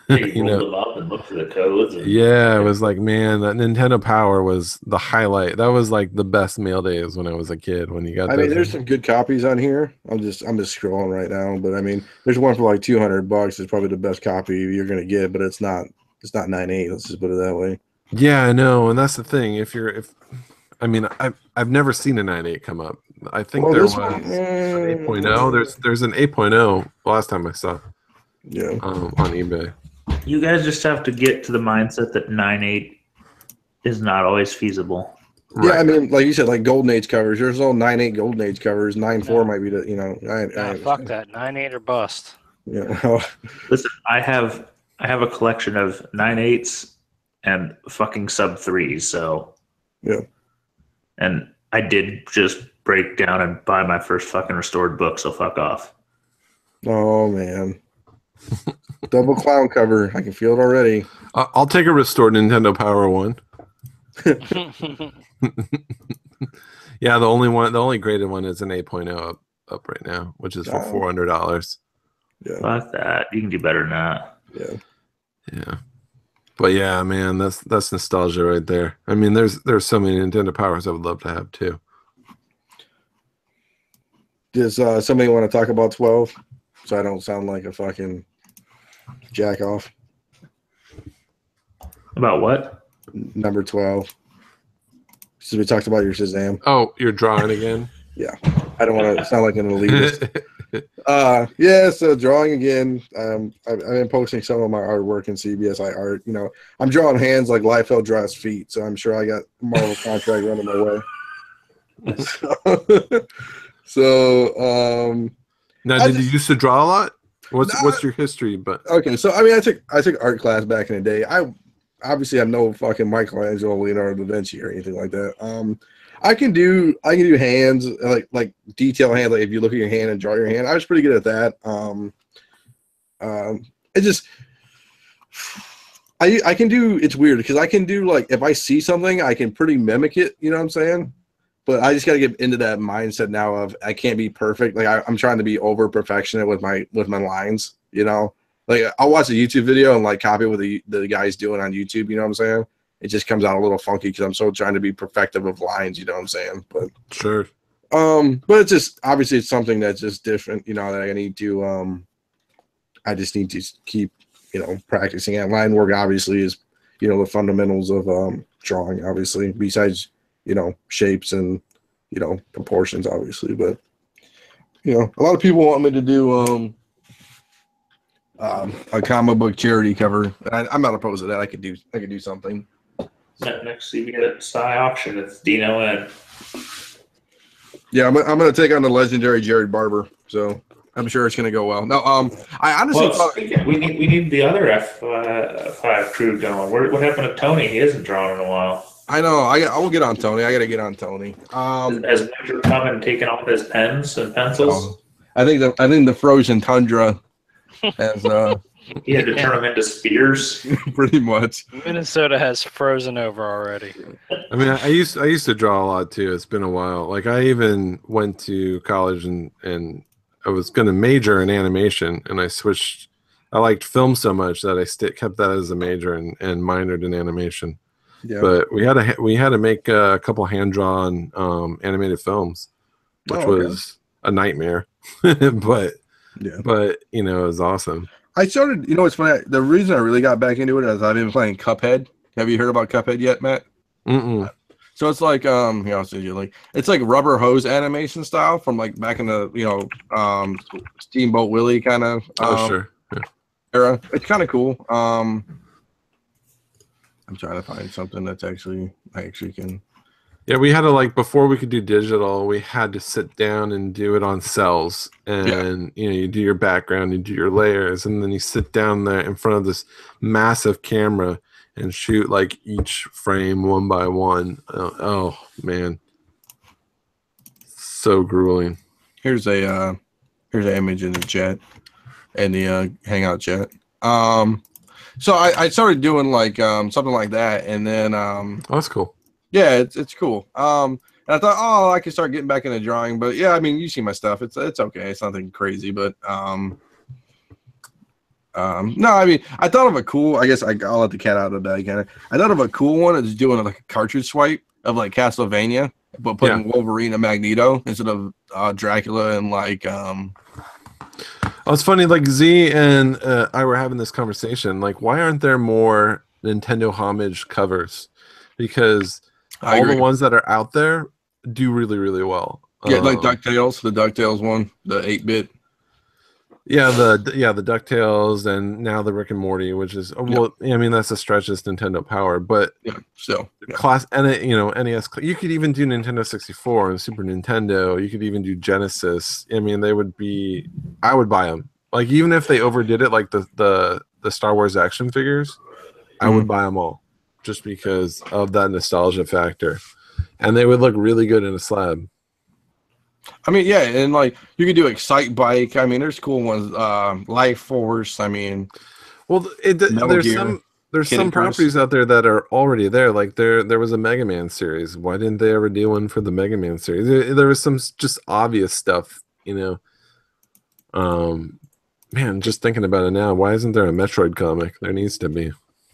you rolled them up and looked for the codes. Yeah, it was like, man, that Nintendo Power was the highlight. That was like the best mail days when I was a kid. When you got, I mean, there's some good copies on here. I'm just scrolling right now, but I mean, there's one for like $200. It's probably the best copy you're gonna get, but it's not 9.8. Let's just put it that way. Yeah, I know, and that's the thing. I've never seen a 9.8 come up. I think there was an 8.0. There's an 8.0 last time I saw. Yeah. On eBay. You guys just have to get to the mindset that 9.8 is not always feasible. Right. Yeah, I mean, like you said, like Golden Age covers. There's all 9.8 Golden Age covers. 9.4 might be the fuck that. 9.8 or bust. Yeah. Listen, I have a collection of 9.8s and fucking sub 3s. So yeah. And I did just break down and buy my first fucking restored book. So fuck off. Oh man. Double clown cover. I can feel it already. I'll take a restored Nintendo Power one. Yeah, the only graded one is an 8.0 up right now, which is for $400. Yeah. Fuck that. You can do better than that. Yeah. Yeah. But yeah, man, that's nostalgia right there. I mean, there's so many Nintendo Powers I would love to have too. Does somebody want to talk about 12? So I don't sound like a fucking jack off. About what? Number 12. So we talked about your Shazam. Oh, you're drawing again? Yeah. I don't want to sound like an elitist. Yeah, so drawing again. I've been posting some of my artwork in CBSI art. You know, I'm drawing hands like Liefeld draws feet, so I'm sure I got a Marvel contract running my way. So now, did you used to draw a lot? What's your history? But okay, so I mean, I took art class back in the day. I obviously I'm no fucking Michelangelo, Leonardo da Vinci, or anything like that. I can do hands, like detail hands. Like if you look at your hand and draw your hand, I was pretty good at that. It just I can do. It's weird because I can do, like, if I see something, I can pretty mimic it. You know what I'm saying? But I just got to get into that mindset now of I can't be perfect. Like I'm trying to be over perfectionist with my lines. You know, like I'll watch a YouTube video and like copy what the guy's doing on YouTube. You know what I'm saying? It just comes out a little funky because I'm so trying to be perfective of lines. You know what I'm saying? But sure. But it's just obviously it's something that's just different. You know, that I need to I just need to keep practicing at. Line work obviously is the fundamentals of drawing. Obviously, besides shapes and proportions, obviously. But a lot of people want me to do a comic book charity cover. I'm not opposed to that. I could do something. Next CBSI auction, it's Dino N. Yeah, I'm gonna take on the legendary Jared Barber, so I'm sure it's gonna go well. No, I honestly thought we need the other F5 crew going. What happened to Tony? He hasn't drawn in a while. I know. I will get on Tony. I got to get on Tony. Has Major come and taken all his pens and pencils? I think the frozen tundra has. He had to turn them into spears. Pretty much. Minnesota has frozen over already. I mean, I used to draw a lot too. It's been a while. Like I even went to college and I was going to major in animation, and I switched. I liked film so much that I kept that as a major and minored in animation. Yeah. But we had to make a couple hand drawn animated films, which was a nightmare. but it was awesome. I started, it's funny. The reason I really got back into it is I've been playing Cuphead. Have you heard about Cuphead yet, Matt? Mm-mm. So it's like, it's like rubber hose animation style from like back in the, Steamboat Willie kind of sure. Yeah. era. It's kind of cool. I'm trying to find something that's I actually can. Yeah, we had to before we could do digital, we had to sit down and do it on cells, and you do your background, you do your layers, and then you sit down there in front of this massive camera and shoot each frame one by one. Oh man, so grueling. Here's an image in the chat, and the Hangout chat. So I started doing something like that, and then oh, that's cool. Yeah, it's cool. And I thought, I could start getting back into drawing, but yeah, I mean, you see my stuff. It's okay. It's nothing crazy, but no, I mean, I thought of a cool. I guess I'll let the cat out of the bag. Kind of. I thought of a cool one is doing a cartridge swipe of Castlevania, but putting Wolverine and Magneto instead of Dracula and Oh, it's funny. Z and I were having this conversation. Why aren't there more Nintendo homage covers? Because all the ones that are out there do really, really well. Yeah, like DuckTales, the DuckTales one, the 8-bit. Yeah, the DuckTales, and now the Rick and Morty, which is well, I mean that's a stretch as Nintendo Power, but class and NES. You could even do Nintendo 64 and Super Nintendo. You could even do Genesis. I mean, they would be. I would buy them. Even if they overdid it, like the Star Wars action figures, I would buy them all, just because of that nostalgia factor, and they would look really good in a slab. I mean, yeah, and like you could do Excite Bike. I mean, there's cool ones. Life Force. I mean, Well, Metal there's Gear, there's Kid some Icarus. properties out there that are already there. Like there was a Mega Man series. Why didn't they ever do one for the Mega Man series? There was some just obvious stuff, you know. Man, just thinking about it now, why isn't there a Metroid comic? There needs to be.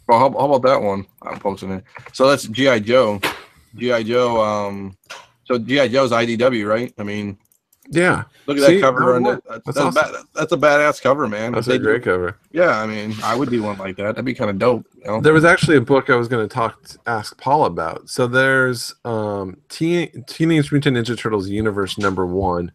Well, how about that one? I'm posting it. So that's GI Joe. GI Joe. So GI Joe's IDW, right? I mean, Yeah. look at that cover on it. That's awesome. That's a badass cover, man. That's a great cover. Yeah, I mean, I would do one like that. That'd be kind of dope. You know? There was actually a book I was going to ask Paul about. So there's Teenage Mutant Ninja Turtles Universe #1.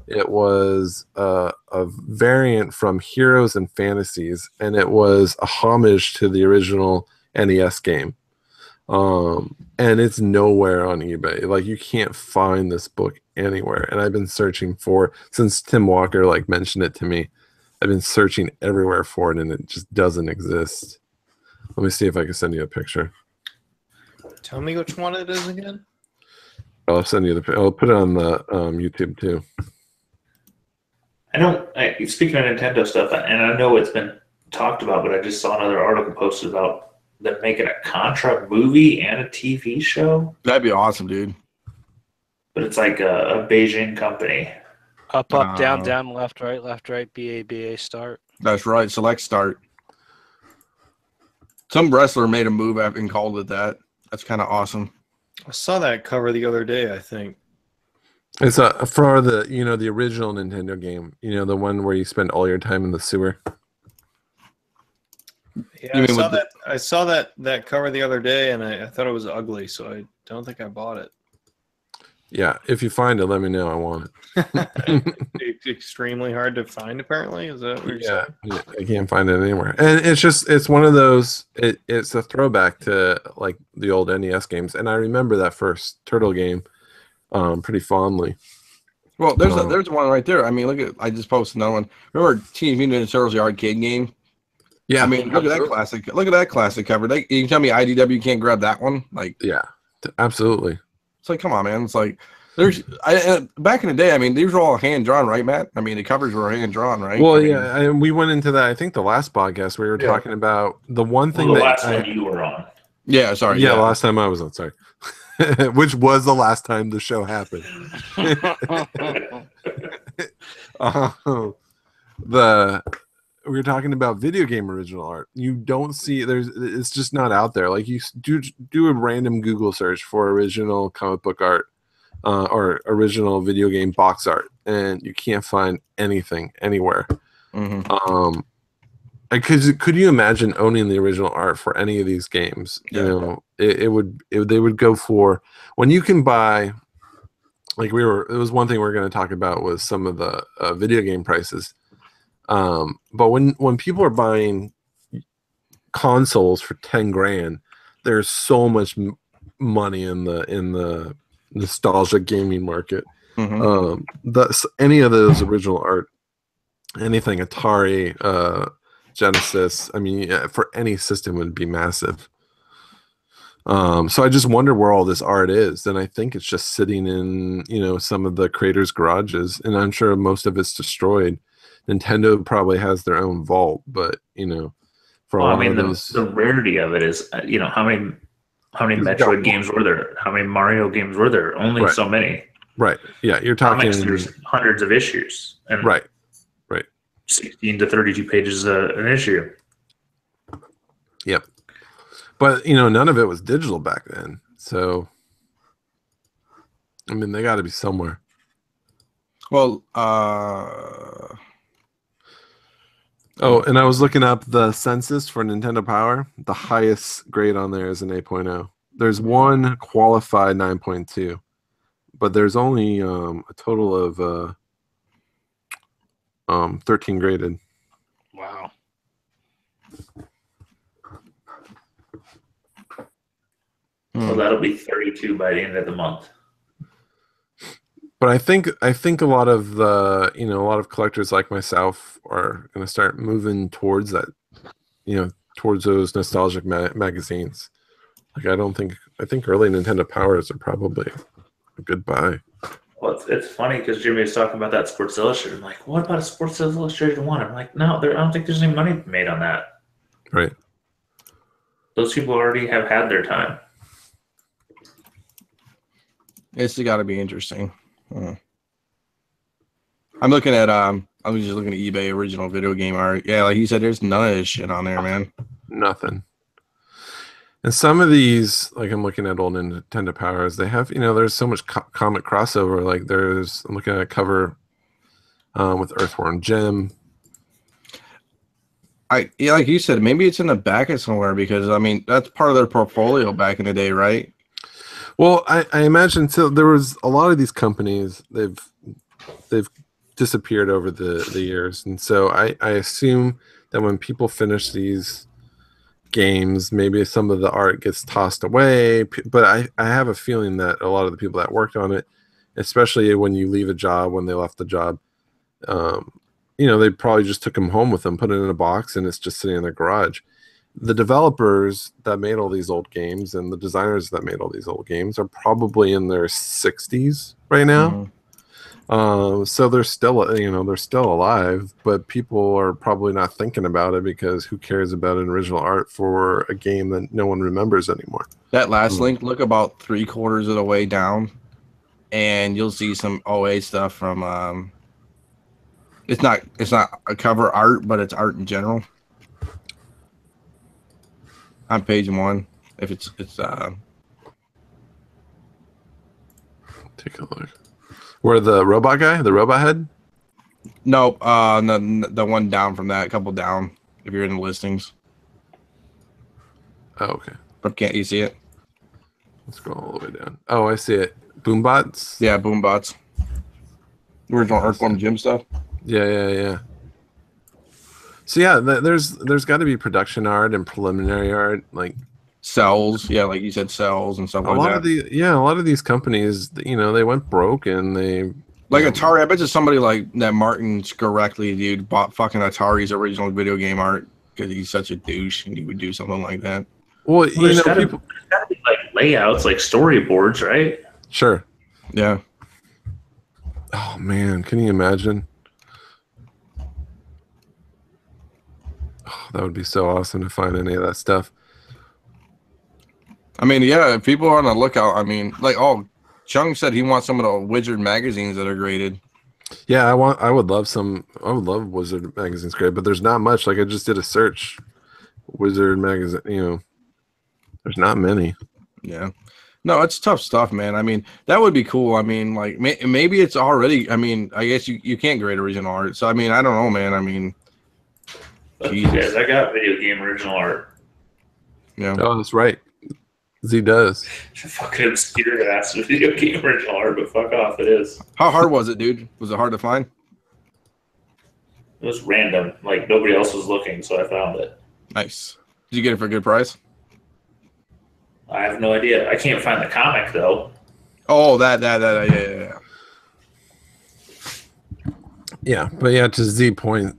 It was a variant from Heroes and Fantasies, and it was a homage to the original NES game. And it's nowhere on eBay. Like, you can't find this book anywhere. And I've been searching since Tim Walker like mentioned it to me. I've been searching everywhere for it, and it just doesn't exist. Let me see if I can send you a picture. Tell me which one it is again. I'll send you I'll put it on the YouTube too. Speaking of Nintendo stuff, and I know it's been talked about, but I just saw another article posted about them making a Contra movie and a TV show. That'd be awesome, dude. But it's like a Beijing company. Up, down, down, left, right, BA, start. That's right. Select start. Some wrestler made a move after and called it that. That's kind of awesome. I saw that cover the other day, I think. It's for the original Nintendo game. You know, the one where you spend all your time in the sewer. Yeah, I saw that cover the other day, and I thought it was ugly, so I don't think I bought it. Yeah, if you find it, let me know. I want it. It's extremely hard to find, apparently. Is that what you're saying? Yeah, I can't find it anywhere. And it's one of those. It's a throwback to like the old NES games, and I remember that first Turtle game pretty fondly. Well, there's one right there. I mean, I just posted another one. Remember Teenage Mutant Ninja Turtles, the arcade game? Yeah, I mean, look at that classic. Look at that classic cover. You can tell me IDW can't grab that one? Like, yeah, absolutely. It's like, come on, man. It's like back in the day. I mean, these were all hand drawn, right, Matt? I mean, the covers were hand drawn, right? Well, yeah, and we went into that. I think the last podcast we were talking about the one thing the last time you were on. Yeah, sorry. Yeah, the last time I was on. Sorry, which was the last time the show happened. We were talking about video game original art. You don't see it's just not out there. Like, you do a random Google search for original comic book art or original video game box art, and you can't find anything anywhere. Mm-hmm. Could you imagine owning the original art for any of these games? Yeah. You know, they would go for, when you can buy, like it was one thing we were going to talk about was some of the video game prices. But when people are buying consoles for 10 grand, there's so much money in the nostalgia gaming market. Mm-hmm. Any of those original art, anything Atari, Genesis, I mean, for any system would be massive. So I just wonder where all this art is, and I think it's just sitting in some of the creators' garages, and I'm sure most of it's destroyed. Nintendo probably has their own vault, but for all of those, the rarity of it is, how many Metroid games were there? How many Mario games were there? Only so many. Right. Yeah, you're talking. There's hundreds of issues, and right. 16 to 32 pages an issue. Yep. But none of it was digital back then, so I mean, they got to be somewhere. Well, oh, and I was looking up the census for Nintendo Power. The highest grade on there is an 8.0. There's one qualified 9.2, but there's only a total of 13 graded. Wow. Well, that'll be 32 by the end of the month. But I think a lot of a lot of collectors like myself are going to start moving towards that, towards those nostalgic magazines. Like, I think early Nintendo Powers are probably a good buy. Well, it's funny because Jimmy was talking about that Sports Illustrated. I'm like, what about a Sports Illustrated 1? I'm like, no, I don't think there's any money made on that. Right. Those people already have had their time. It's got to be interesting. I'm looking at I was just looking at eBay original video game art. Yeah, like you said, there's none of this shit on there, man. Nothing. And some of these, like I'm looking at old Nintendo Powers, they have, there's so much comic crossover. Like I'm looking at a cover with Earthworm Jim. Like you said, maybe it's in the back of somewhere because I mean that's part of their portfolio back in the day, right? Well, I imagine so. There was a lot of these companies they've disappeared over the years, and so I assume that when people finish these games, maybe some of the art gets tossed away. But I have a feeling that a lot of the people that worked on it, especially when you leave a job, when they left the job, they probably just took them home with them, put it in a box, and it's just sitting in their garage. The developers that made all these old games and the designers that made all these old games are probably in their 60s right now. Mm-hmm. So they're still alive, but people are probably not thinking about it because who cares about an original art for a game that no one remembers anymore? That last link, look about 3/4 of the way down, and you'll see some OA stuff from. It's not a cover art, but it's art in general. On page 1, if it's take a look. Where the robot guy, the robot head? No, the one down from that, a couple down. If you're in the listings. Oh, okay. But can't you see it? Let's go all the way down. Oh, I see it. Boombots? Yeah, Boombots. Original Earthworm Jim stuff. Yeah. So yeah, there's got to be production art and preliminary art, like cells. Yeah, like you said, cells and stuff like that. A lot of these companies, they went broke and they Atari. I bet you somebody like that Martin Scareckley dude bought fucking Atari's original video game art because he's such a douche and he would do something like that. Well, there's gotta be like layouts, like storyboards, right? Sure. Yeah. Oh man, can you imagine? Oh, that would be so awesome to find any of that stuff. I mean, yeah, if people are on the lookout, I mean, Chung said he wants some of the Wizard magazines that are graded. Yeah, I would love Wizard magazines graded, but there's not much. Like I just did a search. Wizard magazine, there's not many. Yeah. No, it's tough stuff, man. I mean, that would be cool. I mean, like maybe it's already, I mean, I guess you can't grade original art. So, I mean, I don't know, man. I mean, yes, I got video game original art. Yeah. Oh, that's right. Z does. Fucking obscure ass video game original art, but fuck off, it is. How hard was it, dude? Was it hard to find? It was random. Like nobody else was looking, so I found it. Nice. Did you get it for a good price? I have no idea. I can't find the comic though. Oh, yeah. Yeah, but yeah, to Z's point,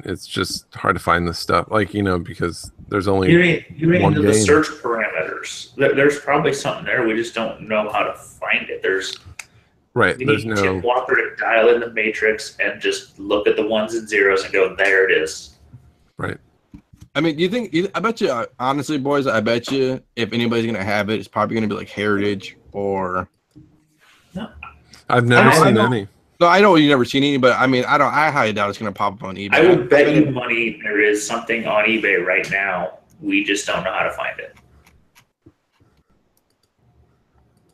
it's just hard to find this stuff. Like, because there's only you mean one into game. The search parameters. There's probably something there. We just don't know how to find it. You need Tim Walker to dial in the matrix and just look at the ones and zeros and go, there it is. Right. I mean, I bet you, honestly, boys, I bet you if anybody's going to have it, it's probably going to be like Heritage or. No. I've never seen any. No, I know you've never seen any, but I mean, I highly doubt it's going to pop up on eBay. I would bet you money there is something on eBay right now. We just don't know how to find it.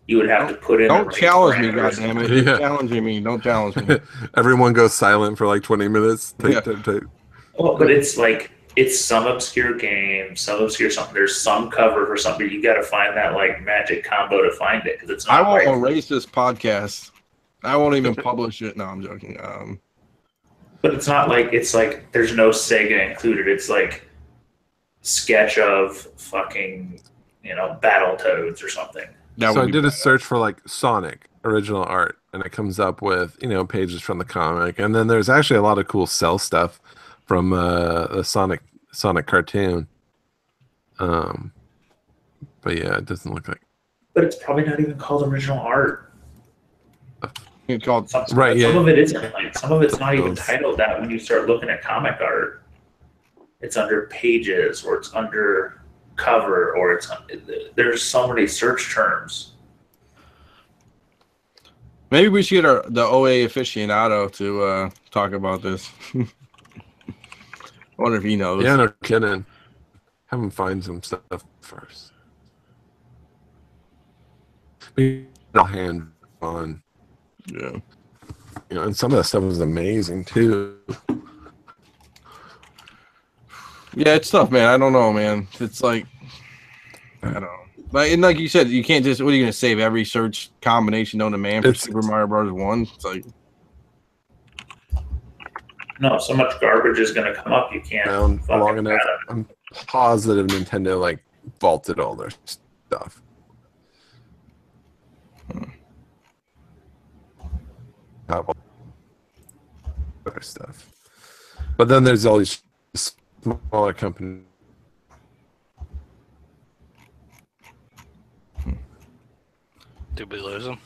You would have to put in. Don't challenge me, goddammit. You're challenging me. Don't challenge me. Everyone goes silent for like 20 minutes. Tape. Well, but it's like, it's some obscure game, some obscure something. There's some cover for something. You got to find that like magic combo to find it because it's not. I won't erase this podcast. I won't even publish it. No, I'm joking. But it's not like there's no Sega included. It's like sketch of fucking Battletoads or something. So I did a search for like Sonic original art, and it comes up with pages from the comic, and then there's actually a lot of cool cell stuff from the Sonic cartoon. But yeah, it doesn't look like. But it's probably not even called original art. It's called Right, yeah. Some of it isn't. Like some of it's not even titled that. When you start looking at comic art, it's under pages, or it's under cover, or there's so many search terms. Maybe we should get the OA aficionado to talk about this. I wonder if he knows. Yeah, no kidding. Have him find some stuff first. Maybe a hand on. Yeah. You know, and some of that stuff is amazing too. Yeah, it's tough, man. I don't know, man. It's like, I don't know. And like you said, you can't just, what are you going to save every search combination known to man for Super Mario Bros. 1? It's like, no, so much garbage is going to come up. You can't. Long enough. I'm positive Nintendo like vaulted all their stuff. Have all their stuff, but then there's all these smaller companies. Did we lose him?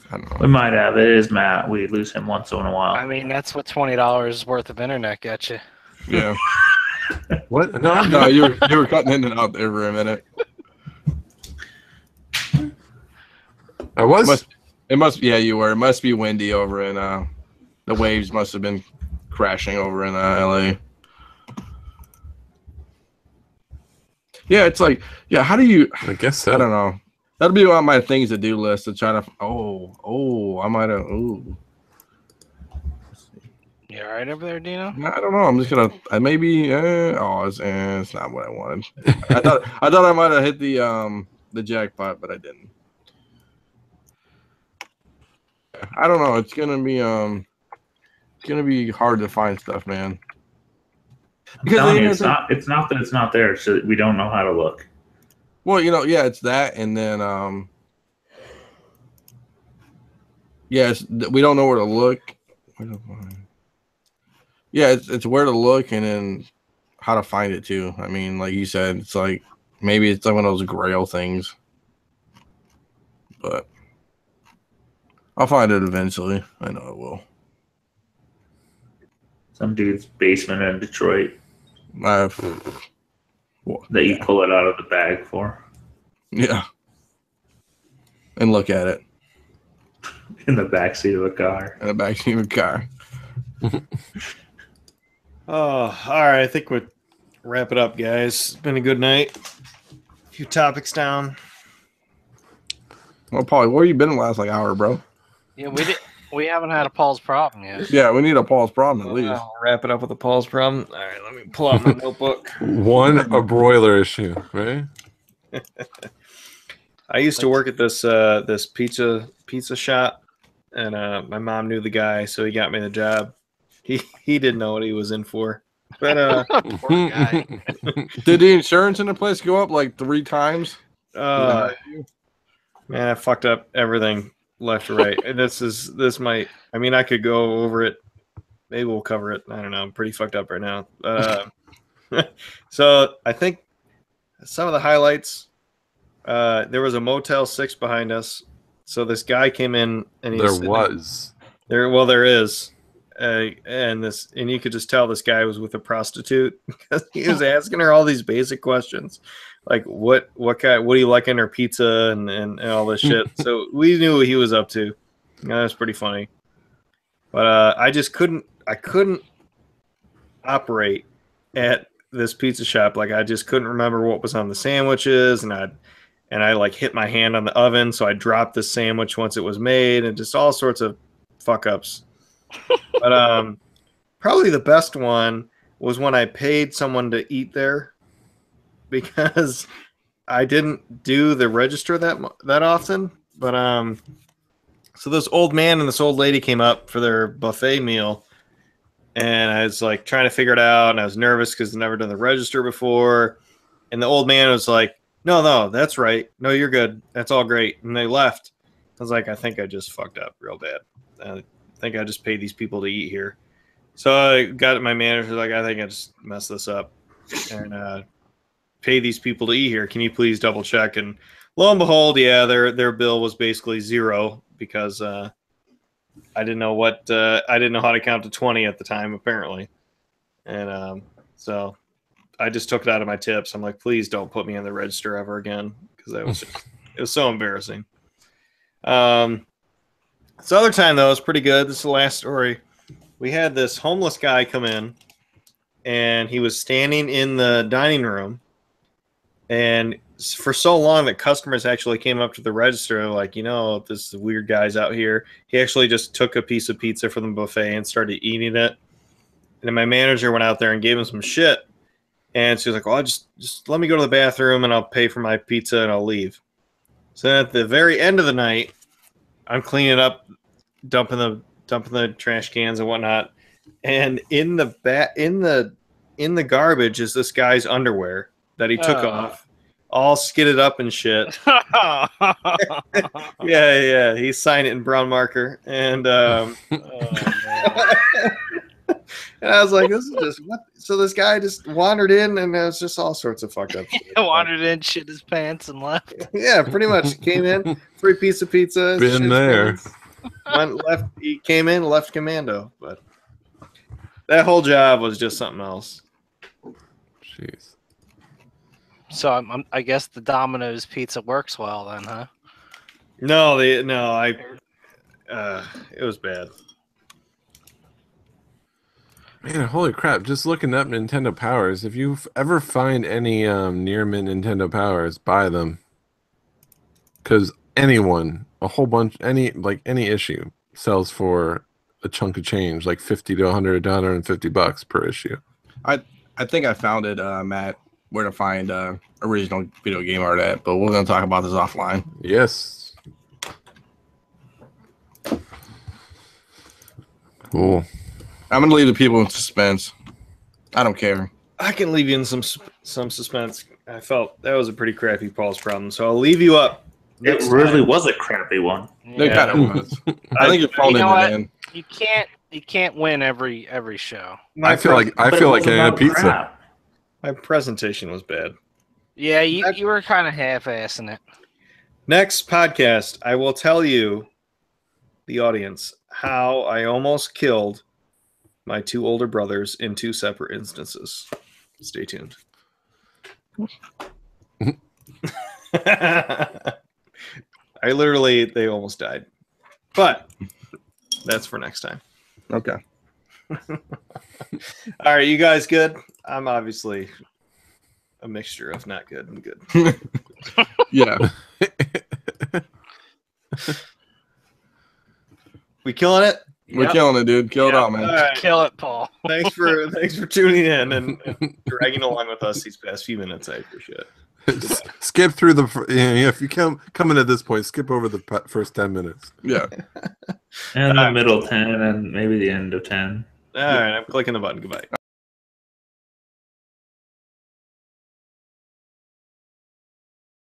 I don't know. We might have. It is Matt. We lose him once in a while. I mean, that's what $20 worth of internet gets you. Yeah. What? No, No, you were cutting in and out there for a minute. I was. It must. Yeah, you were. It must be windy over in. The waves must have been crashing over in LA. Yeah, it's like, yeah. How do you? I guess so. I don't know. That'll be on my things to do list to try to. I might have. Oh. You all right over there, Dino? I don't know. I'm just gonna. Maybe. It's not what I wanted. I thought I might have hit the jackpot, but I didn't. I don't know. It's gonna be hard to find stuff, man. Because it's not that it's not there. It's that we don't know how to look. Well, yeah, it's that, and then we don't know where to look. Yeah, it's where to look, and then how to find it too. I mean, like you said, it's like maybe it's like one of those Grail things, but I'll find it eventually. I know it will. Some dude's basement in Detroit That you pull it out of the bag for. Yeah. And look at it. In the backseat of a car. In the backseat of a car. Oh, all right. I think we'll wrap it up, guys. It's been a good night. A few topics down. Well, Paul, where you been the last hour, bro? Yeah, we haven't had a Paul's problem yet. Yeah, we need a Paul's problem at least. I'll wrap it up with a Paul's problem. All right, let me pull out my notebook. A broiler issue, right? I used to work at this pizza shop, and my mom knew the guy, so he got me the job. He didn't know what he was in for, but Poor guy. Did the insurance in the place go up like 3 times? man, I fucked up everything left to right. And I could go over it. Maybe we'll cover it. I don't know. I'm pretty fucked up right now. So I think some of the highlights. There was a Motel 6 behind us. So this guy came in, and there is. And you could just tell this guy was with a prostitute because he was asking her all these basic questions, like what do you like in her pizza and all this shit. So we knew what he was up to. That was pretty funny. But I couldn't operate at this pizza shop. Like I just couldn't remember what was on the sandwiches, and I like hit my hand on the oven, so I dropped the sandwich once it was made, and just all sorts of fuck ups. But probably the best one was when I paid someone to eat there, because I didn't do the register that often. But so this old man and this old lady came up for their buffet meal, and I was like trying to figure it out, and I was nervous because I'd never done the register before. And the old man was like, no, that's right. No, you're good. That's all great. And they left. I was like, I think I just fucked up real bad. I think I just paid these people to eat here. So I got my manager, like, I think I just messed this up and pay these people to eat here. Can you please double check? And lo and behold, yeah, their bill was basically zero because I didn't know what I didn't know how to count to 20 at the time, apparently, and so I just took it out of my tips. I'm like, please don't put me in the register ever again, because that was just it was so embarrassing. This other time though was pretty good. This is the last story. We had this homeless guy come in, and he was standing in the dining room, and for so long that customers actually came up to the register like, you know, this weird guy's out here. He actually just took a piece of pizza from the buffet and started eating it. And then my manager went out there and gave him some shit. And she was like, well, just let me go to the bathroom and I'll pay for my pizza and I'll leave. So then at the very end of the night, I'm cleaning up, dumping the trash cans and whatnot. And in the garbage is this guy's underwear that he took off, all skidded up and shit. Yeah. He signed it in brown marker. And and I was like, this is just what? So this guy just wandered in, and there was just all sorts of fucked up shit. Wandered in, shit his pants, and left. Yeah, pretty much. Came in, free piece of pizza. Been there. Went left. He came in, left commando. But that whole job was just something else. Jeez. So I guess the Domino's pizza works well then, huh? No, it was bad. Man, holy crap! Just looking up Nintendo Powers. If you ever find any near mint Nintendo Powers, buy them. Because anyone, a whole bunch, any issue sells for a chunk of change, like 50 to 100 to 150 bucks per issue. I think I found it, Matt, where to find original video game art at, but we're going to talk about this offline. Yes. Cool. I'm going to leave the people in suspense. I don't care. I can leave you in some suspense. I felt that was a pretty crappy Paul's problem, so I'll leave you up. It really was a crappy one. It kind of was. I think you're phoning it in. You can't win every show. I feel like I had pizza. Crap. My presentation was bad. Yeah, you were kind of half-assing it. Next podcast, I will tell you, the audience, how I almost killed my two older brothers in two separate instances. Stay tuned. They almost died. But that's for next time. Okay. All right, you guys good? I'm obviously a mixture of not good and good. Yeah. We killing it? We're killing it, dude. Kill it out, man. All right. Kill it, Paul. Thanks for tuning in and dragging along with us these past few minutes. I appreciate it. Skip through if you come in at this point, skip over the first 10 minutes. Yeah. And the middle 10 and maybe the end of 10. All right, I'm clicking the button. Goodbye.